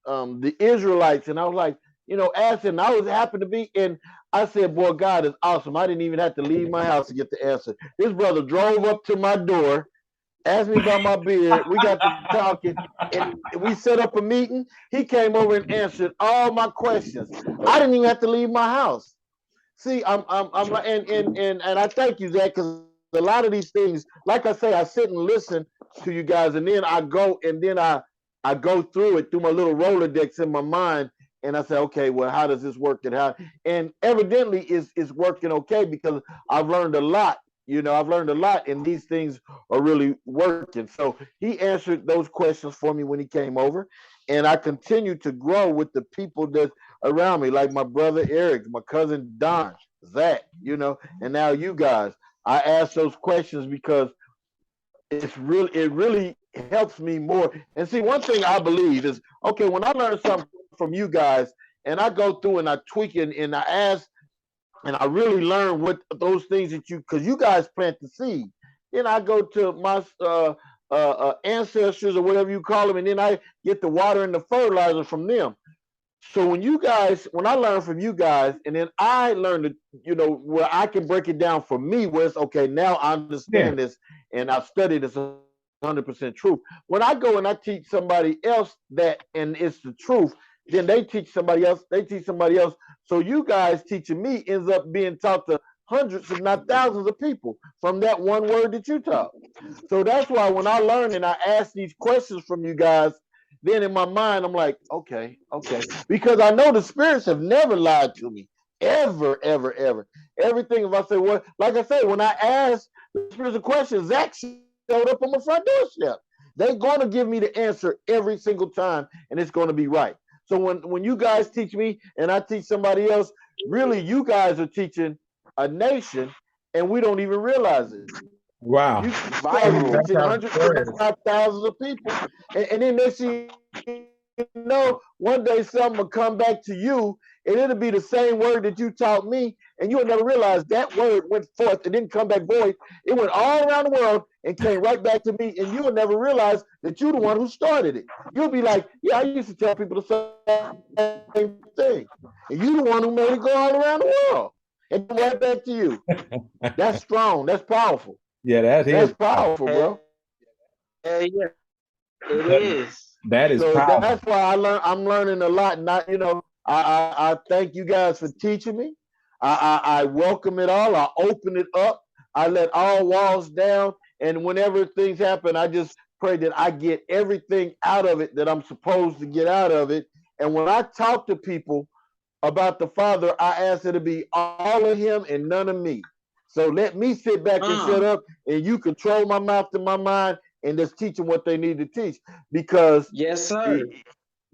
the Israelites, and I was like, you know, asking. I was happy to be in. I said, boy, God is awesome. I didn't even have to leave my house to get the answer. This brother drove up to my door, asked me about my beard. We got to talking, and we set up a meeting. He came over and answered all my questions. I didn't even have to leave my house. See, and I thank you, Zach, because a lot of these things, like I say, I sit and listen to you guys, and then I go through it through my little Rolodex in my mind. And I say, okay, well, how does this work? And evidently it's working okay, because I've learned a lot. You know, I've learned a lot, and these things are really working. So he answered those questions for me when he came over, and I continue to grow with the people that around me, like my brother Eric, my cousin Don, Zach, you know, and now you guys. I ask those questions because it really helps me more. And see, one thing I believe is, okay, when I learn something from you guys, and I go through and I tweak it and I ask And I really learned what those things that because you guys plant the seed. Then I go to my ancestors or whatever you call them, and then I get the water and the fertilizer from them. So when I learn from you guys, and then I learn to, where I can break it down for me, where it's okay, now I understand this, and I've studied this 100% truth. When I go and I teach somebody else that, and it's the truth, then they teach somebody else, So you guys teaching me ends up being taught to hundreds, if not thousands of people from that one word that you taught. So that's why when I learn and I ask these questions from you guys, then in my mind, I'm like, okay. Because I know the spirits have never lied to me. Ever. Everything, if I say, well, like I said, when I ask the spirits a question, Zach showed up on my front doorstep. They're going to give me the answer every single time, and it's going to be right. So when you guys teach me and I teach somebody else, really you guys are teaching a nation, and we don't even realize it. Wow. You guys teaching hundreds, if not thousands of people, and then they see, one day something will come back to you, and it'll be the same word that you taught me, and you'll never realize that word went forth and didn't come back void. It went all around the world and came right back to me, and you'll never realize that you're the one who started it. You'll be like, yeah, I used to tell people the same thing, and you're the one who made it go all around the world and come right back to you. That's strong. That's powerful. Yeah, that's powerful, bro. Yeah, it is. That is powerful. That's why I'm learning a lot. Not, I thank you guys for teaching me. I welcome it all. I open it up. I let all walls down. And whenever things happen, I just pray that I get everything out of it that I'm supposed to get out of it. And when I talk to people about the Father, I ask it to be all of him and none of me. So let me sit back and shut up, and you control my mouth and my mind, and just teach them what they need to teach. Because yes, sir.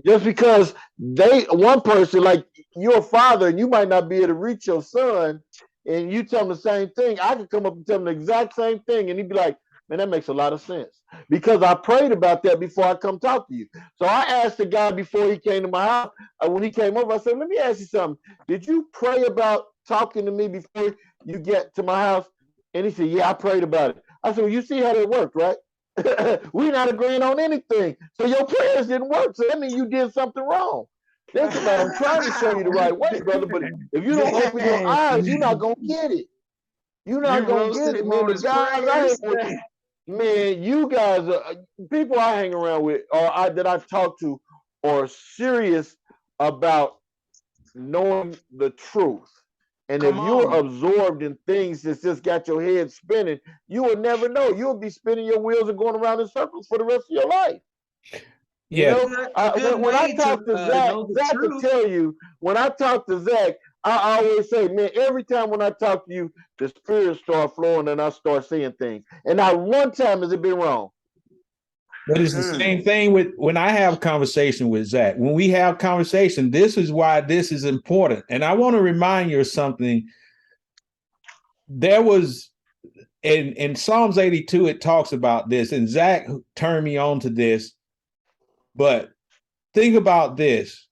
Just because one person, like your father, and you might not be able to reach your son, and you tell him the same thing, I could come up and tell him the exact same thing, and he'd be like, man, that makes a lot of sense. Because I prayed about that before I come talk to you. So I asked the guy before he came to my house, when he came over, I said, let me ask you something. Did you pray about talking to me before you get to my house? And he said, yeah, I prayed about it. I said, well, you see how that worked, right? We're not agreeing on anything. So your prayers didn't work. So that means you did something wrong. That's what I'm trying to show you the right way, brother. But if you don't open your eyes, you're not going to get it. You're not going to get it, man. The guys I hang with, man, you guys, people I hang around with or that I talk to are serious about knowing the truth. And if you're absorbed in things that just got your head spinning, you will never know. You'll be spinning your wheels and going around in circles for the rest of your life. Yeah. When I talk to Zach will tell you, when I talk to Zach, I always say, man, every time when I talk to you, the spirits start flowing and I start seeing things. And not one time has it been wrong. But it's the same thing with when I have conversation with Zach. When we have conversation, this is why this is important. And I want to remind you of something. There was in Psalms 82, it talks about this, and Zach turned me on to this. But think about this.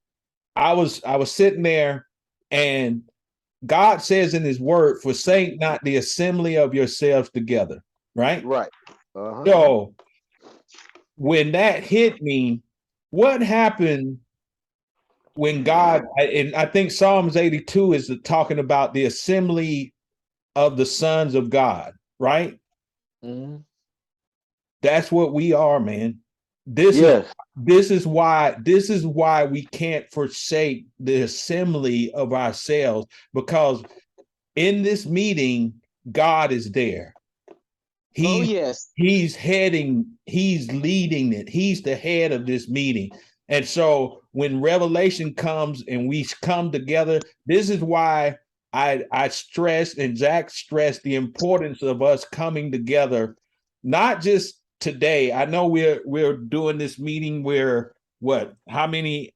I was sitting there, and God says in his word, forsake not the assembly of yourselves together, right? Right. So when that hit me, what happened when God, and I think Psalms 82 is talking about the assembly of the sons of God, right? Mm-hmm. That's what we are, man. This is why we can't forsake the assembly of ourselves, because in this meeting, God is there. He's leading it. He's the head of this meeting. And so when revelation comes and we come together, this is why I stress, and Zach stressed, the importance of us coming together, not just today. I know we're doing this meeting. We're how many,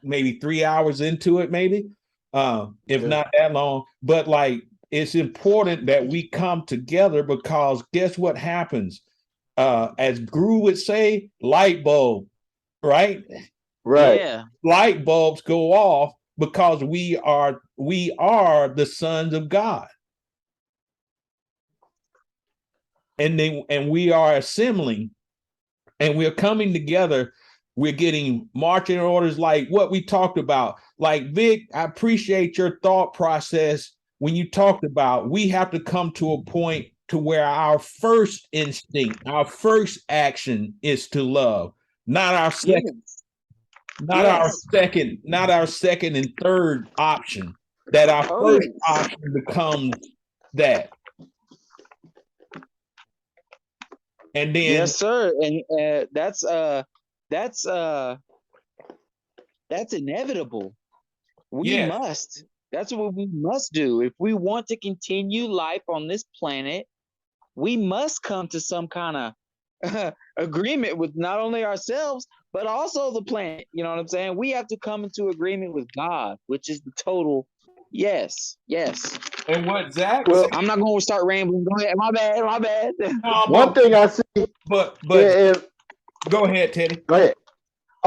maybe 3 hours into it, maybe, if not that long, but like, it's important that we come together, because guess what happens? As Gru would say, light bulb, right? Right. Yeah. Light bulbs go off because we are we are the sons of God. And we are assembling and we're coming together. We're getting marching orders like what we talked about. Like, Vic, I appreciate your thought process when you talked about we have to come to a point to where our first instinct, our first action is to love, not our second, not our second and third option. That our first option becomes that. And then yes, sir, and that's inevitable. We must. That's what we must do if we want to continue life on this planet. We must come to some kind of agreement with not only ourselves but also the planet. You know what I'm saying? We have to come into agreement with God, which is the total yes. And what Zach? Well, I'm not going to start rambling. Go ahead. My bad. One thing I see, but go ahead, Teddy. Go ahead.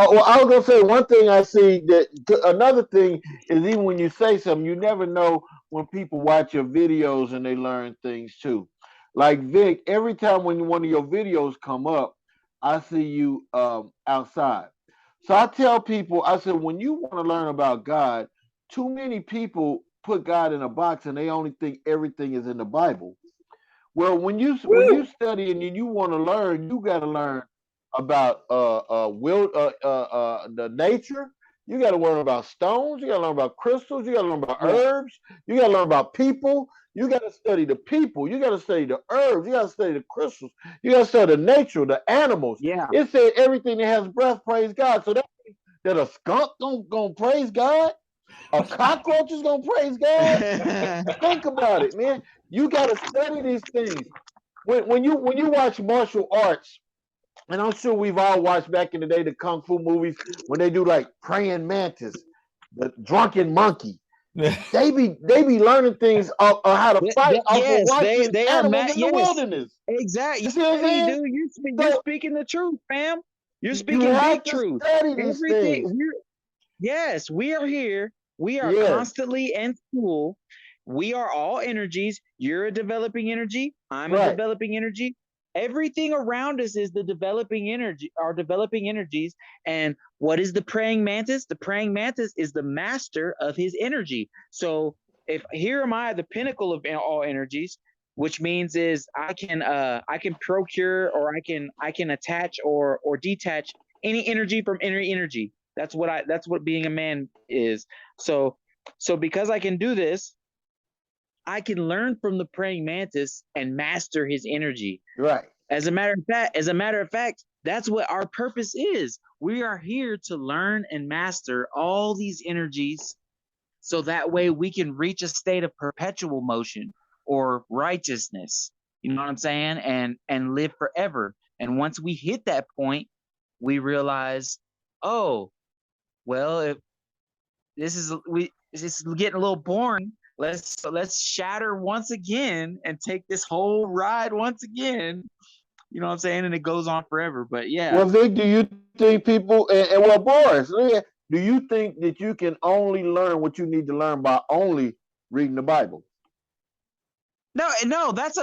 Oh, well, I was gonna say one thing I see another thing is even when you say something, you never know when people watch your videos and they learn things too. Like Vic, every time when one of your videos come up, I see you outside. So I tell people, I said, when you want to learn about God, too many people put God in a box and they only think everything is in the Bible. Well, when you study and you want to learn, you got to learn about the nature. You got to learn about stones. You got to learn about crystals. You got to learn about herbs. You got to learn about people. You got to study the people. You got to study the herbs. You got to study the crystals. You got to study the nature, the animals. Yeah. It said everything that has breath, praise God. So that a skunk gonna praise God. A cockroach is gonna praise God. Think about it, man. You gotta study these things. When you watch martial arts, and I'm sure we've all watched back in the day the kung fu movies when they do like praying mantis, the drunken monkey. They be learning things of how to fight. Yes, they are animals in the wilderness. Exactly. You see what I'm saying? You're speaking the truth, fam. You're speaking big truth. Study these things. Yes, we are here. We are constantly in school. We are all energies. You're a developing energy. I'm a developing energy. Everything around us is the developing energy, our developing energies. And what is the praying mantis? The praying mantis is the master of his energy. So if here am I, the pinnacle of all energies, which means is I can procure or I can attach or detach any energy from any energy. That's what being a man is. So because I can do this, I can learn from the praying mantis and master his energy. Right. As a matter of fact, that's what our purpose is. We are here to learn and master all these energies so that way we can reach a state of perpetual motion or righteousness. You know what I'm saying? And live forever. And once we hit that point, we realize, oh, well, if this is getting a little boring. Let's shatter once again and take this whole ride once again. You know what I'm saying? And it goes on forever. But yeah. Well, Vic, do you think people and well, Boris, do you think that you can only learn what you need to learn by only reading the Bible? No, that's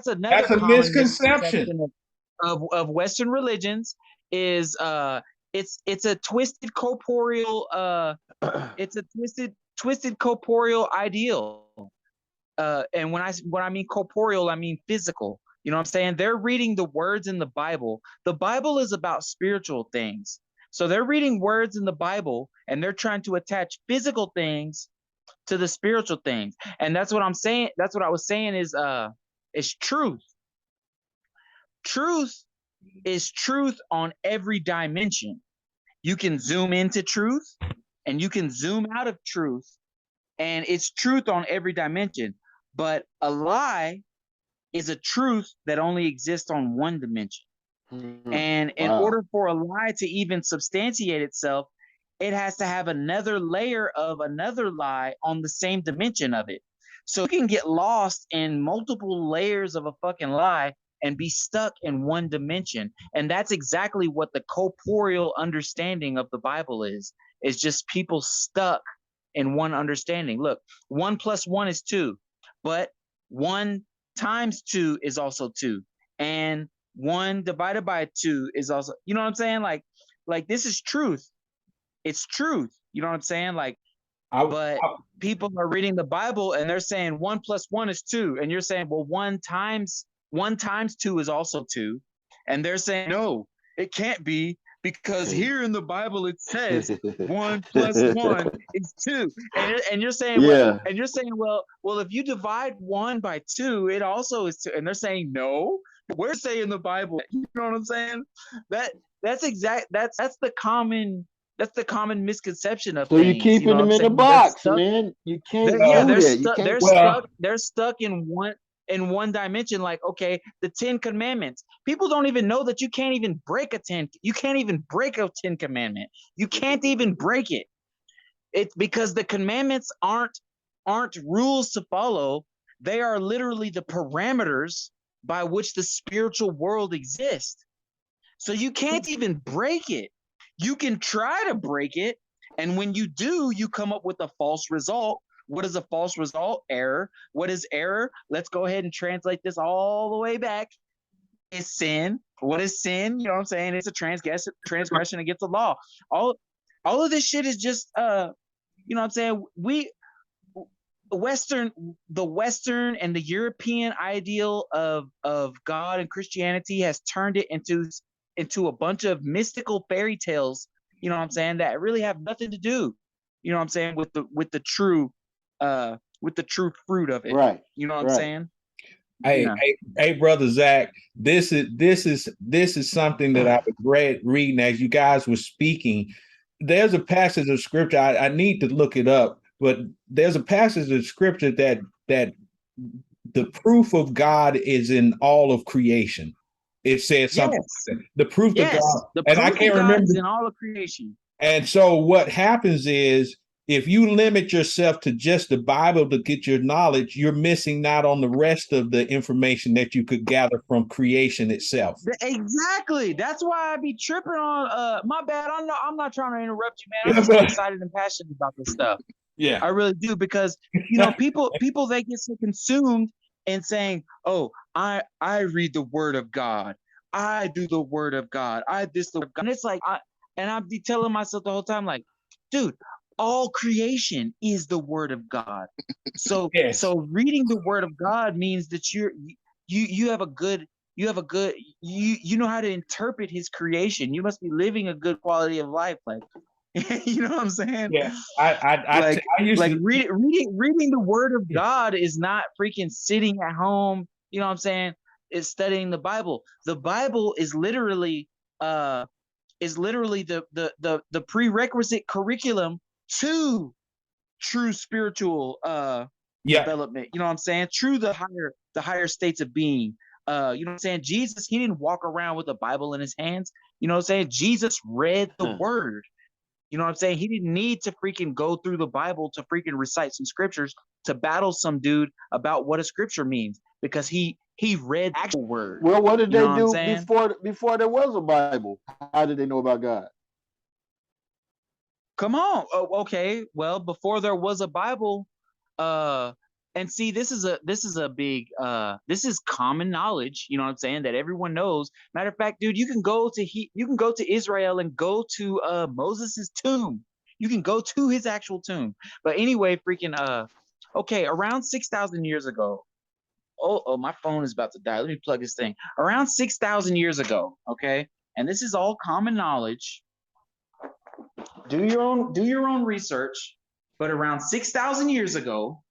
another misconception of Western religions is it's a twisted corporeal twisted corporeal ideal. And when I mean corporeal, I mean physical. You know what I'm saying? They're reading the words in the Bible. The Bible is about spiritual things. So they're reading words in the Bible and they're trying to attach physical things to the spiritual things. And that's what I'm saying. That's what I was saying is truth. Truth is truth on every dimension. You can zoom into truth and you can zoom out of truth, and it's truth on every dimension. But a lie is a truth that only exists on one dimension. Mm-hmm. And in order for a lie to even substantiate itself, it has to have another layer of another lie on the same dimension of it. So you can get lost in multiple layers of a fucking lie and be stuck in one dimension. And that's exactly what the corporeal understanding of the Bible is just people stuck and one understanding. Look, 1 + 1 is 2, but 1 times 2 is also 2, and 1 divided by 2 is also, you know what I'm saying? Like this is truth. It's truth. You know what I'm saying? Like, but people are reading the Bible and they're saying 1 + 1 is 2, and you're saying, well, 1 times 2 is also 2, and they're saying no, it can't be, because here in the Bible it says 1 + 1 is 2, and you're saying, Yeah. well, and you're saying, well, if you divide 1 by 2, it also is 2, and they're saying no, we're saying the Bible. You know what I'm saying? That's the common. That's the common misconception of So things. you keeping know them what I'm in the saying? They're box, stuck- man. You can't they're, yeah, do they're that. You stuck. can't. They're stuck. They're stuck in one dimension. Like, okay, the 10 Commandments. People don't even know that you can't even break a 10. You can't even break a 10 commandment. You can't even break it. It's because the commandments aren't rules to follow. They are literally the parameters by which the spiritual world exists. So you can't even break it. You can try to break it, and when you do, you come up with a false result. What is a false result? Error. What is error? Let's go ahead and translate this all the way back. Is sin. What is sin? You know what I'm saying? It's a transgression against the law. All of this shit is just you know what I'm saying? The Western and the European ideal of God and Christianity has turned it into a bunch of mystical fairy tales, you know what I'm saying, that really have nothing to do, you know what I'm saying, with the true fruit of it. Right. You know what I'm saying? Hey, brother Zach, this is something that I was reading as you guys were speaking. There's a passage of scripture, I need to look it up, but there's a passage of scripture that the proof of God is in all of creation. It says something. Yes. The proof of God, the and I proof can't of God remember. is in all of creation. And so what happens is, if you limit yourself to just the Bible to get your knowledge, you're missing out on the rest of the information that you could gather from creation itself. Exactly. That's why I be tripping on. My bad. I'm not trying to interrupt you, man. I'm just excited and passionate about this stuff. Yeah, I really do, because you know, people they get so consumed in saying, "Oh, I read the Word of God. I do the Word of God. I this the Word of God." And it's like, I'd be telling myself the whole time, like, dude, all creation is the Word of God. So yes. So reading the Word of God means that you have a good you know how to interpret His creation. You must be living a good quality of life, like. You know what I'm saying? Yeah, I used to reading the Word of God is not freaking sitting at home. You know what I'm saying? It's studying the Bible. The Bible is literally the prerequisite curriculum to true spiritual development. You know what I'm saying? True the higher states of being. You know what I'm saying? Jesus, he didn't walk around with a Bible in his hands. You know what I'm saying? Jesus read the Word. You know what I'm saying? He didn't need to freaking go through the Bible to freaking recite some scriptures to battle some dude about what a scripture means, because he read actual word. Well, what did You they know what I'm do saying? before there was a Bible? How did they know about God? Come on. Oh, okay. Well, before there was a Bible, and see, this is a big this is common knowledge, you know what I'm saying, that everyone knows. Matter of fact, dude, you can go to Israel and go to Moses's tomb. You can go to his actual tomb. But anyway, freaking okay, around 6,000 years ago. Oh, my phone is about to die. Let me plug this thing. Around 6,000 years ago, okay? And this is all common knowledge. Do your own research, but around 6,000 years ago,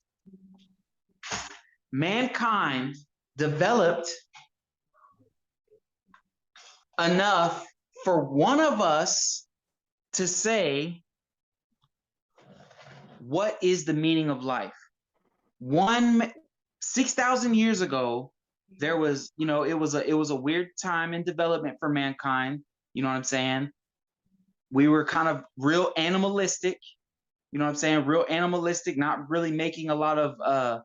mankind developed enough for one of us to say, what is the meaning of life? 6,000 years ago, there was, you know, it was a weird time in development for mankind. You know what I'm saying? We were kind of real animalistic. You know what I'm saying? Real animalistic, not really making a lot of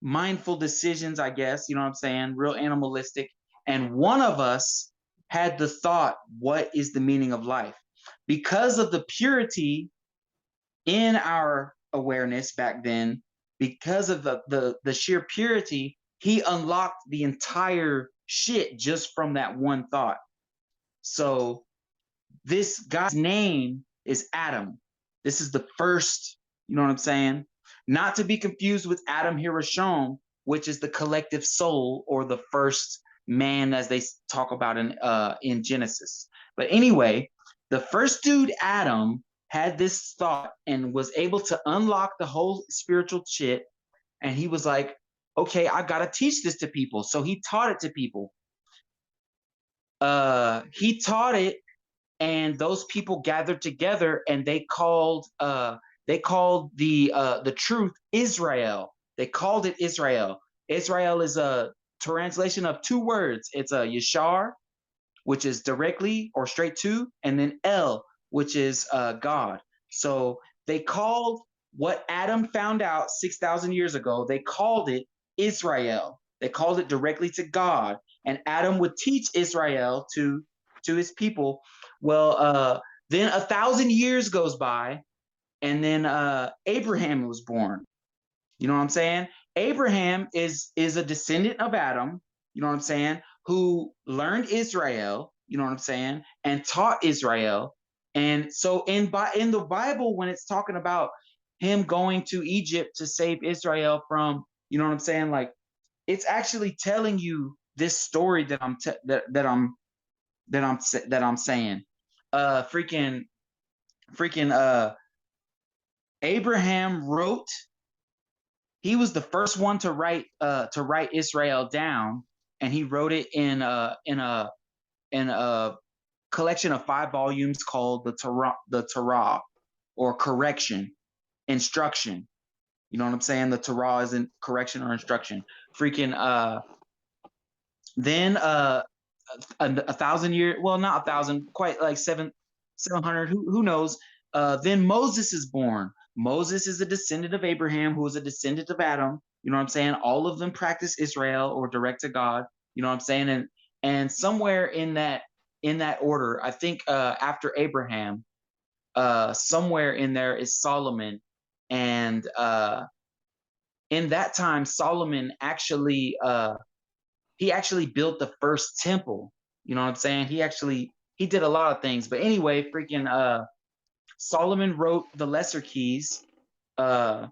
mindful decisions, I guess. You know what I'm saying? Real animalistic. And one of us had the thought, what is the meaning of life? because of the purity in our awareness back then, because of the sheer purity, he unlocked the entire shit just from that one thought. So this guy's name is Adam. This is the first, you know what I'm saying? Not to be confused with Adam Hirashon, which is the collective soul or the first man, as they talk about in Genesis. But anyway, the first dude, Adam, had this thought and was able to unlock the whole spiritual shit. And he was like, okay, I got to teach this to people. So he taught it to people. He taught it, and those people gathered together, and they called the truth Israel. They called it Israel. Israel is a translation of two words. It's a Yashar, which is directly or straight to, and then El, which is God. So they called what Adam found out 6,000 years ago, they called it Israel. They called it directly to God. And Adam would teach Israel to his people. Well, then 1,000 years goes by, and then Abraham was born. You know what I'm saying? Abraham is a descendant of Adam, you know what I'm saying, who learned Israel, you know what I'm saying, and taught Israel. And so in the Bible, when it's talking about him going to Egypt to save Israel from, you know what I'm saying, like, it's actually telling you this story that I'm saying. Abraham wrote. He was the first one to write Israel down, and he wrote it in a collection of 5 volumes called the Torah, or correction, instruction. You know what I'm saying? The Torah is in correction or instruction. Then 1,000 years, well, not 1,000, quite like 700. Who knows? Then Moses is born. Moses is a descendant of Abraham, who is a descendant of Adam. You know what I'm saying? All of them practice Israel or direct to God. You know what I'm saying? And somewhere in that order, I think after Abraham, somewhere in there is Solomon. And in that time, Solomon actually built the first temple. You know what I'm saying? He did a lot of things. But anyway, Solomon wrote the Lesser Keys. Then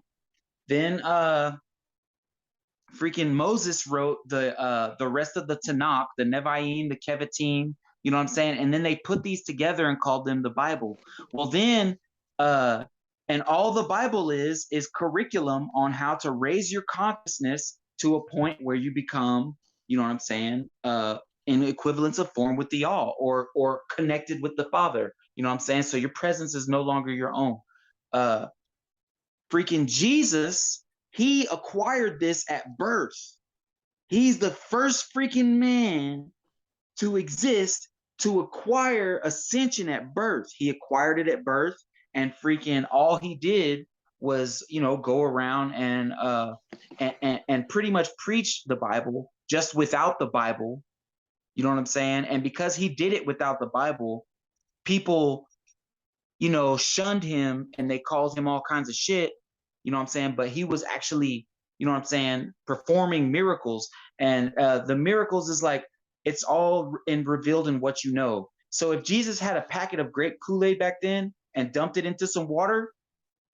Moses wrote the rest of the Tanakh, the Nevi'im, the Kevatim, you know what I'm saying? And then they put these together and called them the Bible. Well, then, and all the Bible is curriculum on how to raise your consciousness to a point where you become, you know what I'm saying, in equivalence of form with the all, or connected with the Father. You know what I'm saying? So your presence is no longer your own. Jesus, he acquired this at birth. He's the first freaking man to exist to acquire ascension at birth. He acquired it at birth, and all he did was, you know, go around and pretty much preach the Bible just without the Bible. You know what I'm saying? And because he did it without the Bible, people, you know, shunned him and they called him all kinds of shit, you know what I'm saying? But he was actually, you know what I'm saying, performing miracles. And the miracles is like, it's all revealed in what you know. So if Jesus had a packet of grape Kool-Aid back then and dumped it into some water,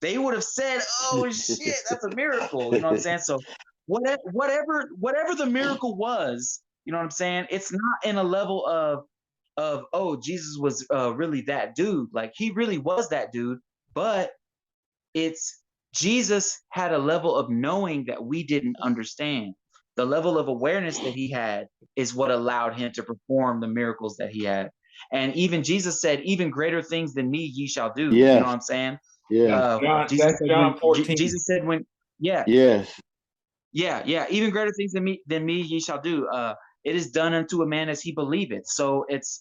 they would have said, oh shit, that's a miracle. You know what I'm saying? So whatever the miracle was, you know what I'm saying, it's not in a level of oh, Jesus was really that dude. Like, he really was that dude, but it's Jesus had a level of knowing that we didn't understand. The level of awareness that he had is what allowed him to perform the miracles that he had. And even Jesus said, even greater things than me ye shall do. Yes. You know what I'm saying? Yeah. Jesus said John 14. Jesus said when, yeah. Yes. Yeah. Even greater things than me ye shall do. It is done unto a man as he believeth. So it's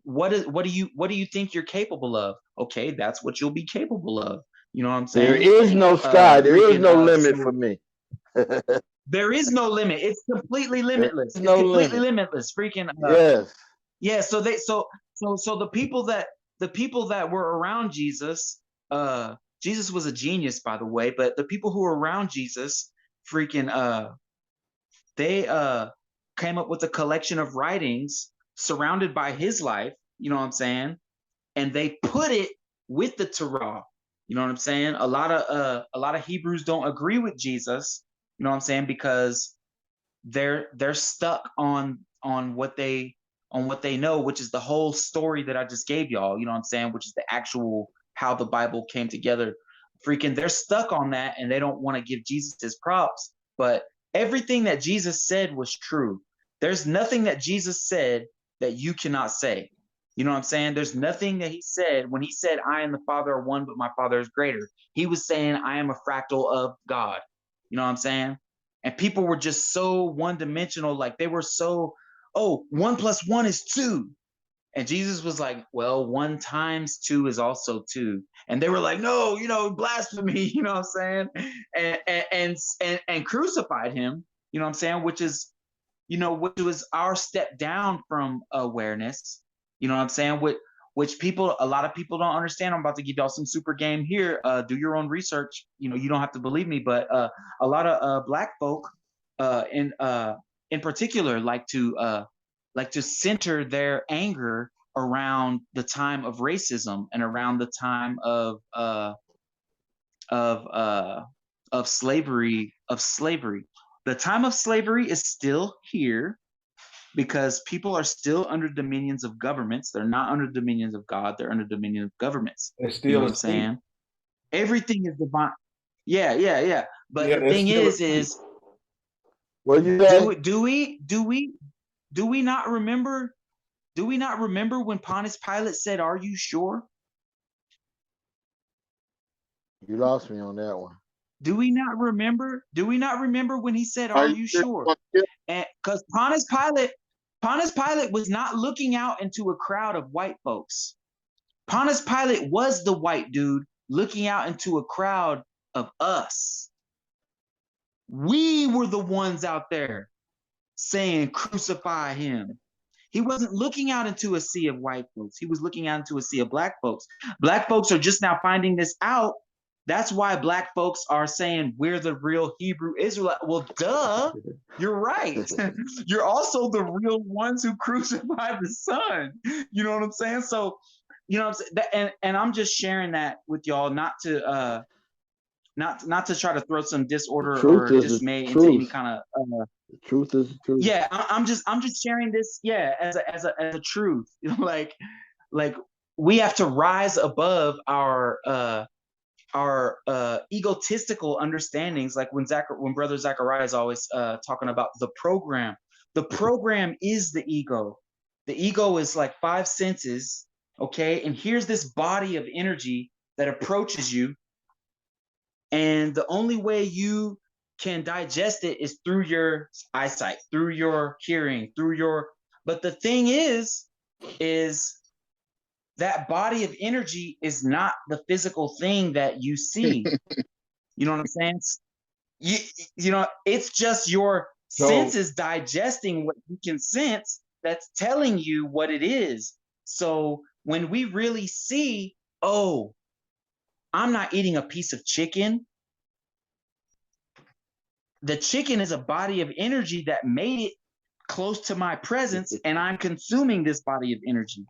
what do you think you're capable of? Okay, that's what you'll be capable of. You know what I'm saying? There is no sky. There is no limit for me. There is no limit. It's completely limitless. It's no completely limit. limitless. Yes. Yeah. So the people that the people that were around Jesus, Jesus was a genius, by the way, but the people who were around Jesus freaking they came up with a collection of writings surrounded by his life, you know what I'm saying? And they put it with the Torah. You know what I'm saying? A lot of Hebrews don't agree with Jesus, you know what I'm saying, because they're stuck on what they know, which is the whole story that I just gave y'all, you know what I'm saying, which is the actual how the Bible came together. Freaking they're stuck on that, and they don't want to give Jesus his props, but everything that Jesus said was true. There's nothing that Jesus said that you cannot say. You know what I'm saying? There's nothing that he said when he said, I and the Father are one, but my Father is greater. He was saying, I am a fractal of God. You know what I'm saying? And people were just so one-dimensional, like they were so, oh, 1 + 1 is 2. And Jesus was like, well, 1 times 2 is also 2. And they were like, no, you know, blasphemy, you know what I'm saying? And crucified him, you know what I'm saying? Which is, you know, which was our step down from awareness, you know what I'm saying? Which people, a lot of people don't understand. I'm about to give y'all some super game here. Do your own research. You know, you don't have to believe me, but a lot of black folk in particular like to center their anger around the time of racism and around the time of slavery. The time of slavery is still here because people are still under dominions of governments. They're not under dominions of God. They're under dominion of governments. It's still you know what I'm saying? Everything is divine. Yeah. But the thing is what you say? Do we not remember when Pontius Pilate said, "Are you sure?" You lost me on that one. Do we not remember when he said, "Are you sure?" And because Pontius Pilate was not looking out into a crowd of white folks. Pontius Pilate was the white dude looking out into a crowd of us. We were the ones out there saying, crucify him. He wasn't looking out into a sea of white folks. He was looking out into a sea of black folks. Black folks are just now finding this out. That's why black folks are saying we're the real Hebrew Israelite. Well, duh, you're right. You're also the real ones who crucified the Son. You know what I'm saying? So, you know what I'm saying? And I'm just sharing that with y'all, not to try to throw some disorder or dismay into any kind of. The truth is the truth. Yeah, I'm just sharing this. Yeah, as a truth. You know, like we have to rise above our egotistical understandings, like when Brother Zachariah is always talking about the program. The program is the ego. The ego is like 5 senses, okay? And here's this body of energy that approaches you, and the only way you can digest it is through your eyesight, through your hearing, but the thing is that body of energy is not the physical thing that you see. You know what I'm saying? You know, it's just your senses digesting what you can sense that's telling you what it is. So when we really see, oh, I'm not eating a piece of chicken. The chicken is a body of energy that made it close to my presence, and I'm consuming this body of energy.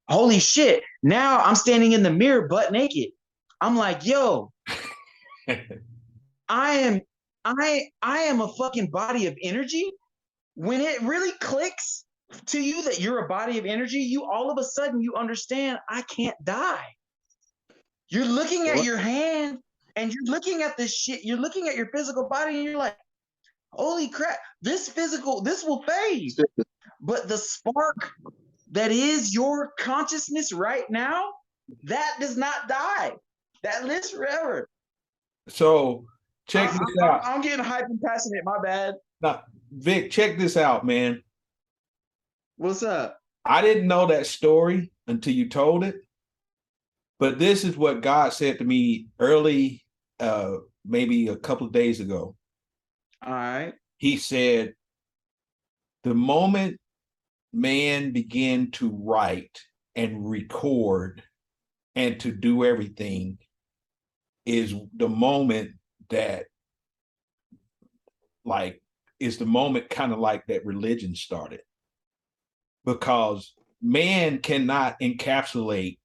Holy shit, now I'm standing in the mirror butt naked. I'm like, yo, I am a fucking body of energy. When it really clicks to you that you're a body of energy, you all of a sudden you understand I can't die. You're looking at your hand and you're looking at this shit, you're looking at your physical body and you're like, holy crap, this will fade. But the spark that is your consciousness right now, that does not die. That lives forever. So check this out. I'm getting hyped and passionate, my bad. Now, Vic, check this out, man. What's up? I didn't know that story until you told it. But this is what God said to me early, maybe a couple of days ago. All right. He said, the moment man began to write and record and to do everything is the moment that, like, is the moment kind of like that religion started, because man cannot encapsulate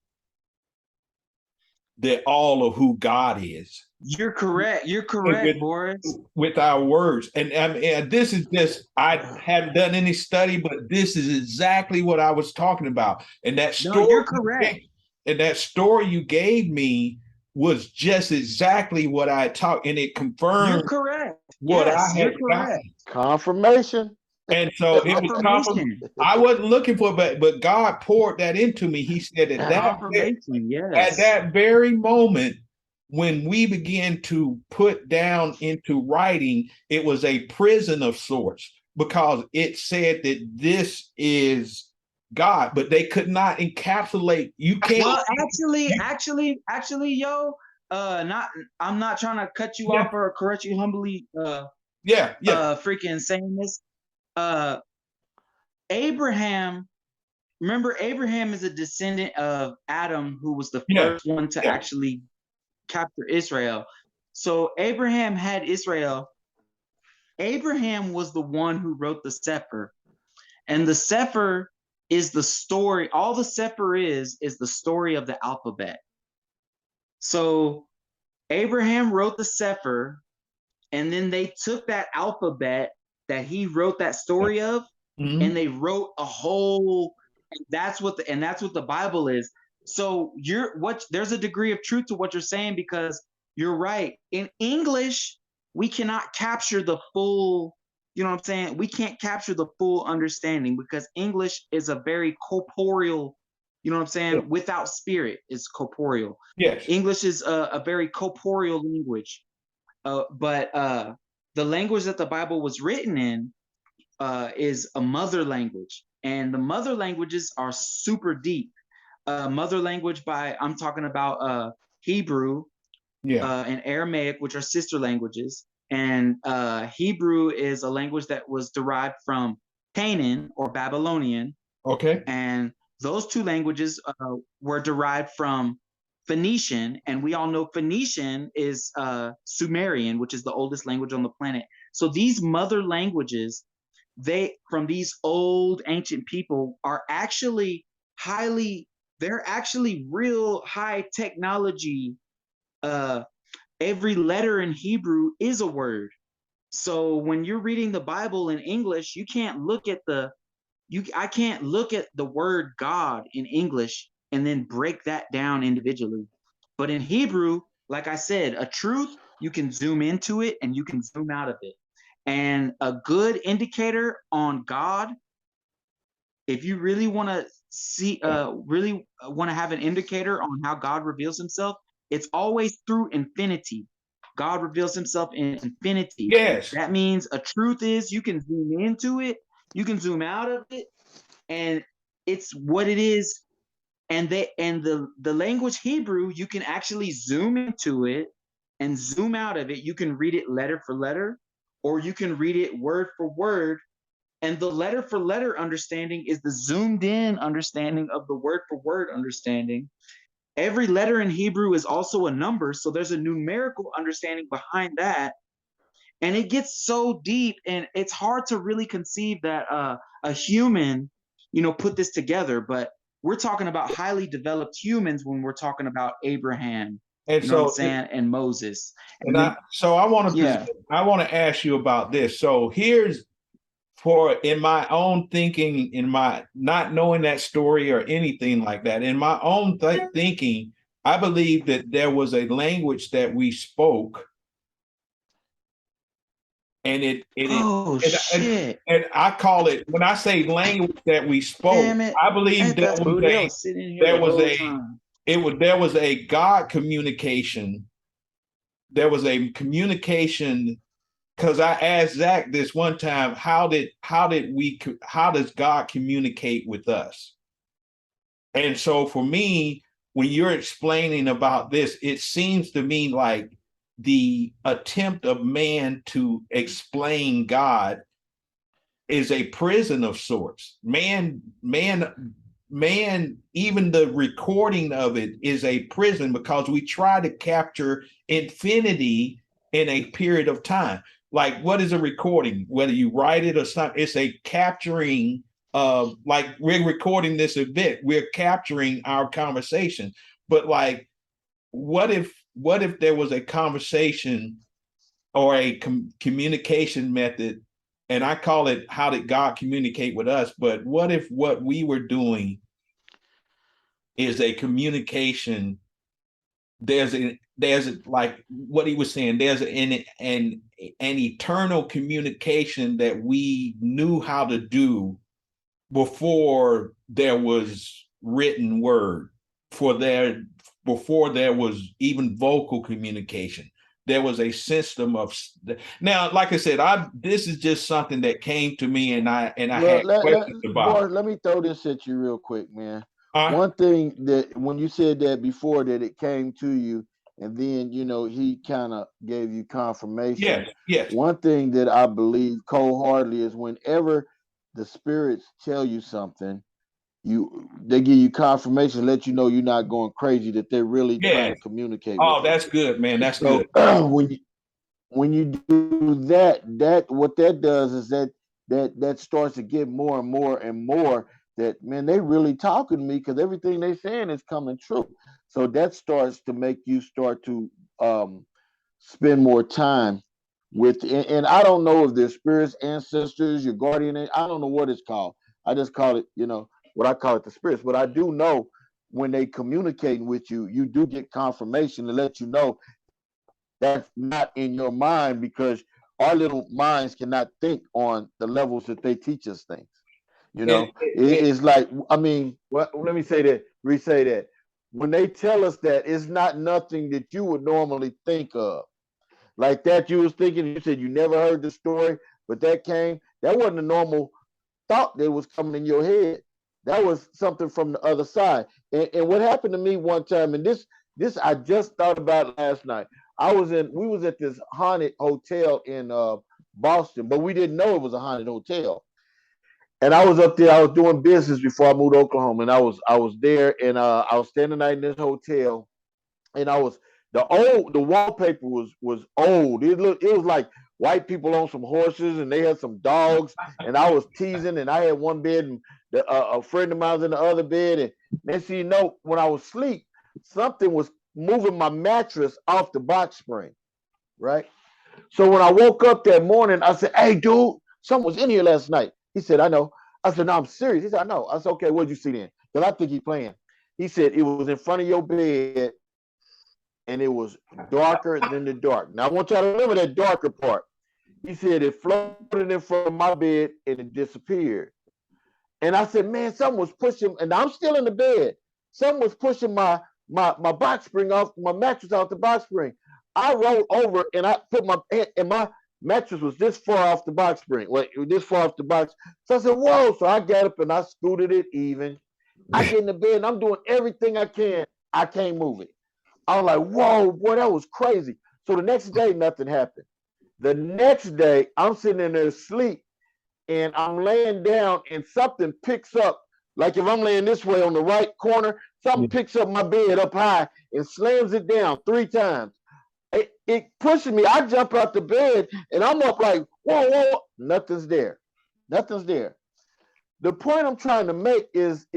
the all of who God is. You're correct. You're correct, Boris. With our words. And this is just, I haven't done any study, but this is exactly what I was talking about. And that story, no, you're correct. And that story you gave me was just exactly what I taught, and it confirmed you're correct. what yes, I had you're correct. Confirmation. And so it was confirmation. I wasn't looking for it, but God poured that into me. He said that confirmation, yes. At that very moment, when we began to put down into writing, it was a prison of sorts, because it said that this is God, but they could not encapsulate. You can't. Well, actually, yo, I'm not trying to cut you off or correct you humbly. Freaking saying this. Abraham, remember, Abraham is a descendant of Adam, who was the first one to actually capture Israel. So Abraham had Israel. Abraham was the one who wrote the Sefer, and the Sefer is the story. All the Sefer is the story of the alphabet. So Abraham wrote the Sefer, and then they took that alphabet that he wrote that story of, and they wrote a whole. And that's what the Bible is. So there's a degree of truth to what you're saying, because you're right. In English, we cannot capture the full. You know what I'm saying? We can't capture the full understanding, because English is a very corporeal, you know what I'm saying? Yeah. Without spirit, it's corporeal. Yes. English is a very corporeal language. But the language that the Bible was written in is a mother language. And the mother languages are super deep. Mother language I'm talking about Hebrew and Aramaic, which are sister languages. And Hebrew is a language that was derived from Canaan or Babylonian. Okay. And those two languages were derived from Phoenician. And we all know Phoenician is Sumerian, which is the oldest language on the planet. So these mother languages, from these old ancient people, are actually they're actually real high technology. Every letter in Hebrew is a word. So when you're reading the Bible in English, I can't look at the word God in English and then break that down individually. But in Hebrew, like I said, a truth, you can zoom into it and you can zoom out of it. And a good indicator on God, if you really want to see, really want to have an indicator on how God reveals himself, it's always through infinity. God reveals himself in infinity. Yes. That means a truth is you can zoom into it, you can zoom out of it, and it's what it is. And the language Hebrew, you can actually zoom into it and zoom out of it. You can read it letter for letter, or you can read it word for word. And the letter for letter understanding is the zoomed in understanding of the word for word understanding. Every letter in Hebrew is also a number, so there's a numerical understanding behind that. And it gets so deep, and it's hard to really conceive that a human, put this together. But we're talking about highly developed humans when we're talking about Abraham, and you know what I'm saying, and Moses. And I want to ask you about this. So here's, in my own thinking, in my not knowing that story or anything like that, in my own thinking, I believe that there was a language that we spoke, and shit. And I call it, when I say language that we spoke, I believe there was a God communication. There was a communication. Because I asked Zach this one time, how does God communicate with us? And so for me, when you're explaining about this, it seems to me like the attempt of man to explain God is a prison of sorts. Man man, even the recording of it is a prison because we try to capture infinity in a period of time. Like, what is a recording? Whether you write it or something, it's a capturing of, like, we're recording this event, we're capturing our conversation. But like, what if there was a conversation or a communication method, and I call it, how did God communicate with us? But what if what we were doing is a communication? There's like what he was saying, there's an eternal communication that we knew how to do before there was written word, before there was even vocal communication. There was a system of, now, like I said, this is just something that came to me, and I had questions about. Boy, let me throw this at you real quick, man. Uh, One thing that when you said that before, that it came to you, and then he kind of gave you confirmation. yes. One thing that I believe cold-heartedly is whenever the spirits tell you something, they give you confirmation, let you know you're not going crazy, that they're really trying to communicate with Oh, you. that's good, man. That's So good. when you do that, what that does is that starts to get more and more and more, that, man, they really talking to me, because everything they saying is coming true. So that starts to make you start to spend more time with, and I don't know if they're spirits, ancestors, your guardian, I don't know what it's called. I just call it, what I call it, the spirits. But I do know when they communicating with you, you do get confirmation to let you know that's not in your mind, because our little minds cannot think on the levels that they teach us things. It's like, I mean, let me say that, re-say that. When they tell us that, it's not nothing that you would normally think of. Like that, you was thinking, you said you never heard the story, but that wasn't a normal thought that was coming in your head. That was something from the other side. And what happened to me one time, and this I just thought about last night. We was at this haunted hotel in Boston, but we didn't know it was a haunted hotel. And I was up there, I was doing business before I moved to Oklahoma, and I was there, and I was staying the night in this hotel, and the wallpaper was old. It was like white people on some horses, and they had some dogs, and I was teasing, and I had one bed, and a friend of mine was in the other bed, and next thing you know, when I was asleep, something was moving my mattress off the box spring, right? So when I woke up that morning, I said, "Hey, dude, someone was in here last night." He said, "I know." I said, "No, I'm serious." He said, "I know." I said, "Okay, what'd you see then?" Because I think he's playing. He said, "It was in front of your bed, and it was darker than the dark." Now I want y'all to remember that darker part. He said it floated in front of my bed and it disappeared. And I said, "Man, someone was pushing," and I'm still in the bed. Someone was pushing my box spring off, my mattress off the box spring. I rolled over and I put my head, and my mattress was this far off the box spring. Wait, this far off the box. So I said, "Whoa!" So I got up and I scooted it even. I get in the bed and I'm doing everything I can. I can't move it. I was like, "Whoa, boy, that was crazy." So the next day, nothing happened. The next day, I'm sitting in there asleep, and I'm laying down, and something picks up. Like if I'm laying this way on the right corner, something picks up my bed up high and slams it down 3 times. It pushes me. I jump out the bed, and I'm up like, "Whoa, whoa!" Nothing's there. Nothing's there. The point I'm trying to make is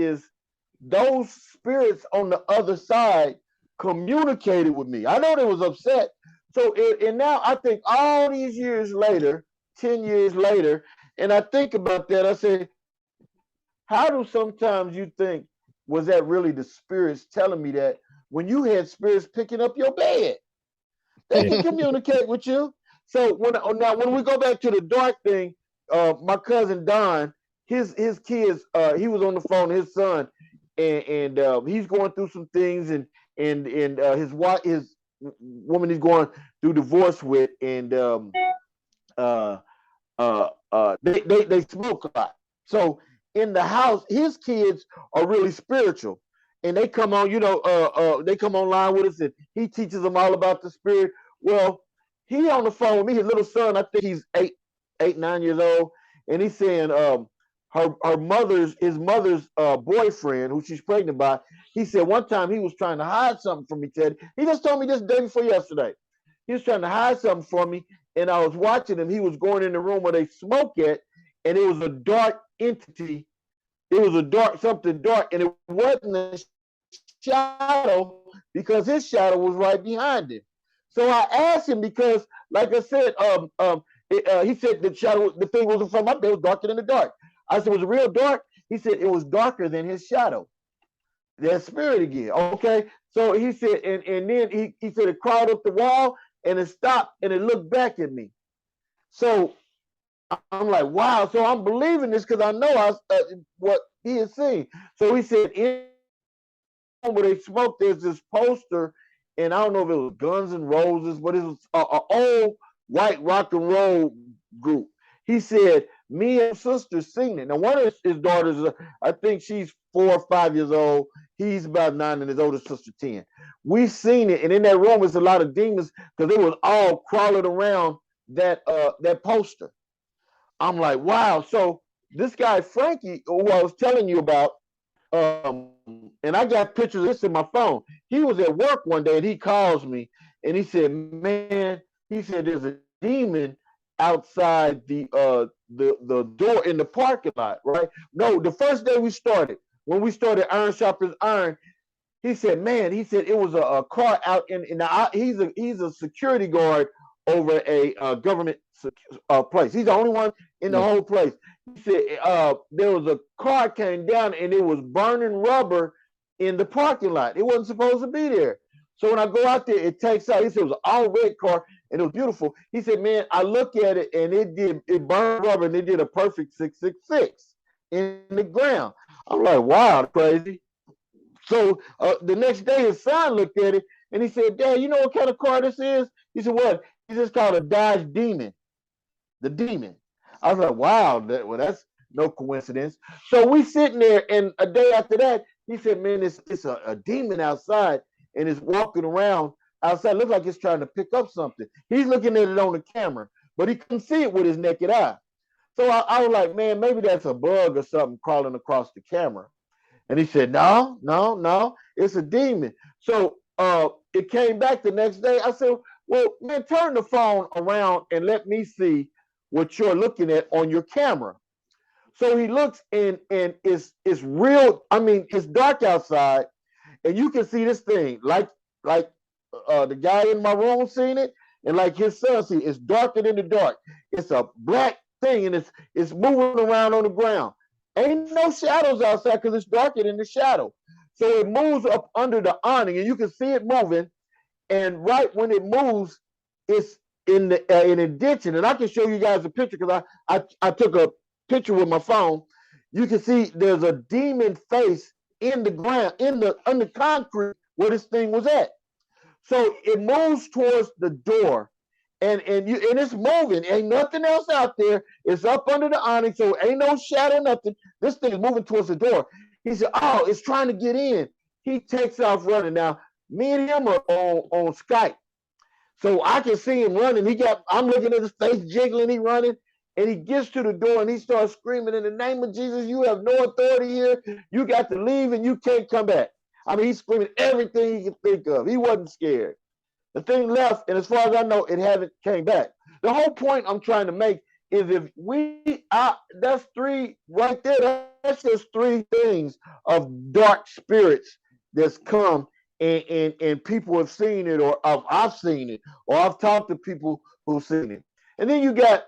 those spirits on the other side communicated with me. I know they was upset. So and now I think all these years later, 10 years later, and I think about that, I say, how do sometimes you think, was that really the spirits telling me that, when you had spirits picking up your bed? They can communicate with you. So when we go back to the dark thing, my cousin Don, his kids, he was on the phone, his son, and he's going through some things, and his wife, his woman, he's going through divorce with, and they smoke a lot. So in the house, his kids are really spiritual, and they come on, they come online with us, and he teaches them all about the spirit. Well, he on the phone with me, his little son, I think he's 8, 9 years old, and he's saying, his mother's boyfriend, who she's pregnant by. He said one time he was trying to hide something from me, Ted. He just told me this day before yesterday. He was trying to hide something from me, and I was watching him. He was going in the room where they smoke at, and it was a dark entity. It was something dark, and it wasn't a shadow because his shadow was right behind him. So I asked him because, like I said, he said the thing wasn't from up there, it was darker than the dark. I said, was it real dark? He said it was darker than his shadow. That spirit again. Okay. So he said, and then he said it crawled up the wall and it stopped and it looked back at me. So I'm like, wow. So I'm believing this because I know what he has seen. So he said, in where they smoked, there's this poster, and I don't know if it was Guns N' Roses, but it was an old white rock and roll group. He said, me and sister seen it. Now, one of his daughters, I think she's 4 or 5 years old. He's about 9, and his older sister 10. We seen it, and in that room was a lot of demons because they was all crawling around that poster. I'm like, wow. So this guy Frankie, who I was telling you about, and I got pictures of this in my phone. He was at work one day and he calls me and he said, man, he said there's a demon outside the door in the parking lot, right? No, the first day when we started Iron Sharpens Iron, he said, man, he said it was a car out he's a security guard over a government place. He's the only one in the whole place. He said there was a car came down and it was burning rubber in the parking lot. It wasn't supposed to be there. So when I go out there, it takes out. He said it was an all red car and it was beautiful. He said, man, I look at it and it burned rubber and it did a perfect 666 in the ground. I'm like, wow, crazy. So the next day, his son looked at it and he said, Dad, you know what kind of car this is? He said, what? He just called a Dodge Demon. The Demon. I was like, wow, that's no coincidence. So we sitting there, and a day after that, he said, man, it's a demon outside, and it's walking around outside. Looks like it's trying to pick up something. He's looking at it on the camera, but he couldn't see it with his naked eye. So I was like, man, maybe that's a bug or something crawling across the camera. And he said, no, it's a demon. So it came back the next day. I said, well, man, turn the phone around and let me see what you're looking at on your camera. So he looks and it's real. I mean, it's dark outside, and you can see this thing like the guy in my room seen it, and like his son see it. It's darker than the dark. It's a black thing, and it's moving around on the ground. Ain't no shadows outside because it's darker than the shadow. So it moves up under the awning, and you can see it moving. And right when it moves, it's in a ditch. And I can show you guys a picture because I took a picture with my phone. You can see there's a demon face in the ground, in the concrete where this thing was at. So it moves towards the door, and it's moving. Ain't nothing else out there. It's up under the awning, so ain't no shadow, nothing. This thing is moving towards the door. He said, oh, it's trying to get in. He takes off running. Now, me and him are on Skype. So I can see him running. I'm looking at his face jiggling, he running, and he gets to the door and he starts screaming, in the name of Jesus, you have no authority here. You got to leave and you can't come back. I mean, he's screaming everything he could think of. He wasn't scared. The thing left, and as far as I know, it hasn't came back. The whole point I'm trying to make is that's 3 right there. That's just 3 things of dark spirits that's come, and people have seen it, or I've seen it, or I've talked to people who've seen it. And then you got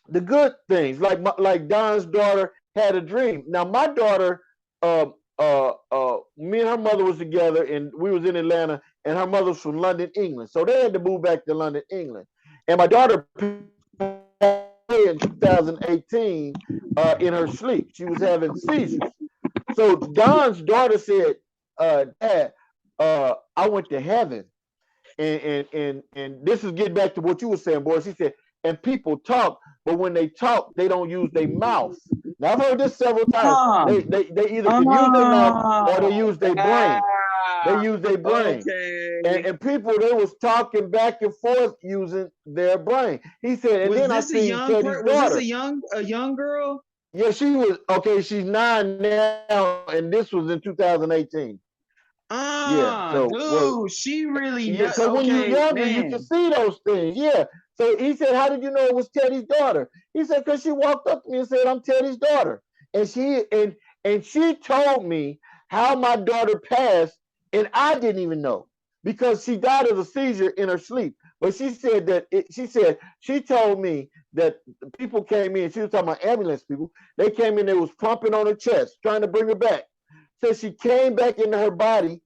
the good things, like Don's daughter had a dream. Now my daughter, me and her mother was together, and we was in Atlanta, and her mother's from London, England. So they had to move back to London, England. And my daughter in 2018 in her sleep. She was having seizures. So Don's daughter said, Dad, I went to heaven. And this is getting back to what you were saying, boy. She said, and people talk, but when they talk, they don't use their mouth. Now I've heard this several times. They either can use their mouth or they use their brain. They use their brain. Okay. And people, they was talking back and forth using their brain. He said, and then I seen Teddy's daughter. Was this a young girl? Yeah, she was okay. She's 9 now, and this was in 2018. Yeah. So, well, Dude, she really yeah, because when you're okay, younger, you can man. see those things. Yeah. So he said, "How did you know it was Teddy's daughter?" He said, "Because she walked up to me and said, I'm Teddy's daughter." And she told me how my daughter passed, and I didn't even know because she died of a seizure in her sleep. But she said she told me that people came in. She was talking about ambulance people. They came in. They was pumping on her chest, trying to bring her back. So she came back into her body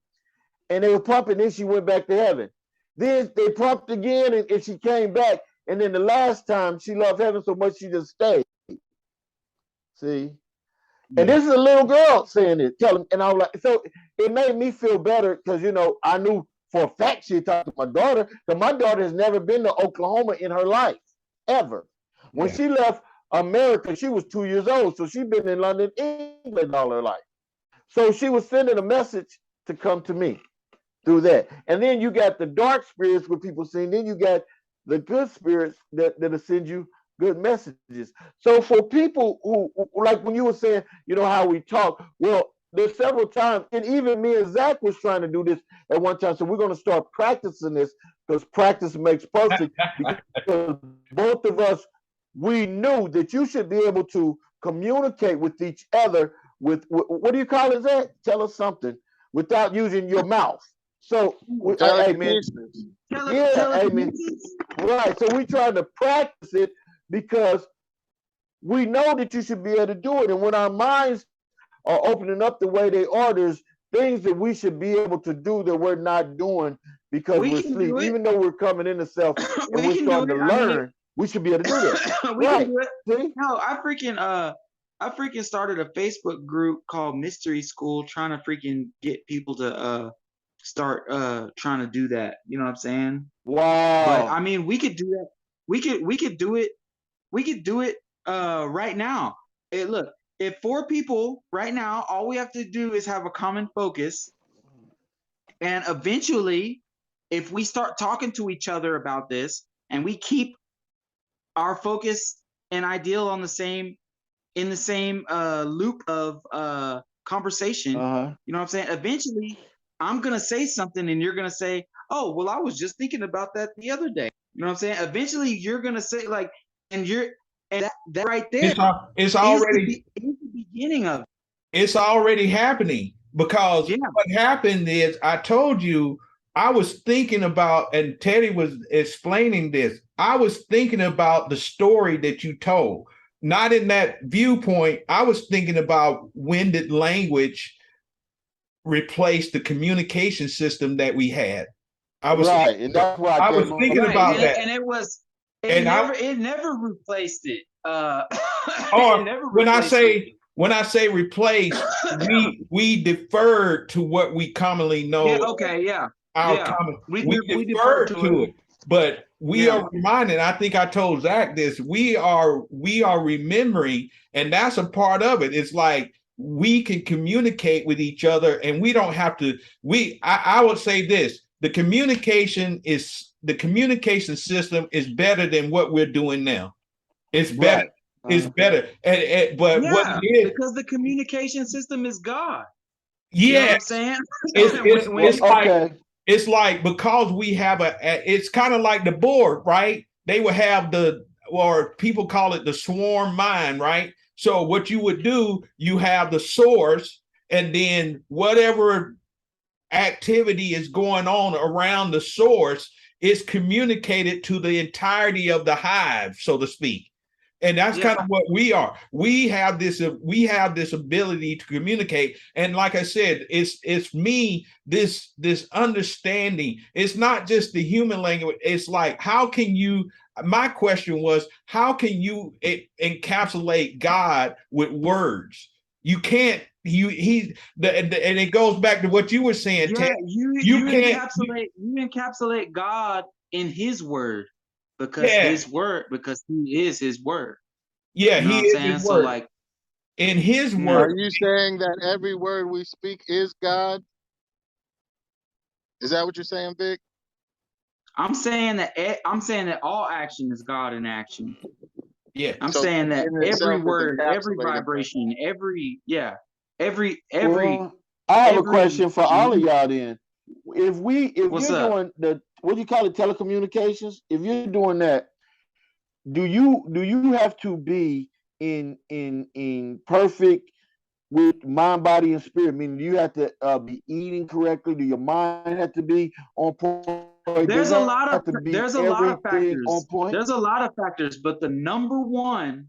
and they were pumping. Then she went back to heaven. Then they pumped again, and she came back. And then the last time, she loved heaven so much she just stayed. See, and Yeah. this is a little girl saying it, telling, and I was like, so it made me feel better because I knew for a fact she talked to my daughter, because my daughter has never been to Oklahoma in her life ever. When Yeah. she left America, she was 2 years old, so she'd been in London, England all her life. So she was sending a message to come to me through that. And then you got the dark spirits where people sing. Then you got the good spirits that'll send you good messages. So for people who like when you were saying, how we talk, well, there's several times, and even me and Zach was trying to do this at one time. So we're going to start practicing this because practice makes perfect. Because both of us, we knew that you should be able to communicate with each other with what do you call it, Zach? Tell us something without using your mouth. So, amen. Telekinesis. Yeah, amen. Telekinesis? Right. So we trying to practice it because we know that you should be able to do it. And when our minds are opening up the way they are, there's things that we should be able to do that we're not doing because We we're can asleep. do it. Even though we're coming into self and We we're can do starting it. to I mean, learn, we should be able to do that. we Right. can do it. See? No, I freaking started a Facebook group called Mystery School, trying to freaking get people to start trying to do that. You know what I'm saying? But I Wow. mean, we could do that. We could do it. We could do it right now. Look, if 4 people right now, all we have to do is have a common focus, and eventually, if we start talking to each other about this and we keep our focus and ideal on the same loop of conversation, Uh-huh. you know what I'm saying? Eventually, I'm gonna say something and you're gonna say, "Oh, well, I was just thinking about that the other day." You know what I'm saying? Eventually, you're gonna say like, and that right there It's is already is the beginning of it. it's already happening because Yeah. what happened is I told you I was thinking about, and Teddy was explaining this. I was thinking about the story that you told, not in that viewpoint. I was thinking about when did language replace the communication system that we had. I was Right. And that's why I I was came thinking up Right, about with that, and and I it never replaced it. It or never when I replaced it. say replace, we deferred to what we commonly Yeah. know. Okay. Yeah. Our Yeah. common, We we defer deferred to it. to it, but we Yeah. are reminded. I think I told Zach this. We are remembering, and that's a part of it. It's like we can communicate with each other, and we don't have to. I would say this: the communication system is better than what we're doing now. It's better. right. It's better. But what Yeah. it is, Because the communication system is God. You know what yeah, I'm saying? it's it's Well, it's like okay. it's like because we have it's kind of like the board, right? They would have or people call it the swarm mind, right? So what you would do, you have the source, and then whatever activity is going on around the source is communicated to the entirety of the hive, so to speak. And that's Yeah. kind of what we are. We have this ability to communicate. And like I said, it's me, this understanding. It's not just the human language. It's like, how can you, my question was, how can you encapsulate God with words? You can't, and it goes back to what you were saying, Yeah. Ted. You Can't, encapsulate God in His word because yeah, He is His word. yeah, You know he what I'm is saying? his So word. like, In his Are word, you saying that every word we speak is God? Is that what you're saying, Vic? I'm saying that all action is God in action. Yeah. I'm So saying that in itself every is word, every encapsulated. vibration, every Well, I have a every question for all of y'all then. If What's you're up? doing the what do you call it, telecommunications, if you're doing that, do you have to be in perfect with mind, body, and spirit? Meaning, do you have to be eating correctly? Do your mind have to be on point? Does There's a that lot of have to be there's a lot of everything on factors. point? There's a lot of factors, but the number one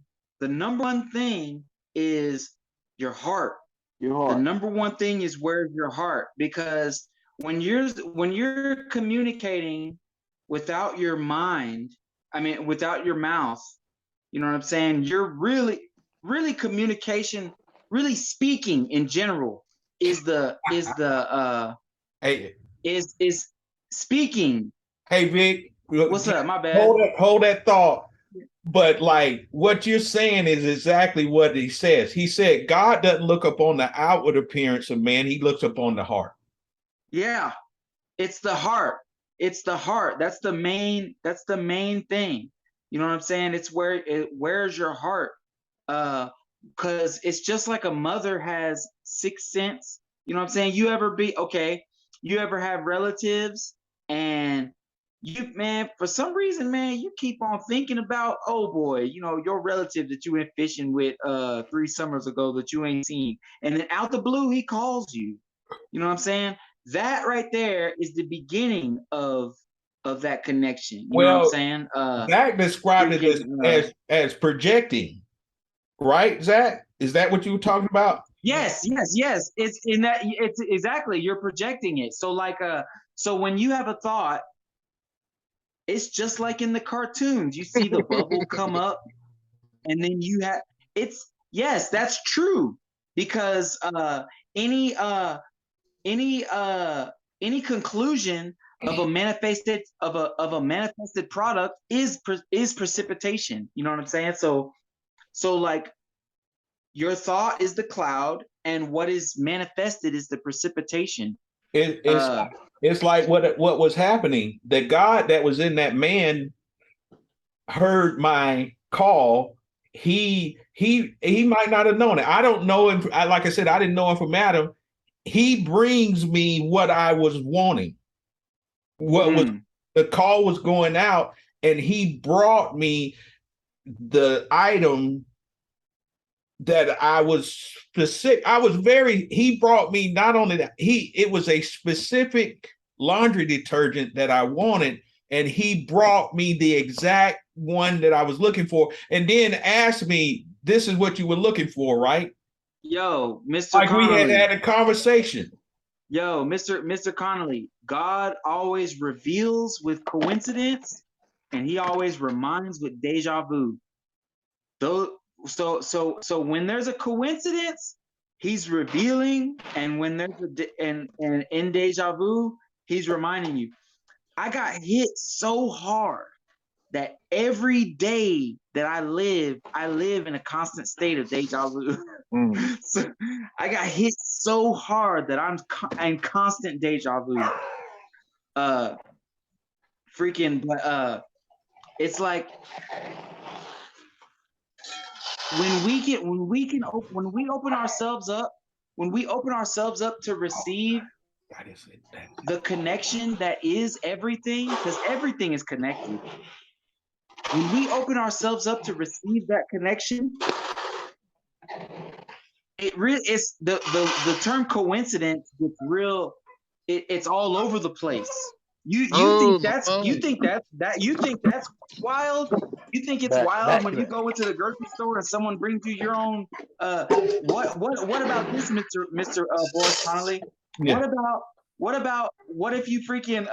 thing is your heart. Your The heart. number one thing is where's your heart, because when you're communicating without your mind, I mean without your mouth, you know what I'm saying? You're really communication, really speaking in general is Hey, speaking. hey, Vic. What's up? My bad. Hold that thought. But like what you're saying is exactly what he says. He said God doesn't look upon the outward appearance of man; He looks upon the heart. Yeah, it's the heart. It's the heart. That's the main thing. You know what I'm saying? It's where's your heart? Because it's just like a mother has sixth sense. You know what I'm saying? You ever have relatives and for some reason, man, you keep on thinking about, oh boy, your relative that you went fishing with 3 summers ago that you ain't seen. And then out the blue, he calls you. You know what I'm saying? That right there is the beginning of that connection. You know what I'm saying? Zach described it as projecting, right, Zach? Is that what you were talking about? Yes. It's in that. It's exactly, you're projecting it. So so when you have a thought, it's just like in the cartoons. You see the bubble come up, and then yes, that's true. Because any conclusion of a manifested product is precipitation. You know what I'm saying? So like your thought is the cloud, and what is manifested is the precipitation. It's like what was happening. The God that was in that man heard my call. He might not have known it. I don't know him. Like I said, I didn't know him from Adam. He brings me what I was wanting. The call was going out, and he brought me the item that I was specific. He brought me not only that, it was a specific laundry detergent that I wanted, and he brought me the exact one that I was looking for, and then asked me, this is what you were looking for, right? Yo, Mr. Like Connolly. we had a conversation. Yo, Mr. Connolly, God always reveals with coincidence, and he always reminds with deja vu. So when there's a coincidence, he's revealing, and when there's and in deja vu, he's reminding you. I got hit so hard that every day that I live in a constant state of deja vu. So I got hit so hard that I'm in constant deja vu. But it's like when we open ourselves up to receive the connection that is everything, because everything is connected. When we open ourselves up to receive that connection, it's the term coincidence gets real. It's all over the place. You think that's wild? You think it's wild when you go into the grocery store and someone brings you your own? What about this, Mr. Boris Connolly? Yeah. What if you freaking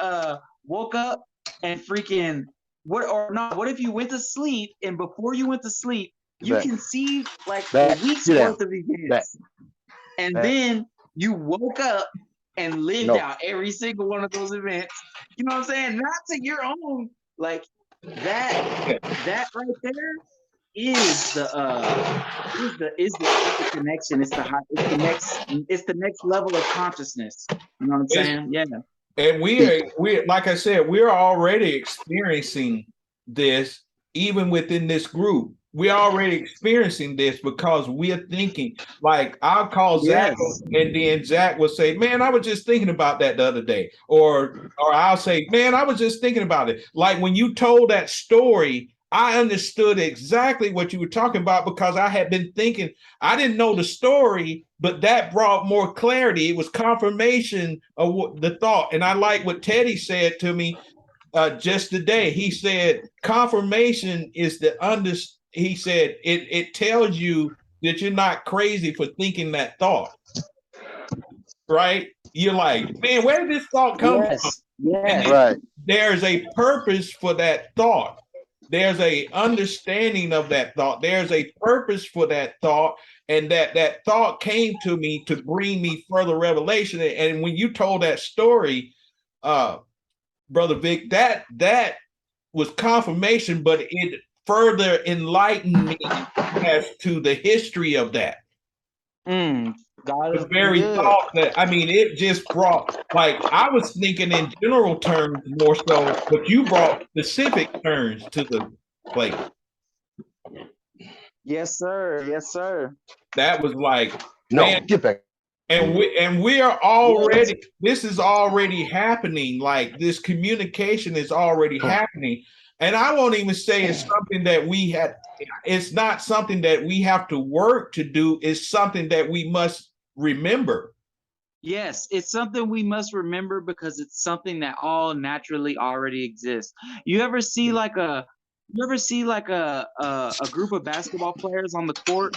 woke up and freaking what if you went to sleep, and before you went to sleep you conceived like a week's worth of events, and then you woke up and lived out every single one of those events. You know what I'm saying? Not to your own, like that right there is the connection. It's the next level of consciousness. You know what I'm saying? Yeah. And we like I said, we're already experiencing this even within this group. we're already experiencing this because we're thinking. Like I'll call Zach, Yes. and then Zach will say, "Man, I was just thinking about that the other day," or I'll say, "Man, I was just thinking about it." Like when you told that story, I understood exactly what you were talking about because I had been thinking. I didn't know the story, but that brought more clarity. It was confirmation of what the thought, and I like what Teddy said to me just today. He said confirmation is the he said it tells you that you're not crazy for thinking that thought, right? You're like, man, where did this thought come from? Yes. Yes. Right. There's a purpose for that thought. There's a understanding of that thought. There's a purpose for that thought, and that thought came to me to bring me further revelation. And when you told that story, Brother Vic, that was confirmation, but it further enlightened me as to the history of that. God is The very good. thought that, I mean, it just brought, like, I was thinking in general terms more so, but you brought specific terms to the plate. Yes, sir. Yes, sir. That was like, No, man, get back. and we are already, this is already happening. Like this communication is already happening. And I won't even say it's something that we had, it's not something that we have to work to do. It's something that we must remember. Yes, it's something we must remember because it's something that all naturally already exists. You ever see like a group of basketball players on the court,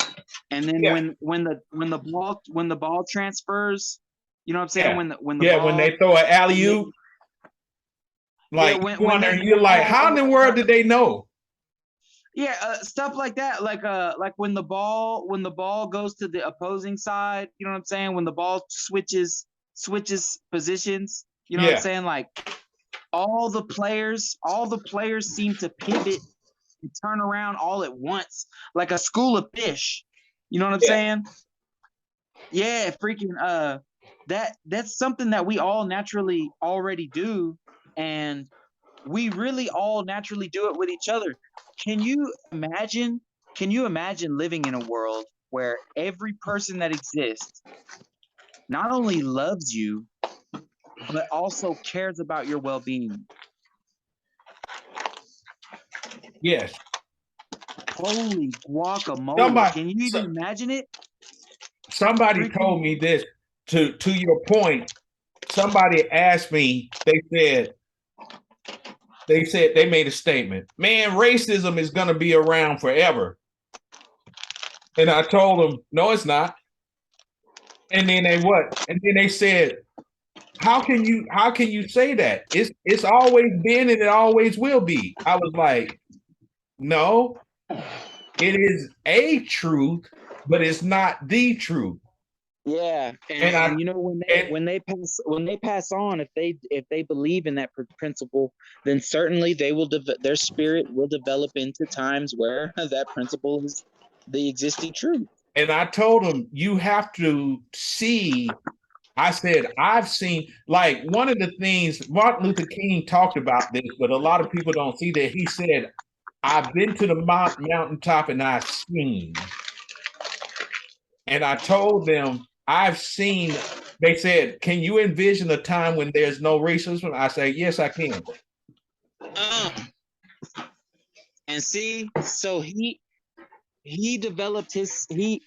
and then Yeah. when the ball transfers, you know what I'm saying? Yeah. When the Yeah, ball, when they throw an alley-oop, like Yeah, when you wonder, they- you're like, how in the world did they know? yeah, stuff like that. Like when the ball goes to the opposing side, you know what I'm saying? When the ball switches positions, you know what Yeah. I'm saying? Like all the players seem to pivot and turn around all at once, like a school of fish. You know what I'm Yeah. saying? Yeah, freaking that's something that we all naturally already do, and we really all naturally do it with each other. Can you imagine living in a world where every person that exists not only loves you, but also cares about your well-being? Yes. Holy guacamole. Somebody- Can you even imagine it? Somebody Freaking- told me this to your point. Somebody asked me, they said they made a statement, man, racism is going to be around forever. And I told them, no, it's not. And then they said, how can you say that? It's always been and it always will be. I was like, no, it is a truth, but it's not the truth. Yeah, and you know when they pass on, if they believe in that principle, then certainly they will their spirit will develop into times where that principle is the existing truth. And I told him, you have to see. I said, I've seen, like, one of the things Martin Luther King talked about this, but a lot of people don't see that. He said, I've been to the mountaintop and I've seen. And I told them, I've seen. They said, can you envision a time when there's no racism? I say, yes, I can. And see, so he developed he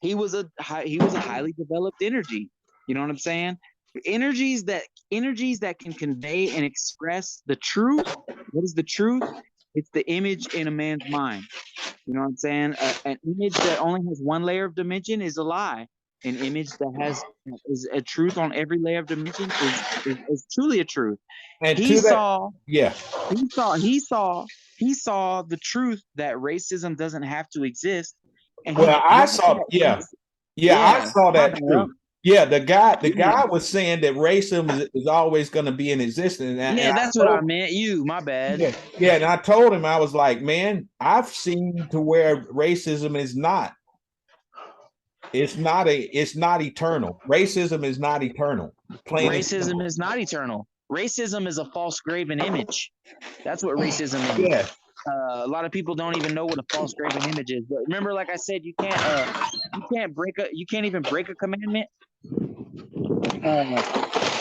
was a highly developed energy. You know what I'm saying? Energies that can convey and express the truth. What is the truth? It's the image in a man's mind. You know what I'm saying? An image that only has one layer of dimension is a lie. An image that is a truth on every layer of dimension is truly a truth. And He saw the truth that racism doesn't have to exist. And I saw that too. Yeah, the guy was saying that racism is always going to be in existence. And that's what I meant. My bad. Yeah, and I told him, I was like, man, I've seen to where racism is not. It's not eternal. Racism is not eternal. Racism is not eternal. Racism is a false graven image. That's what racism is. Yeah. A lot of people don't even know what a false graven image is. But remember, like I said, you can't even break a commandment.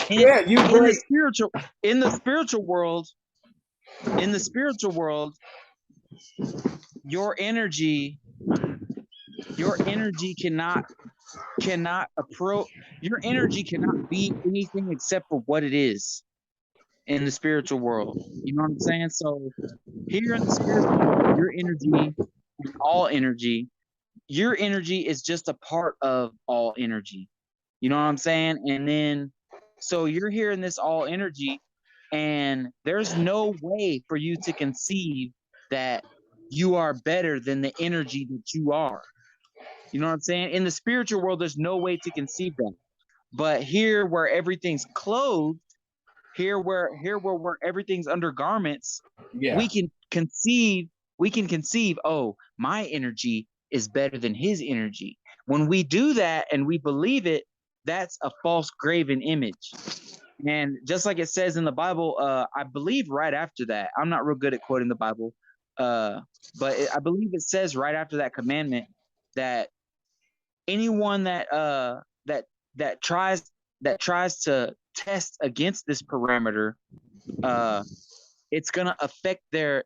Yeah, you in break. the spiritual world, your energy cannot be anything except for what it is in the spiritual world. You know what I'm saying? So here in the spiritual world, your energy is just a part of all energy. You know what I'm saying? And then, so you're here in this all energy, and there's no way for you to conceive that you are better than the energy that you are. You know what I'm saying? In the spiritual world, there's no way to conceive that. But here where everything's clothed, here where everything's under garments, Yeah. we can conceive, oh, my energy is better than his energy. When we do that and we believe it, that's a false graven image. And just like it says in the Bible, I believe right after that, I'm not real good at quoting the Bible, but I believe it says right after that commandment that anyone that tries to test against this parameter, it's gonna affect their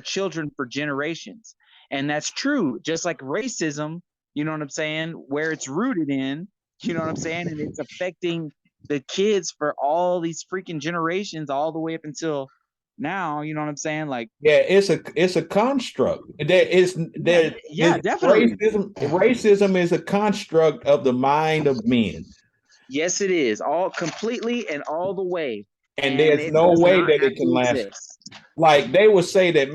children for generations. And that's true. Just like racism, you know what I'm saying, where it's rooted in, you know what I'm saying, and it's affecting the kids for all these freaking generations, all the way up until now. You know what I'm saying? Like, yeah, it's a construct. Definitely. Racism is a construct of the mind of men. Yes, it is, all completely and all the way. And there's no way that it can last. Like they will say that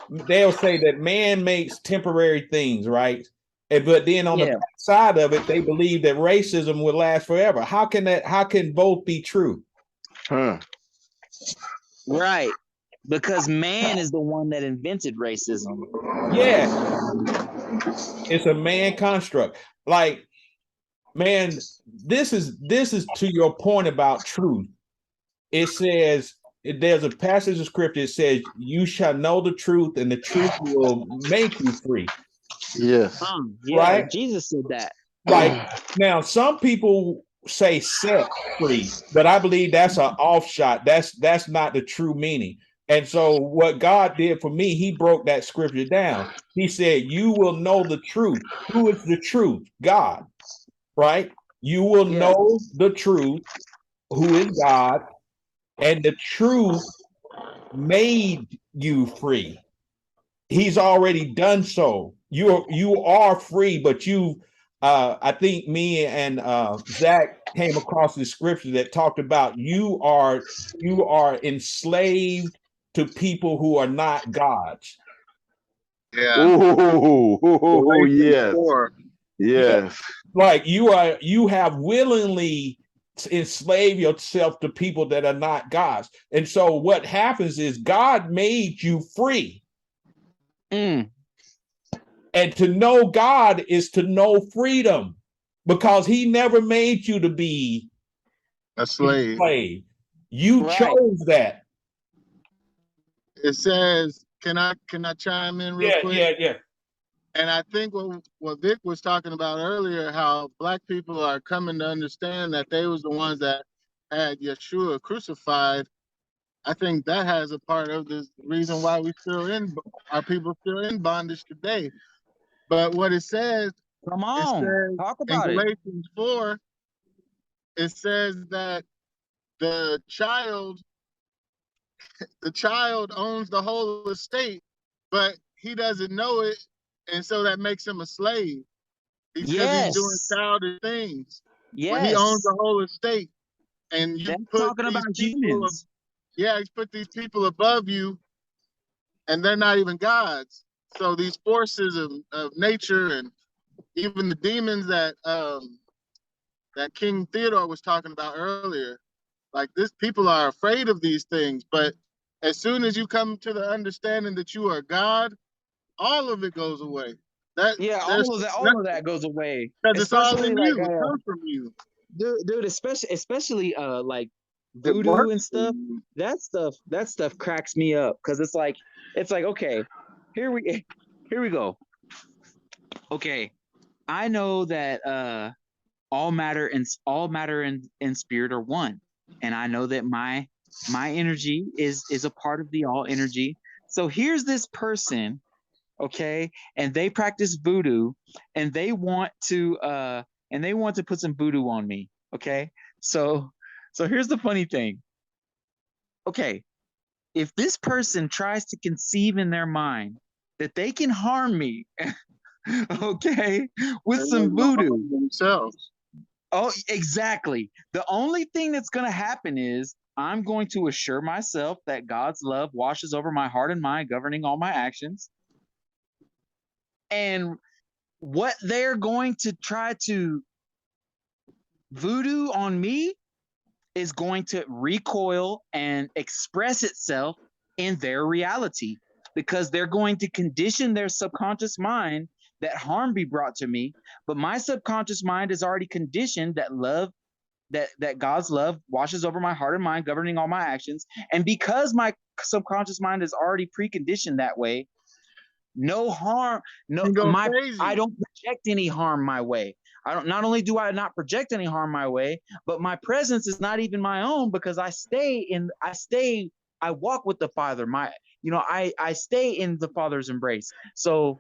they'll say that man makes temporary things, right? But then on the side of it, they believe that racism will last forever. How can both be true? Right. Because man is the one that invented racism. Yeah. It's a man construct. Like, man, this is to your point about truth. It says, there's a passage of scripture that says, you shall know the truth and the truth will make you free. Yes. Yeah, right? Jesus said that. Like, now some people say set free, but I believe that's an offshot. That's not the true meaning. And so what God did for me, he broke that scripture down. He said, you will know the truth. Who is the truth? God, right? You will know the truth, who is God, and the truth made you free. He's already done so. You are free, but I think me and Zach came across this scripture that talked about you are enslaved to people who are not gods. Yeah. Yes. Yes. Like you have willingly enslave yourself to people that are not gods. And so what happens is God made you free. And to know God is to know freedom, because he never made you to be a slave. You chose that. It says, can I chime in real quick? Yeah. And I think what Vic was talking about earlier, how black people are coming to understand that they was the ones that had Yeshua crucified. I think that has a part of the reason why our people still in bondage today. But what it says, talk about in Galatians 4, it says that the child owns the whole estate, but he doesn't know it, and so that makes him a slave because he's doing childish things. When he owns the whole estate, and you put he's put these people above you, and they're not even gods. So these forces of nature and even the demons that King Theodore was talking about earlier, like this, people are afraid of these things. But as soon as you come to the understanding that you are God, all of it goes away. All of that goes away. Because it's all in you. It comes from you. Dude, especially like voodoo and stuff, that stuff cracks me up, because it's like okay, here we go. Okay, I know that all matter and spirit are one, and I know that my energy is a part of the all energy. So here's this person, okay, and they practice voodoo, and they want to put some voodoo on me, okay? So here's the funny thing. Okay, if this person tries to conceive in their mind that they can harm me, okay, with some voodoo themselves. Oh, exactly. The only thing that's going to happen is I'm going to assure myself that God's love washes over my heart and mind, governing all my actions. And what they're going to try to voodoo on me is going to recoil and express itself in their reality, because they're going to condition their subconscious mind that harm be brought to me. But my subconscious mind is already conditioned that love, that God's love washes over my heart and mind, governing all my actions. And because my subconscious mind is already preconditioned that way, no harm, I don't project any harm my way. Not only do I not project any harm my way, but my presence is not even my own, because I walk with the Father. I stay in the Father's embrace. So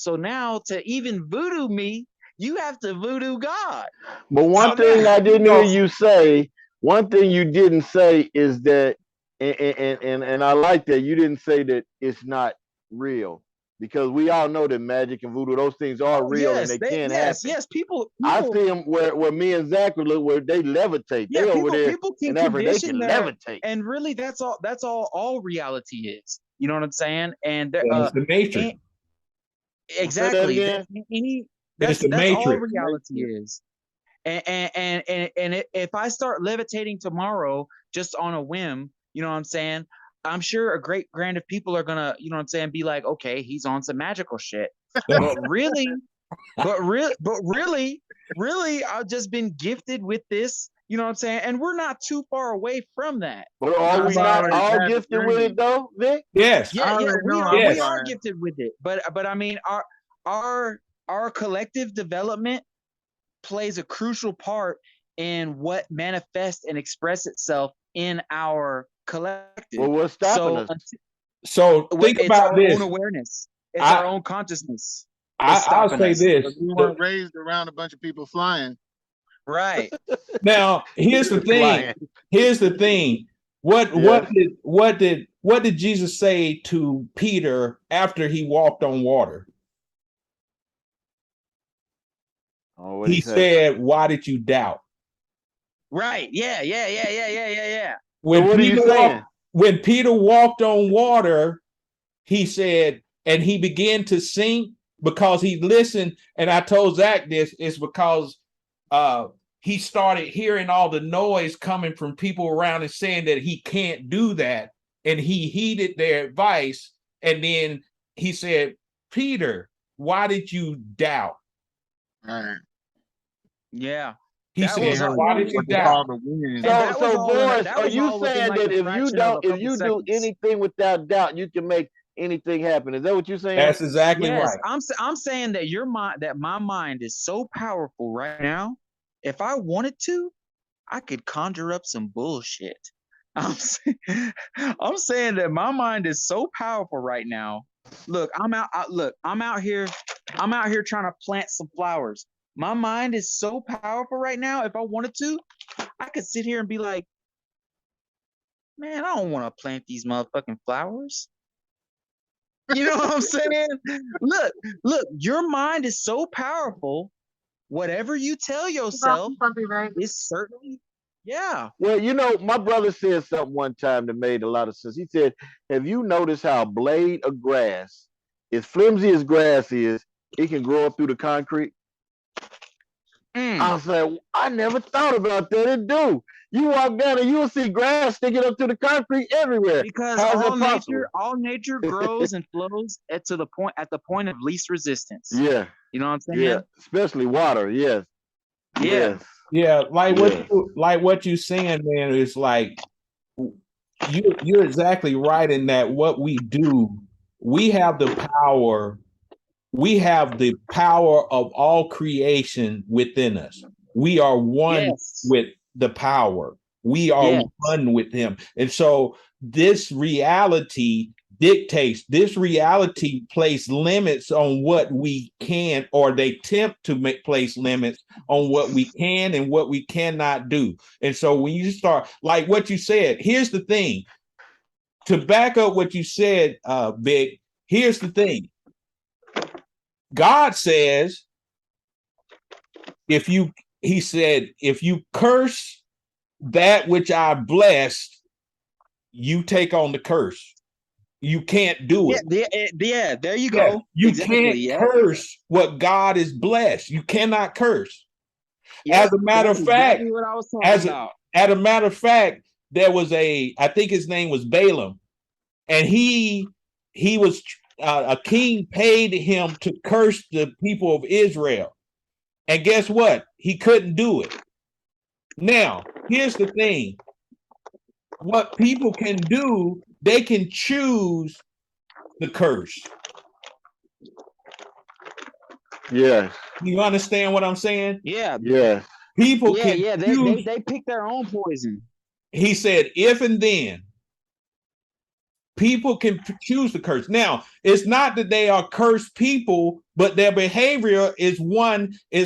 now to even voodoo me, you have to voodoo God. But one thing I didn't hear you say, one thing you didn't say is that, and I like that you didn't say that it's not real, because we all know that magic and voodoo, those things are real, and they can happen. Yes, people. I see them where me and Zach would look, where they levitate. Yeah, they over there people can in Africa, they can levitate. And really, that's all reality is. You know what I'm saying? And it's the matrix. Exactly. That's the matrix. all reality is. And if I start levitating tomorrow just on a whim, you know what I'm saying, I'm sure a great grand of people are gonna, you know what I'm saying, be like, okay, he's on some magical shit. but really, I've just been gifted with this, you know what I'm saying? And we're not too far away from that. But are we not all gifted with it though, Vic? Yes. We are gifted with it. But I mean, our collective development plays a crucial part in what manifests and express itself in our collective. Well, what's stopping us? So think about this. It's our own awareness. It's our own consciousness. I'll say this. We weren't raised around a bunch of people flying. Right. Now, here's the thing. What did Jesus say to Peter after he walked on water? Oh, he said, "Why did you doubt?" Right. Yeah. When Peter walked on water, he said, and he began to sink because he listened. And I told Zach this is because he started hearing all the noise coming from people around and saying that he can't do that. And he heeded their advice. And then he said, "Peter, why did you doubt?" Right. Yeah. He said, "Why did you doubt?" So Boris, are you saying that if you do anything without doubt, you can make anything happen? Is that what you're saying? That's exactly right. I'm saying that my mind is so powerful right now. If I wanted to, I could conjure up some bullshit. I'm saying that my mind is so powerful right now. Look, I'm out here trying to plant some flowers. My mind is so powerful right now. If I wanted to, I could sit here and be like, man, I don't want to plant these motherfucking flowers. You know what I'm saying? Look, your mind is so powerful. Whatever you tell yourself is certainly, yeah. Well, you know, my brother said something one time that made a lot of sense. He said, have you noticed how a blade of grass, as flimsy as grass is, it can grow up through the concrete? I was like, I never thought about that. It do. You walk down and you'll see grass sticking up to the concrete everywhere. Because all nature grows and flows at the point of least resistance. Yeah. You know what I'm saying? Yeah. Especially water. Yes. Yeah. Yeah, Yeah. like what you saying, man, is like you're exactly right in that what we do, we have the power, we have the power of all creation within us. We are one Yes. with the power. We are Yes. one with him. And so this reality dictates, this reality place limits on what we can, or they attempt to place limits on what we can and what we cannot do. And so when you start, like what you said, here's the thing, to back up what you said, Big, here's the thing. God says, he said, if you curse that which I blessed, you take on the curse. You can't do it. Yeah, there you Yeah, go. you Exactly, can't yeah. curse what God is blessed. You cannot curse. Yep, As a matter of that's fact, exactly what I was talking about. as a matter of fact, there was I think his name was Balaam, and he was a king paid him to curse the people of Israel. And guess what? He couldn't do it. Now, here's the thing. What people can do, they can choose the curse. Yeah. You understand what I'm saying? Yeah. Yeah. People Yeah, can yeah. choose. They pick their own poison. He said, if and then. People can choose the curse. Now, it's not that they are cursed people, but their behavior is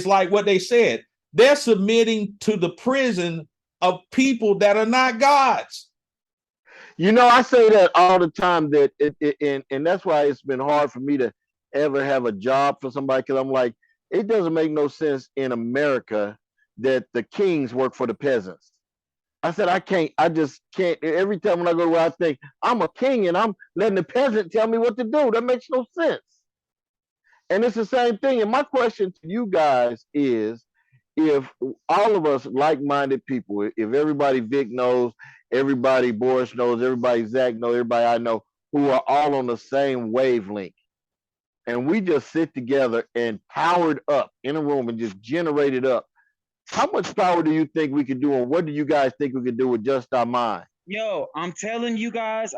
like what they said. They're submitting to the prison of people that are not gods. You know, I say that all the time, that and that's why it's been hard for me to ever have a job for somebody, because I'm like, it doesn't make no sense in America that the kings work for the peasants. I said, I just can't. Every time when I go to where I think I'm a king and I'm letting the peasant tell me what to do, that makes no sense. And it's the same thing. And my question to you guys is, if all of us like-minded people, if everybody Vic knows, everybody Boris knows, everybody Zach knows, everybody I know, who are all on the same wavelength, and we just sit together and powered up in a room and just generated up, how much power do you think we could do, and what do you guys think we could do with just our mind? Yo, I'm telling you guys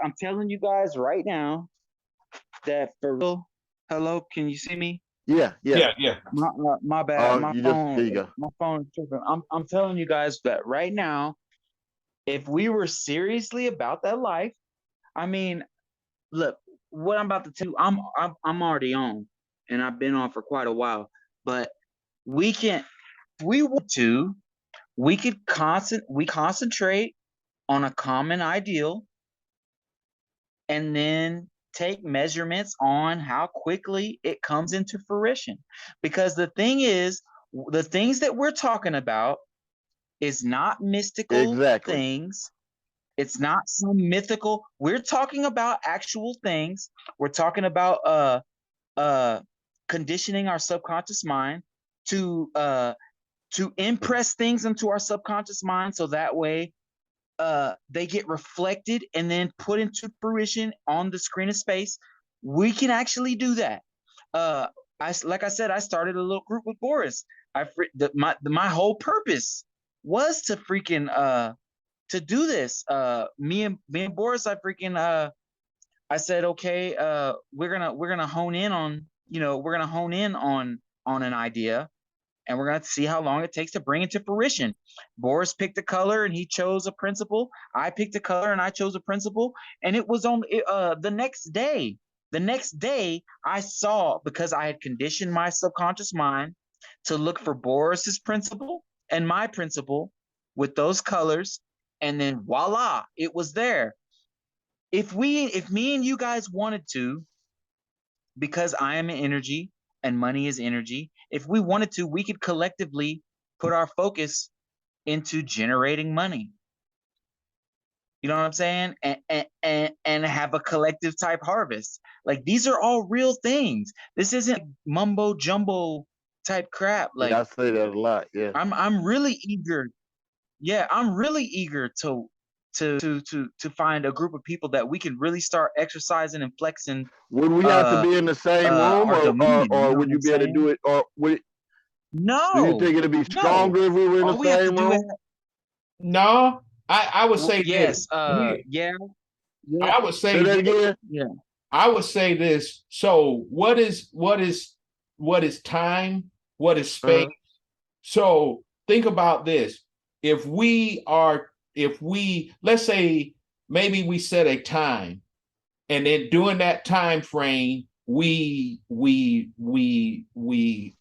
right now that for real. Hello, can you see me? Yeah. My bad. My phone. There you go. My phone is tripping. I'm telling you guys that right now, if we were seriously about that life, I mean, look, what I'm about to tell you, I'm already on, and I've been on for quite a while. But we can, if we want to, we concentrate on a common ideal, and then take measurements on how quickly it comes into fruition. Because the thing is, the things that we're talking about is not mystical things. It's not some mythical. We're talking about actual things. We're talking about conditioning our subconscious mind to impress things into our subconscious mind, so that way they get reflected and then put into fruition on the screen of space. We can actually do that. Like I said, I started a little group with Boris. My whole purpose was to freaking to do this. Me and Boris, I said, okay, we're gonna hone in on, on an idea, and we're going to see how long it takes to bring it to fruition. Boris picked a color and he chose a principle. I picked a color and I chose a principle. And it was on the next day. The next day, I saw, because I had conditioned my subconscious mind to look for Boris's principle and my principle with those colors, and then voila, it was there. If me and you guys wanted to, because I am an energy and money is energy, if we wanted to, we could collectively put our focus into generating money. You know what I'm saying? And have a collective type harvest. Like, these are all real things. This isn't mumbo jumbo type crap. Like, yeah, I say that a lot. Yeah. I'm really eager. Yeah, I'm really eager to find a group of people that we can really start exercising and flexing. Would we have to be in the same room, our or dominion, or you know would what you I'm be able to saying? do it, or would No. Do you think it'd be stronger if we were in All the we have to same do room? is No, I would say yes. this. Yeah. I would Say say that this. again. Yeah. I would say this. So what is time? What is space? So think about this. If we let's say maybe we set a time, and then during that time frame, we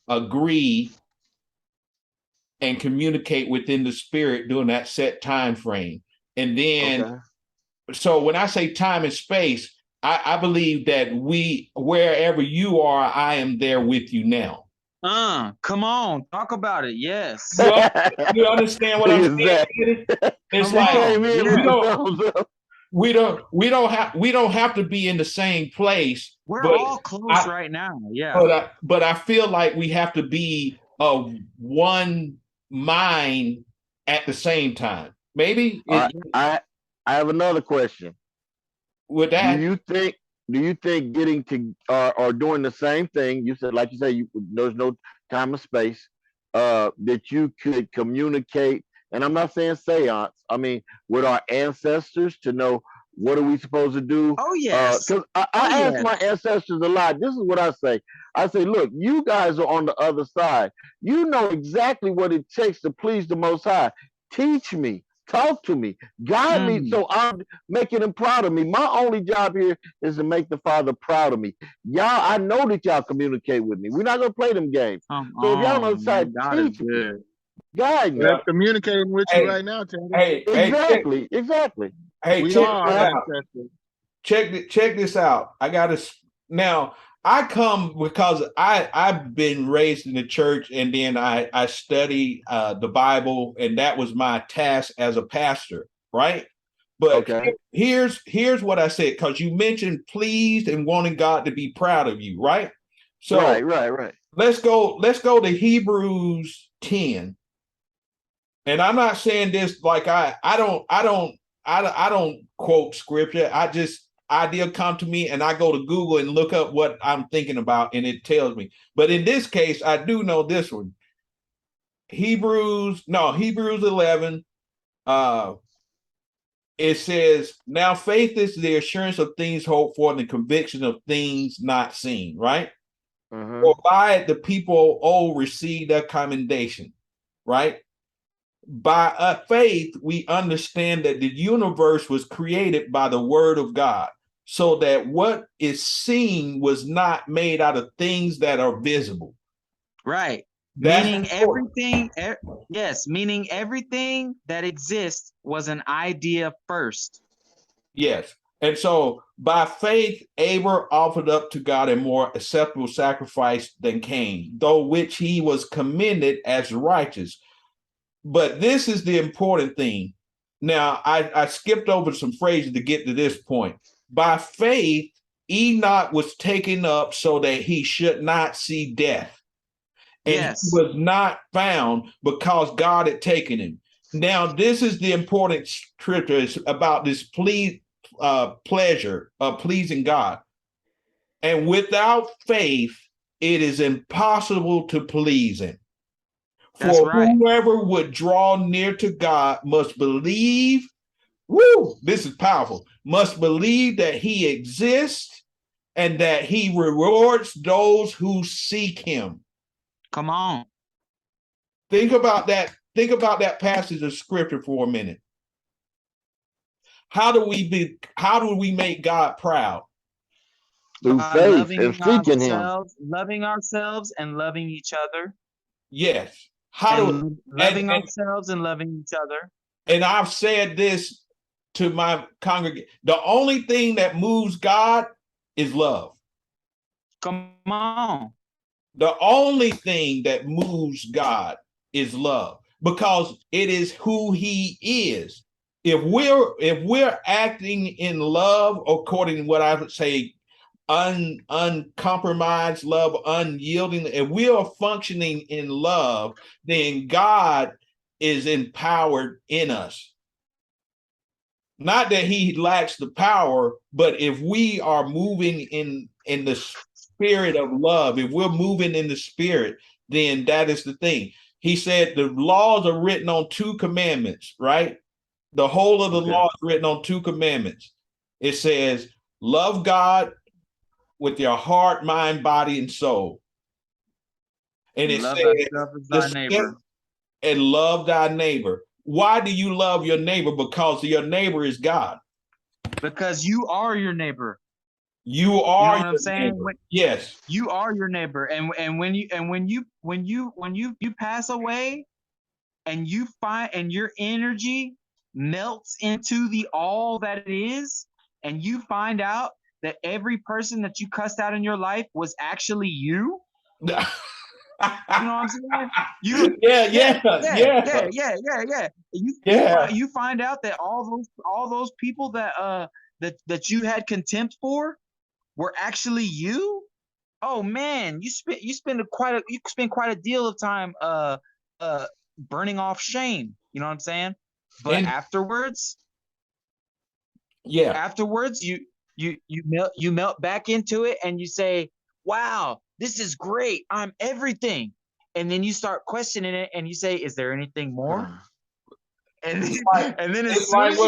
agree and communicate within the spirit during that set time frame. And then Okay. so when I say time and space, I believe that wherever you are, I am there with you now. Come on, talk about it. Yes. You understand what I'm saying? Exactly. It's Come like on. Came in Yeah. with the thumbs up. we don't have to be in the same place. We're but all close right now. Yeah. But I feel like we have to be of one mind at the same time. Maybe All right, I have another question. with that. Do you think getting to or doing the same thing, you said, like you said, there's no time or space, that you could communicate, and I'm not saying seance, I mean with our ancestors to know what are we supposed to do? Oh yes. Because I ask my ancestors a lot. This is what I say. I say, look, you guys are on the other side. You know exactly what it takes to please the Most High. Teach me. Talk to me, guide me, so I'm making him proud of me. My only job here is to make the Father proud of me. Y'all, I know that y'all communicate with me. We're not gonna play them games. So if y'all know the side, teach me, guide me. They're communicating with you right now, Teddy. Exactly. Hey, We check are this out. ancestors. Check this out. I got to now. I come because I've been raised in the church, and then I study the Bible, and that was my task as a pastor, right? But here's what I said, because you mentioned pleased and wanting God to be proud of you, right? So right. Let's go to Hebrews 10. And I'm not saying this like I don't quote scripture. I just idea come to me and I go to Google and look up what I'm thinking about, and it tells me. But in this case, I do know this one. Hebrews 11. It says, now faith is the assurance of things hoped for and the conviction of things not seen, right? For by it the people old received their commendation, right? By faith, we understand that the universe was created by the word of God, so that what is seen was not made out of things that are visible. Right. Meaning everything that exists was an idea first. Yes. And so by faith, Abel offered up to God a more acceptable sacrifice than Cain, though which he was commended as righteous. But this is the important thing. Now, I skipped over some phrases to get to this point. By faith, Enoch was taken up so that he should not see death. And he was not found because God had taken him. Now, this is the important scripture about this pleasure of pleasing God. And without faith, it is impossible to please him. For whoever would draw near to God must believe, this is powerful, must believe that he exists and that he rewards those who seek him. Come on. Think about that. Think about that passage of scripture for a minute. How do we make God proud? Through faith and seeking him. Loving ourselves and loving each other. Yes. Loving ourselves and loving each other. And I've said this to my congregation. The only thing that moves God is love. Come on. The only thing that moves God is love, because it is who he is. If we're acting in love, according to what I would say, uncompromised love, unyielding, if we are functioning in love, then God is empowered in us. Not that he lacks the power, but if we are moving in the spirit of love, if we're moving in the spirit, then that is the thing. He said the laws are written on 2 commandments, right? The whole of the law is written on 2 commandments. It says, love God with your heart, mind, body, and soul. And it Love says, thyself as thy neighbor. and love thy neighbor. Why do you love your neighbor? Because your neighbor is God. Because you are your neighbor. You are what I'm saying? Yes. You are your neighbor. And when you pass away and you find and your energy melts into the all that it is, and you find out that every person that you cussed out in your life was actually you. You know what I'm saying? Yeah. You find out that all those people that that you had contempt for were actually you. Oh man, you spend quite a deal of time burning off shame. You know what I'm saying? But afterwards, you melt back into it and you say, wow, this is great, I'm everything. And then you start questioning it and you say, is there anything more? And then as soon as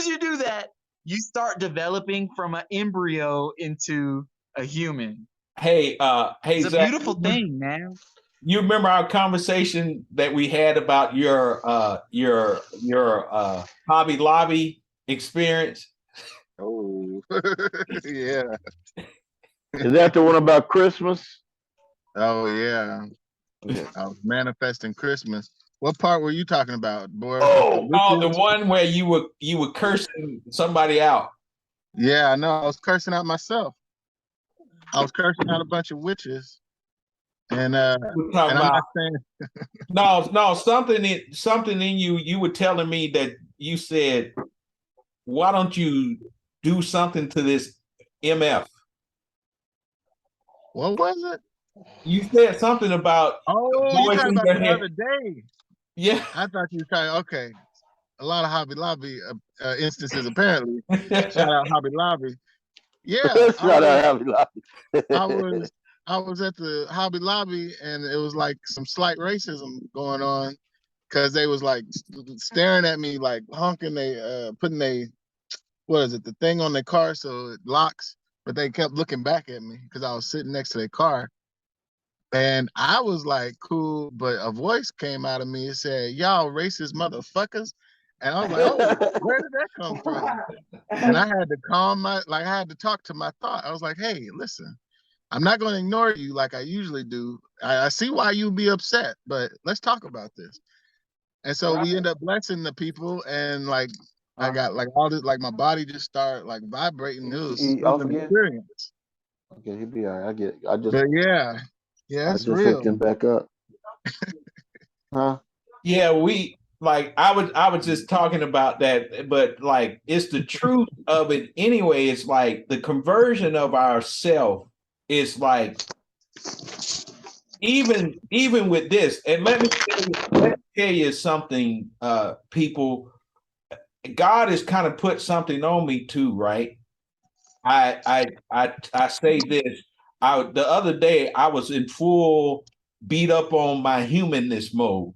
you do that, you start developing from an embryo into a human. Hey, it's Zach, a beautiful thing, man. You remember our conversation that we had about your Hobby Lobby experience? Oh, yeah. Is that the one about Christmas? Oh yeah. I was manifesting Christmas. What part were you talking about, boy? Oh, the one where you were cursing somebody out. Yeah, I know. I was cursing out myself. I was cursing out a bunch of witches. And I'm not saying no, something in you were telling me that you said, why don't you do something to this MF? What was it? You said something about you talking about the other day. Yeah. I thought you were talking, okay. A lot of Hobby Lobby instances apparently. Shout out Hobby Lobby. Yeah. Shout out Hobby Lobby. I was at the Hobby Lobby and it was like some slight racism going on because they was like staring at me like honking putting the thing on their car so it locks, but they kept looking back at me because I was sitting next to their car. And I was like, cool, but a voice came out of me and said, y'all racist motherfuckers. And I was like, oh, where did that come from? And I had to I had to talk to my thought. I was like, hey, listen, I'm not going to ignore you like I usually do. I see why you'd be upset, but let's talk about this. And so we end up blessing the people, and like I got like all this, like my body just started like vibrating. It was an experience. Okay, he'll be all right. I get it. But yeah, it's real. Him back up. Huh? Yeah, I was just talking about that, but like it's the truth of it anyway. It's like the conversion of ourself is like even with this, and let me tell you something, people. God has kind of put something on me too, right? I say this. The other day I was in full beat up on my humanness mode.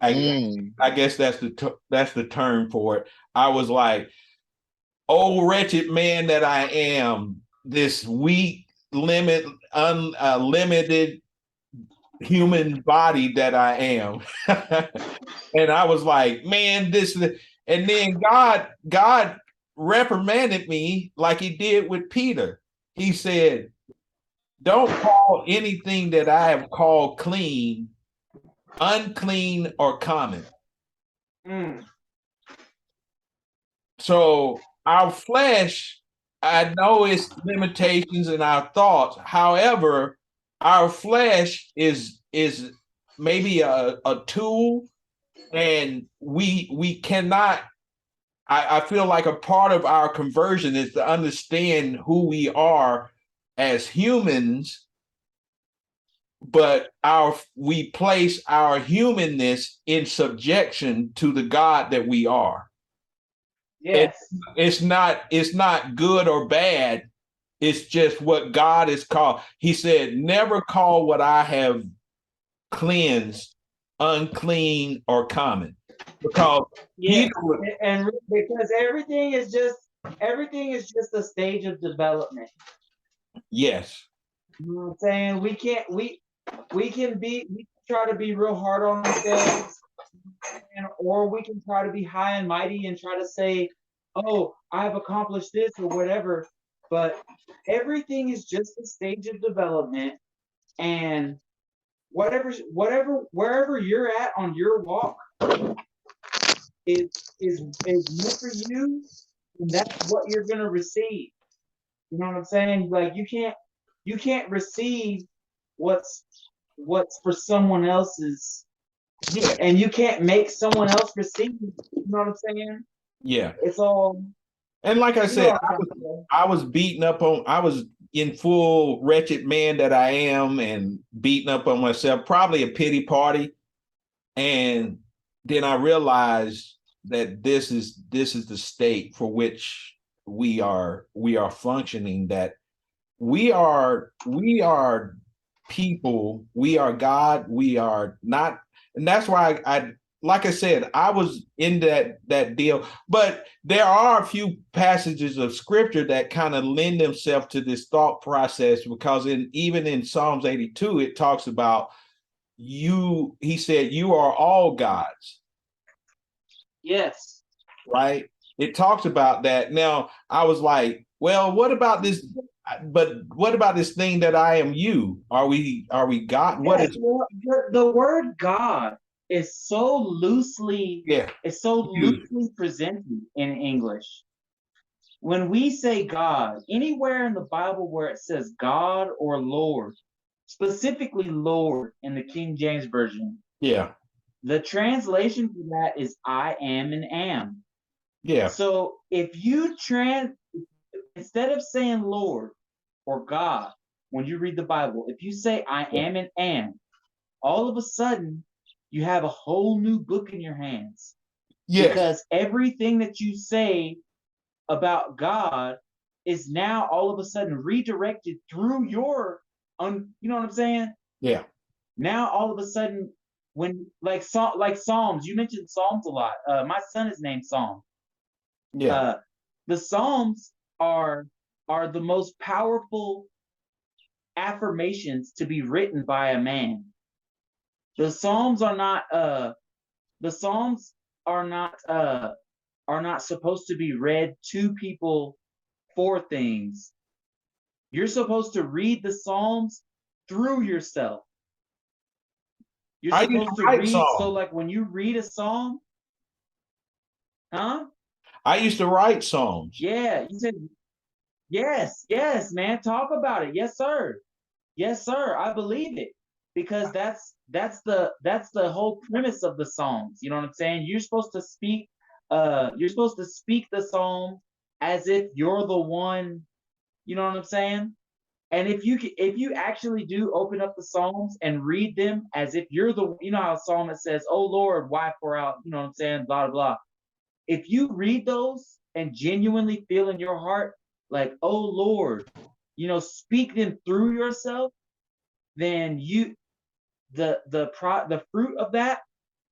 I guess that's the term for it. I was like, oh, wretched man that I am, this weak, unlimited human body that I am. And I was like, man, and then God reprimanded me like he did with Peter. He said, don't call anything that I have called clean unclean or common. So our flesh, I know its limitations and our thoughts. However, our flesh is maybe a tool, and we cannot. I feel like a part of our conversion is to understand who we are as humans, but we place our humanness in subjection to the God that we are. Yes. It's not good or bad It's just what God is called. He said, never call what I have cleansed unclean or common. Because yeah, and because everything is just a stage of development. Yes. You know what I'm saying? We can try to be real hard on ourselves, or we can try to be high and mighty and try to say, oh, I've accomplished this or whatever. But everything is just a stage of development, and wherever you're at on your walk is meant for you, and that's what you're gonna receive. You know what I'm saying? Like you can't receive what's for someone else's, and you can't make someone else receive. You know what I'm saying? Yeah. It's all. And like I said, I was beaten up on. I was in full wretched man that I am, and beaten up on myself. Probably a pity party. And then I realized that this is the state for which we are functioning. That we are people. We are God. We are not, and that's why I like I said, I was in that deal. But there are a few passages of scripture that kind of lend themselves to this thought process, because even in Psalms 82, it talks about you. He said, "You are all gods." Yes. Right. It talks about that. Now I was like, well, what about this? But what about this thing that I am you? Are we God? What is the word God is so loosely presented in English. When we say God, anywhere in the Bible where it says God or Lord, specifically Lord in the King James Version, the translation for that is I am and am. Yeah. So if you instead of saying Lord or God, when you read the Bible, if you say I am and am, all of a sudden you have a whole new book in your hands. Yes. Because everything that you say about God is now all of a sudden redirected through your, you know what I'm saying? Yeah. Now all of a sudden, when like Psalms, you mentioned Psalms a lot. My son is named Psalm. Yeah. The Psalms are the most powerful affirmations to be written by a man. The Psalms are not supposed to be read to people for things. You're supposed to read the Psalms through yourself. You're supposed to read Psalms. So like when you read a Psalm, I used to write Psalms. Yeah, you said yes, man. Talk about it. Yes, sir. Yes, sir. I believe it. Because that's the whole premise of the Psalms. You know what I'm saying? You're supposed to speak the Psalm as if you're the one, you know what I'm saying? And if you actually do open up the Psalms and read them as if you're the, you know how a psalmist says, "Oh Lord, why pour out," you know what I'm saying, blah blah blah. If you read those and genuinely feel in your heart like, "Oh Lord," you know, speak them through yourself, then the fruit of that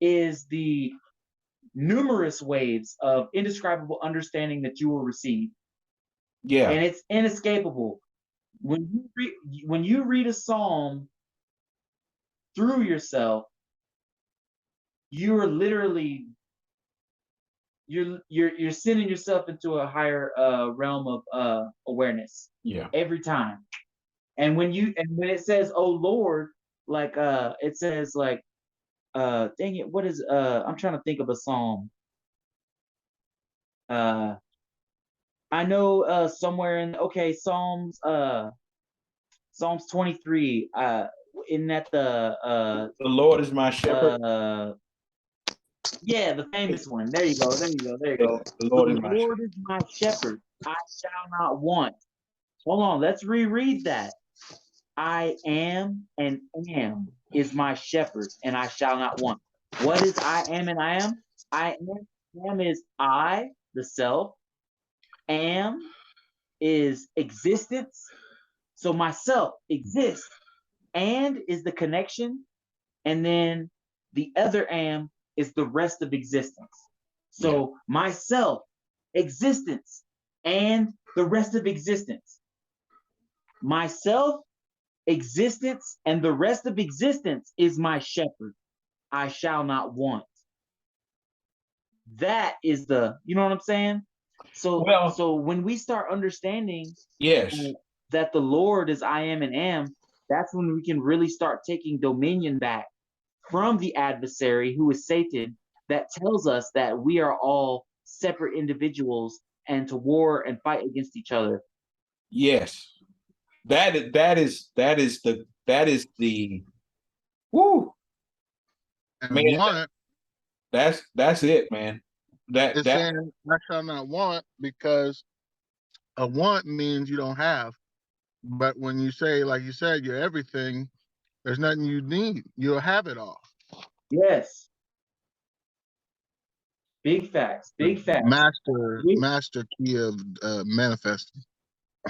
is the numerous waves of indescribable understanding that you will receive. Yeah. And it's inescapable. When you read a psalm through yourself, you're literally you're sending yourself into a higher realm of awareness. Yeah. Every time. And when it says, "Oh Lord," like it says like dang it, what is I'm trying to think of a psalm. I know somewhere in Psalms 23, isn't that the Lord is my shepherd? Yeah, the famous one. There you go. The Lord is my shepherd. I shall not want. Hold on, let's reread that. I am and am is my shepherd, and I shall not want. What is I am and I am? I am is I, the self, am is existence. So myself exists, and is the connection, and then the other am is the rest of existence. So myself, existence, and the rest of existence. Myself, existence, and the rest of existence is my shepherd. I shall not want. That is the, you know what I'm saying? So, so when we start understanding that the Lord is I am and am, that's when we can really start taking dominion back from the adversary, who is Satan, that tells us that we are all separate individuals and to war and fight against each other. Yes. That is the woo. And man, want, that's it, man. It's saying I shall not want, because a want means you don't have. But when you say, like you said, you're everything, there's nothing you need. You'll have it all. Yes. Big facts. Big facts. Master key of manifesting.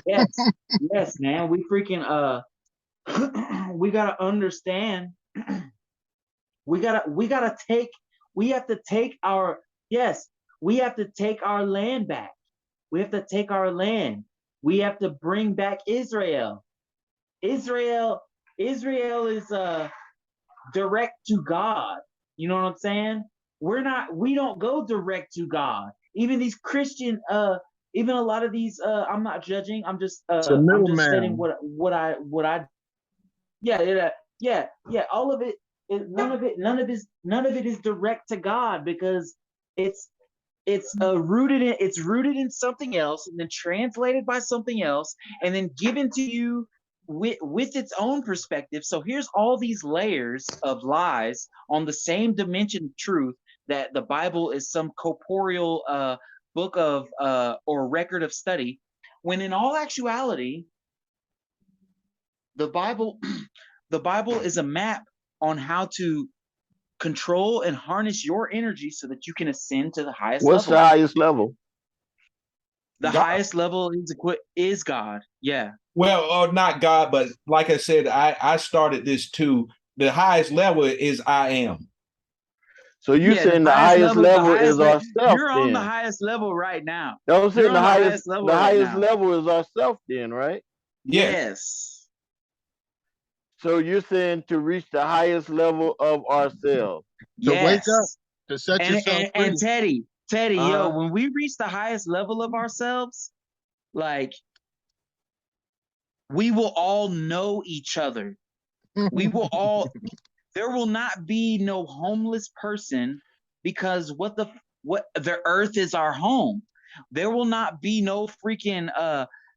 Yes. Yes, man. We freaking we gotta understand. we have to take our land back. We have to take our land. We have to bring back Israel. Israel is direct to God. You know what I'm saying? We don't go direct to God. Even these Christian, even a lot of these, I'm not judging. I'm just stating what I all of it. None of it is direct to God, because it's rooted in something else, and then translated by something else, and then given to you with its own perspective. So here's all these layers of lies on the same dimension of truth, that the Bible is some corporeal book of or record of study, when in all actuality, the Bible is a map on how to control and harness your energy so that you can ascend to the highest level. What's the highest level? The highest level is God. Yeah. Well, not God, but like I said, I started this too. The highest level is I am. So you're saying the highest level is ourself. You're on the highest level right now. I'm saying the highest level is ourself then, right? Yes. So you're saying to reach the highest level of ourselves. To wake up, to set yourself free. And Teddy, yo, when we reach the highest level of ourselves, like, we will all know each other. We will all, there will not be no homeless person, because the earth is our home. There will not be no freaking,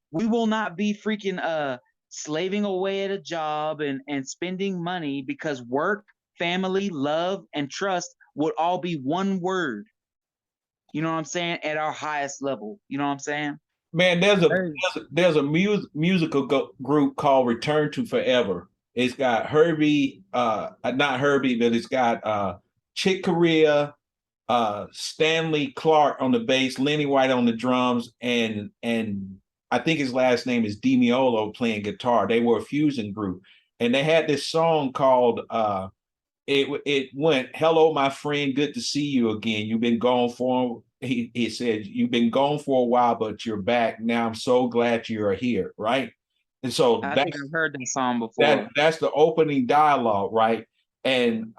we will not be freaking, slaving away at a job and spending money, because work, family, love, and trust would all be one word. You know what I'm saying? At our highest level. You know what I'm saying? Man, there's a musical group called Return to Forever. It's got Herbie, not Herbie, but it's got Chick Corea, Stanley Clark on the bass, Lenny White on the drums, and I think his last name is DiMiolo playing guitar. They were a fusion group, and they had this song called it went, "Hello, my friend, good to see you again. You've been gone for," he said, "You've been gone for a while, but you're back. Now I'm so glad you're here," right? And so I think I've heard that song before. That's the opening dialogue, right? And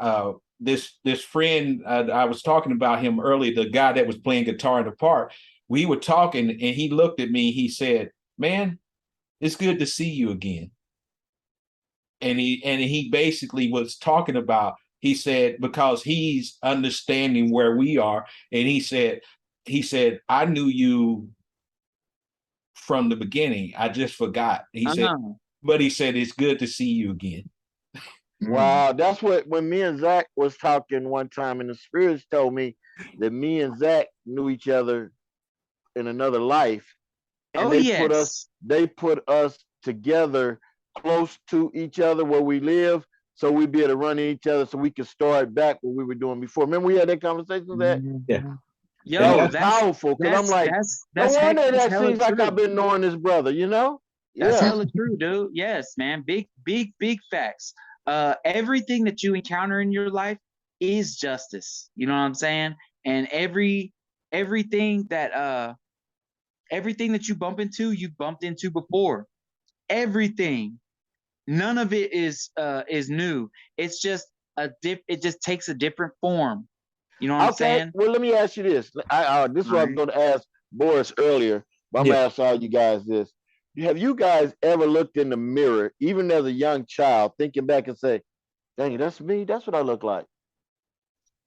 this friend, I was talking about him earlier, the guy that was playing guitar in the park. We were talking, and he looked at me. He said, "Man, it's good to see you again." And he basically was talking about, he said, because he's understanding where we are, and he said, "I knew you from the beginning. I just forgot." He said, but he said, "It's good to see you again." Wow, that's what, when me and Zach was talking one time, and the spirits told me that me and Zach knew each other in another life, and they put us together close to each other where we live, so we'd be able to run into each other, so we could start back what we were doing before. Remember we had that conversation, Zach? Yeah. Yo, That's powerful because I'm like, no wonder that seems like I've been knowing this brother, you know? That's Yeah. hella true, dude. Yes, man. Big facts. Everything that you encounter in your life is justice. You know what I'm saying? And everything that you bump into, you bumped into before. Everything. None of it is new. It's just it just takes a different form. You know what I'm saying? Well, let me ask you this. This is what I was going to ask Boris earlier, but I'm going to ask all you guys this. Have you guys ever looked in the mirror, even as a young child, thinking back and say, dang, that's me. That's what I look like.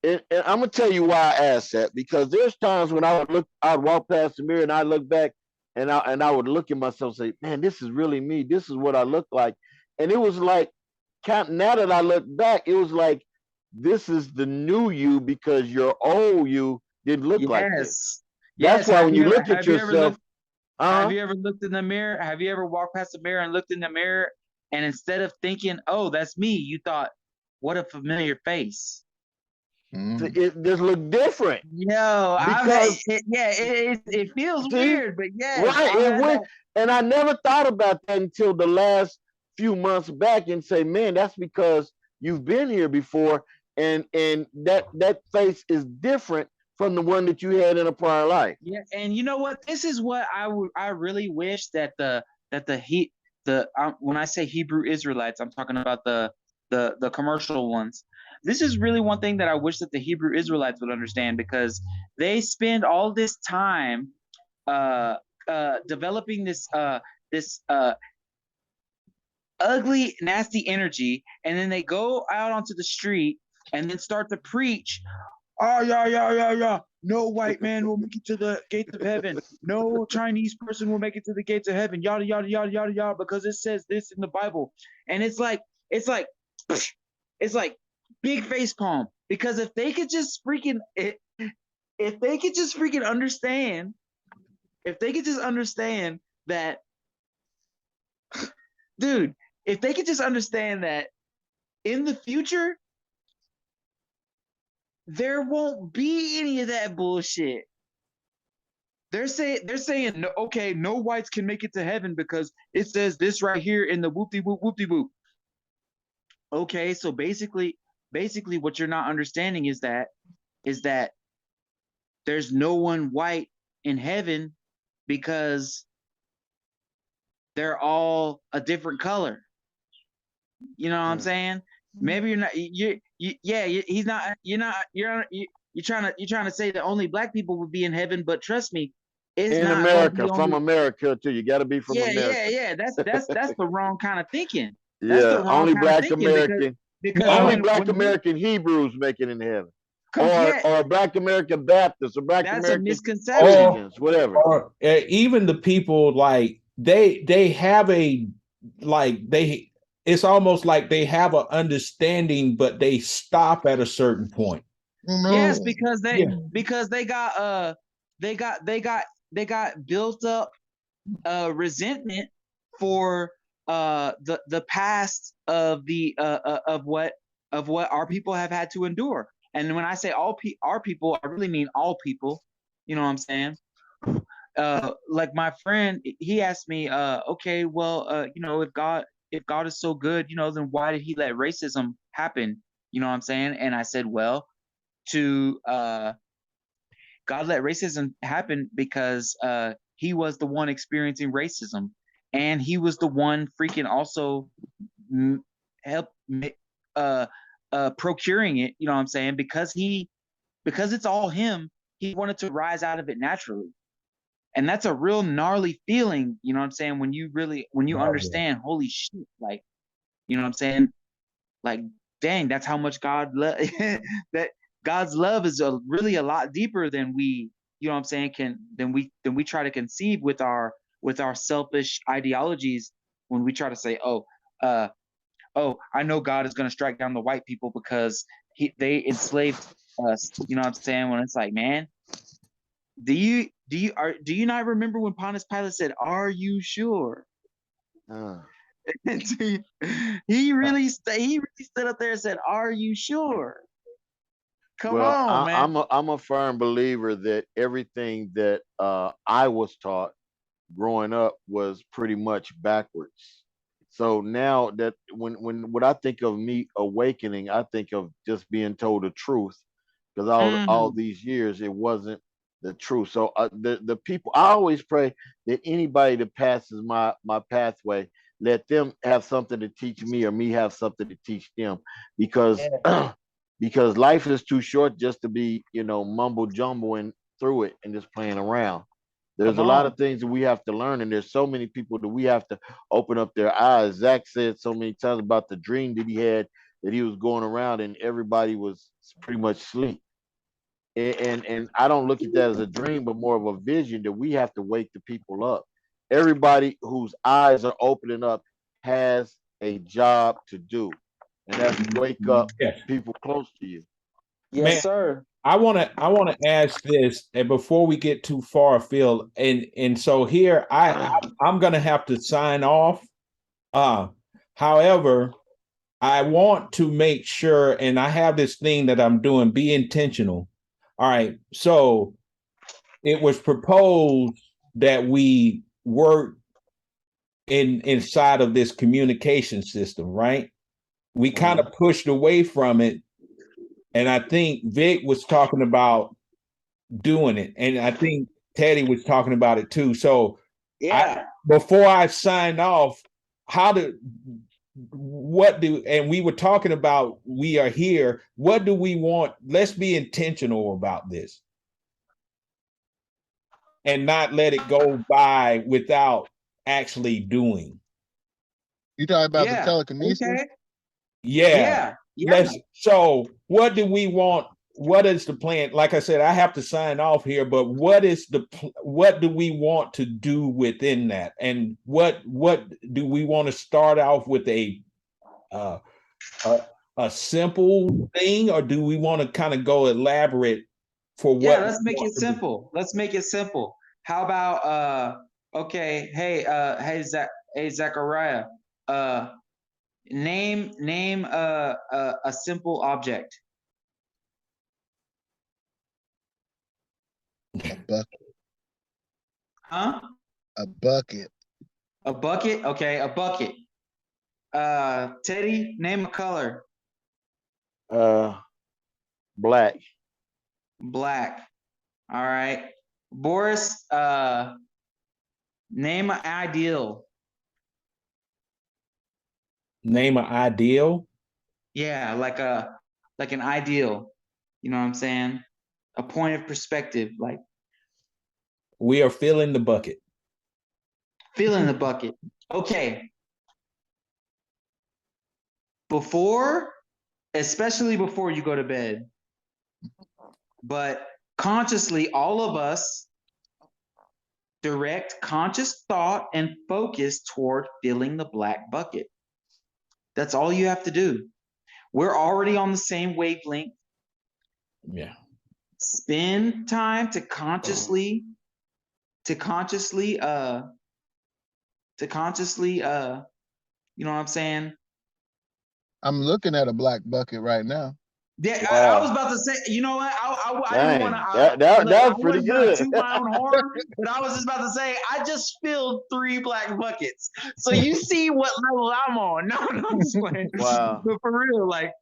And I'm going to tell you why I asked that, because there's times when I'd walk past the mirror and I look back and I would look at myself and say, man, this is really me. This is what I look like. And it was like, now that I look back, it was like, this is the new you because your old you didn't look like this. That's why when you look at yourself, have you ever looked in the mirror? Have you ever walked past the mirror and looked in the mirror, and instead of thinking, "Oh, that's me," you thought, "What a familiar face." It just look different. Yo, it feels weird, but yeah, right. And I never thought about that until the last few months back, and say, man, that's because you've been here before, and that face is different from the one that you had in a prior life. Yeah, and you know what? This is what I really wish that when I say Hebrew Israelites, I'm talking about the commercial ones. This is really one thing that I wish that the Hebrew Israelites would understand, because they spend all this time developing this ugly, nasty energy, and then they go out onto the street and then start to preach. Oh, yeah. No white man will make it to the gates of heaven. No Chinese person will make it to the gates of heaven. Yada, yada, yada, yada, yada, because it says this in the Bible. And it's like big face palm. Because if they could just freaking understand, that, dude, if they could just understand that in the future, there won't be any of that bullshit. They're saying no, okay, no whites can make it to heaven because it says this right here in the whoop-de-whoop. Okay, so basically what you're not understanding is that there's no one white in heaven because they're all a different color. You know what I'm saying? Maybe you're not. He's not. You're trying to say that only black people would be in heaven, but trust me, it's in not America, from America too. You got to be from America. Yeah. That's the wrong kind of thinking. That's only black American. Only black American Hebrews make it in heaven. Or Black American Baptists, or Black American misconception. whatever. Or even the people, like they have it's almost like they have an understanding, but they stop at a certain point. Yes, because they got built up resentment for the past of what our people have had to endure. And when I say our people, I really mean all people. You know what I'm saying? Like my friend, he asked me, okay, well, if God is so good, then why did he let racism happen? You know what I'm saying? And I said, well, God let racism happen because he was the one experiencing racism, and he was the one freaking also procuring it. You know what I'm saying? Because it's all him. He wanted to rise out of it naturally. And that's a real gnarly feeling, you know what I'm saying? When you understand, holy shit, like, you know what I'm saying? Like, dang, that's how much God that God's love is really a lot deeper than we, you know what I'm saying, than we try to conceive with our selfish ideologies, when we try to say, I know God is going to strike down the white people because they enslaved us, you know what I'm saying? When it's like, man, do you not remember when Pontius Pilate said, "Are you sure?" He really stood up there and said, "Are you sure?" Come Well, on, man. I'm a firm believer that everything that I was taught growing up was pretty much backwards. So now that when I think of me awakening, I think of just being told the truth, because all Mm. these years it wasn't the truth. So the people, I always pray that anybody that passes my pathway, let them have something to teach me or me have something to teach them, because Yeah. because life is too short just to be, mumble jumbling through it and just playing around. There's Come a lot on. of things that we have to learn, and there's so many people that we have to open up their eyes. Zach said so many times about the dream that he had, that he was going around and everybody was pretty much asleep. And I don't look at that as a dream, but more of a vision that we have to wake the people up. Everybody whose eyes are opening up has a job to do, and that's wake up Yes. people close to you. Yes, Man, sir. I want to ask this, and before we get too far afield, and so here I'm gonna have to sign off. However, I want to make sure, and I have this thing that I'm doing, be intentional. All right. So it was proposed that we work inside of this communication system, right? We kind of pushed away from it. And I think Vic was talking about doing it. And I think Teddy was talking about it too. So Yeah. before I signed off, and we were talking about, we are here. What do we want? Let's be intentional about this and not let it go by without actually doing. You talking about the Yeah. telekinesis? Okay. Yeah. Yeah. So what do we want? What is the plan? Like I said, I have to sign off here, but what do we want to do within that? And what do we want to start off with a simple thing, or do we want to kind of go elaborate for Yeah, what let's we make want it to do? simple. Let's make it simple. How about okay, hey Zachariah, uh name a simple object. A bucket. Huh? A bucket. A bucket? Okay, a bucket. Teddy, name a color. Black. Black. All right. Boris, name an ideal. Name an ideal. Yeah, like an ideal. You know what I'm saying? A point of perspective, like We are filling the bucket. filling the bucket. Okay. Especially before you go to bed, but consciously, all of us direct conscious thought and focus toward filling the black bucket. That's all you have to do. We're already on the same wavelength. Yeah. Spend time to consciously you know what I'm saying? I'm looking at a black bucket right now. Yeah, Wow. I was about to say, you know what? I didn't want Dang, to. that I was pretty wasn't gonna good. toot my own horn, but I was just about to say I just filled 3 black buckets. So you see what level I'm on. No, I'm just playing. Wow. But for real, like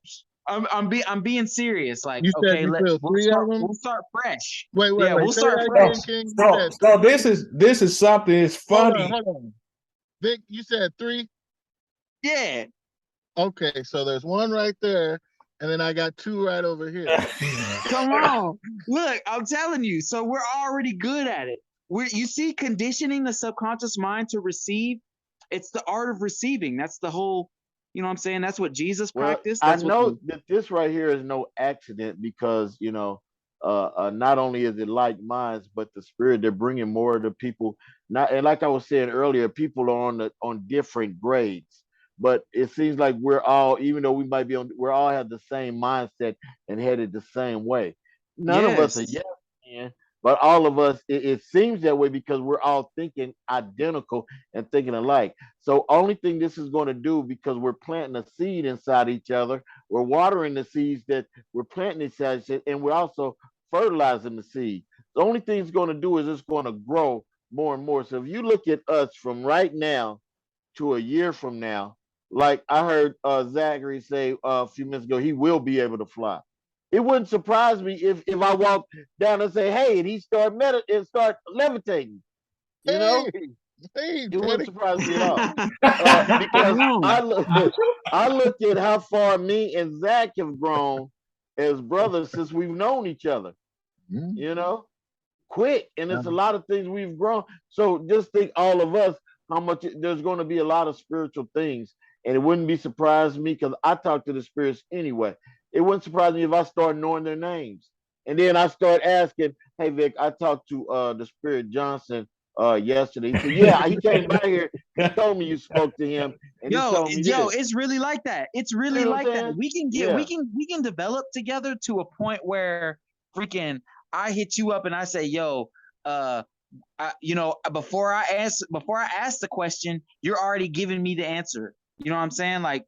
I'm being serious. Like, You said okay, you filled 3 of them? we'll start fresh. Wait, Yeah, we'll say start that fresh. again, King. You said So 3? this is something. It's funny. Hold on. Vic, you said 3? Yeah. Okay, so there's 1 right there, and then I got 2 right over here. Come on. Look, I'm telling you. So we're already good at it. You see, conditioning the subconscious mind to receive, it's the art of receiving. That's the whole, you know what I'm saying? That's what Jesus Well, practiced. I That's what know that this right here is no accident, because not only is it like minds, but the spirit, they're bringing more of the people. Not, and like I was saying earlier, people are on different grades, but it seems like we're all, even though we might be we're all have the same mindset and headed the same way. None of us are yes. yes men, but all of us, it seems that way because we're all thinking identical and thinking alike. So only thing this is going to do, because we're planting a seed inside each other, we're watering the seeds that we're planting inside each other, and we're also fertilizing the seed. The only thing it's going to do is it's going to grow more and more. So if you look at us from right now to a year from now, like I heard Zachary say a few minutes ago, he will be able to fly. It wouldn't surprise me if I walk down and say, "Hey," and he start levitating. You know, Hey, it wouldn't Teddy. surprise me at all because I look at how far me and Zach have grown as brothers since we've known each other. You know, quick, and it's a lot of things we've grown. So just think, all of us, how much there's going to be a lot of spiritual things, and it wouldn't be surprised me because I talk to the spirits anyway. It wouldn't surprise me if I start knowing their names, and then I start asking, "Hey Vic, I talked to the spirit Johnson yesterday." He said, "Yeah, he came by here. He told me you spoke to him, and he told me this." It's really like that. It's really You know what like I'm that. saying? We can get we can develop together to a point where freaking I hit you up and I say, "Yo, before I ask the question, you're already giving me the answer." You know what I'm saying? Like,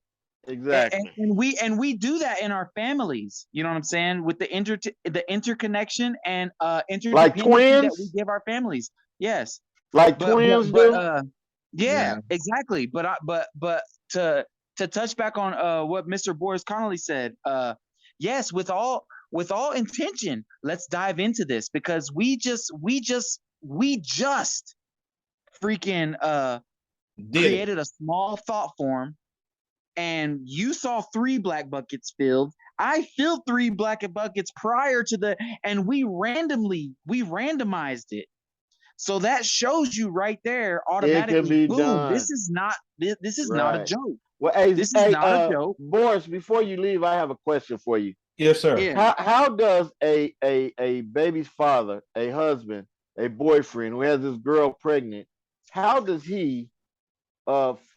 Exactly. and we do that in our families. You know what I'm saying? With the interconnection and Like interdependency that we twins, give our families. Yes. like But twins do. yeah, exactly. But to touch back on what Mr. Boris Connolly said, yes, with all intention, let's dive into this because we just freaking created a small thought form, and you saw 3 black buckets filled. I filled 3 black buckets prior to and we randomized it. So that shows you right there automatically, It can be boom, done. this is not a joke. Well, hey, This is not a joke. Boris, before you leave, I have a question for you. Yes, sir. Yeah. How does a baby's father, a husband, a boyfriend who has this girl pregnant, how does he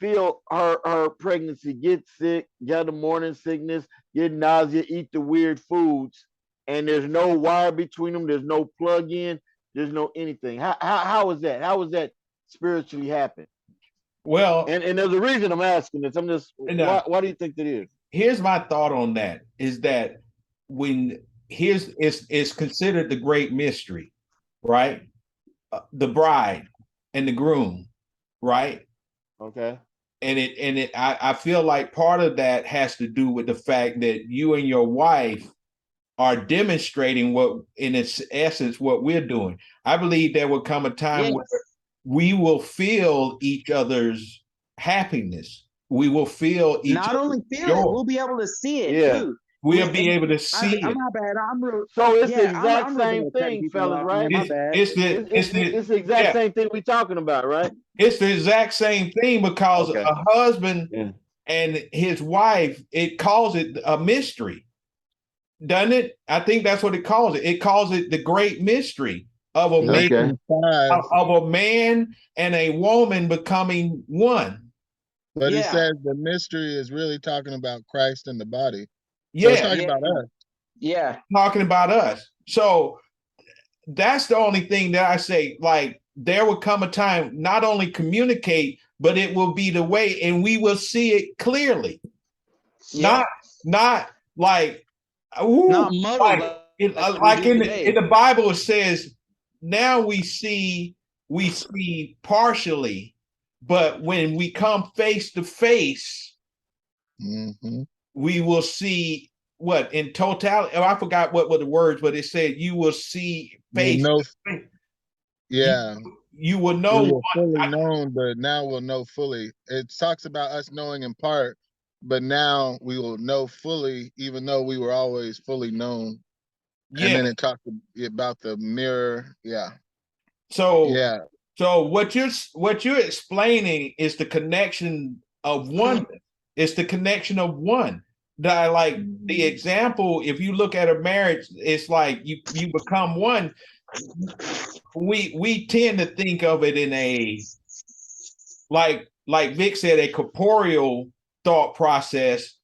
feel her pregnancy, get sick, get the morning sickness, get nausea, eat the weird foods, and there's no wire between them, there's no plug in, there's no anything. How is that? How is that spiritually happen? Well, and there's a reason I'm asking this. I'm just why do you think that is? Here's my thought on that: is that when it's considered the great mystery, right? The bride and the groom, right? Okay. And I feel like part of that has to do with the fact that you and your wife are demonstrating what, in its essence, what we're doing. I believe there will come a time where we will feel each other's happiness. We will feel each not only feel it, we'll be able to see it too. We'll be able to see it. I'm not bad. I'm real. So it's the exact same thing, fellas, right? It's the exact same thing we're talking about, right? It's the exact same thing because a husband and his wife, it calls it a mystery, doesn't it? I think that's what it calls it. It calls it the great mystery of a man and a woman becoming one. But he says the mystery is really talking about Christ and the body. Yeah, so it's talking about us. Yeah, talking about us. So that's the only thing that I say. Like, there will come a time, not only communicate, but it will be the way, and we will see it clearly. Not like, not muddled. Like in the Bible, it says, now we see partially, but when we come face to face, we will see what in totality. Oh, I forgot what were the words, but it said you will see face. You will know. We were fully known, but now we'll know fully. It talks about us knowing in part, but now we will know fully, even though we were always fully known. And then it talks about the mirror. So what you're explaining is the connection of one. It's the connection of one. Like the example, if you look at a marriage, it's like you become one. We tend to think of it in a like Vic said, a corporeal thought process,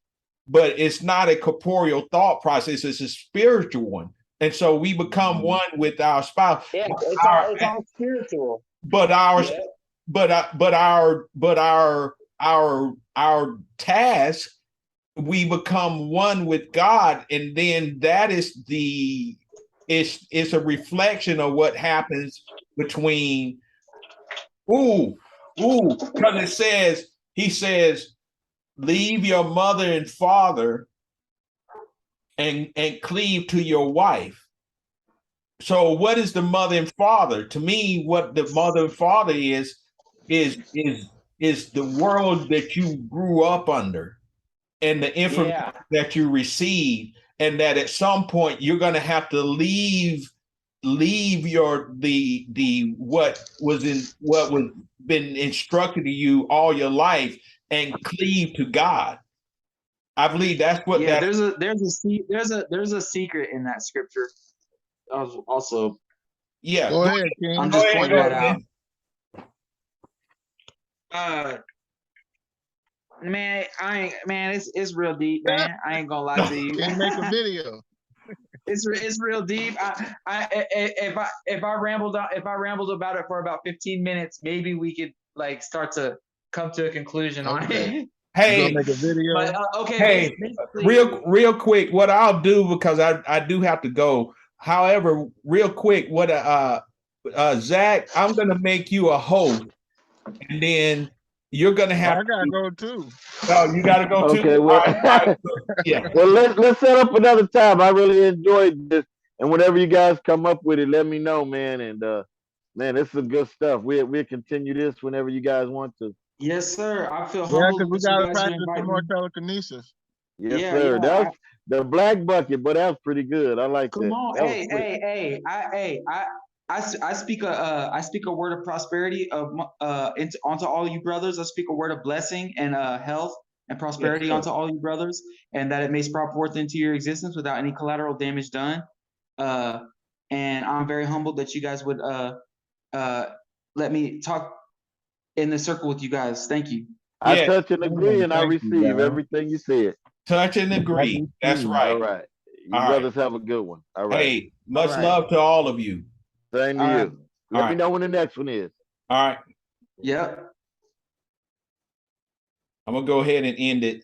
but it's not a corporeal thought process. It's a spiritual one. And so we become one with our spouse. Yeah, But it's all spiritual. but our Yeah. our task, we become one with God, and then that is it's a reflection of what happens between because he says leave your mother and father and cleave to your wife. So what is the mother and father? To me, what the mother and father is the world that you grew up under and the information that you received, and that at some point you're going to have to leave your the what was been instructed to you all your life and cleave to God. I believe that's what. Yeah, there's a secret in that scripture. Also, yeah. Go ahead, King. I'm just pointing that out. Man, it's real deep, man. I ain't gonna lie to you. Can you make a video? It's real deep. If I rambled about it for about 15 minutes, maybe we could like start to come to a conclusion on it. Hey, make a video. But, okay. Hey, real quick, what I'll do, because I do have to go. However, real quick, what Zach, I'm gonna make you a host, and then you're gonna have. I gotta go too. Oh, you gotta go too. Okay, well, yeah. Well, let's set up another time. I really enjoyed this, and whenever you guys come up with it, let me know, man. And man, this is good stuff. We'll continue this whenever you guys want to. Yes, sir. I feel Yeah, humbled. because we that you gotta guys practice invite some more me. telekinesis. Yes, Yeah, sir. yeah, That was the black bucket, but that was pretty good. I like Come that. on, That was hey, quick. I speak a word of prosperity onto all you brothers. I speak a word of blessing and health and prosperity onto all you brothers, and that it may sprout forth into your existence without any collateral damage done. And I'm very humbled that you guys would let me talk in the circle with you guys. Thank you. I touch and agree, and I Thank you, receive man. everything you said. Touch and agree. That's right. All right. You All brothers have a good one. All right. Hey, much All right. love to all of you. Same to All you. right. Let me know when the next one is. All right. Yep. I'm gonna go ahead and end it.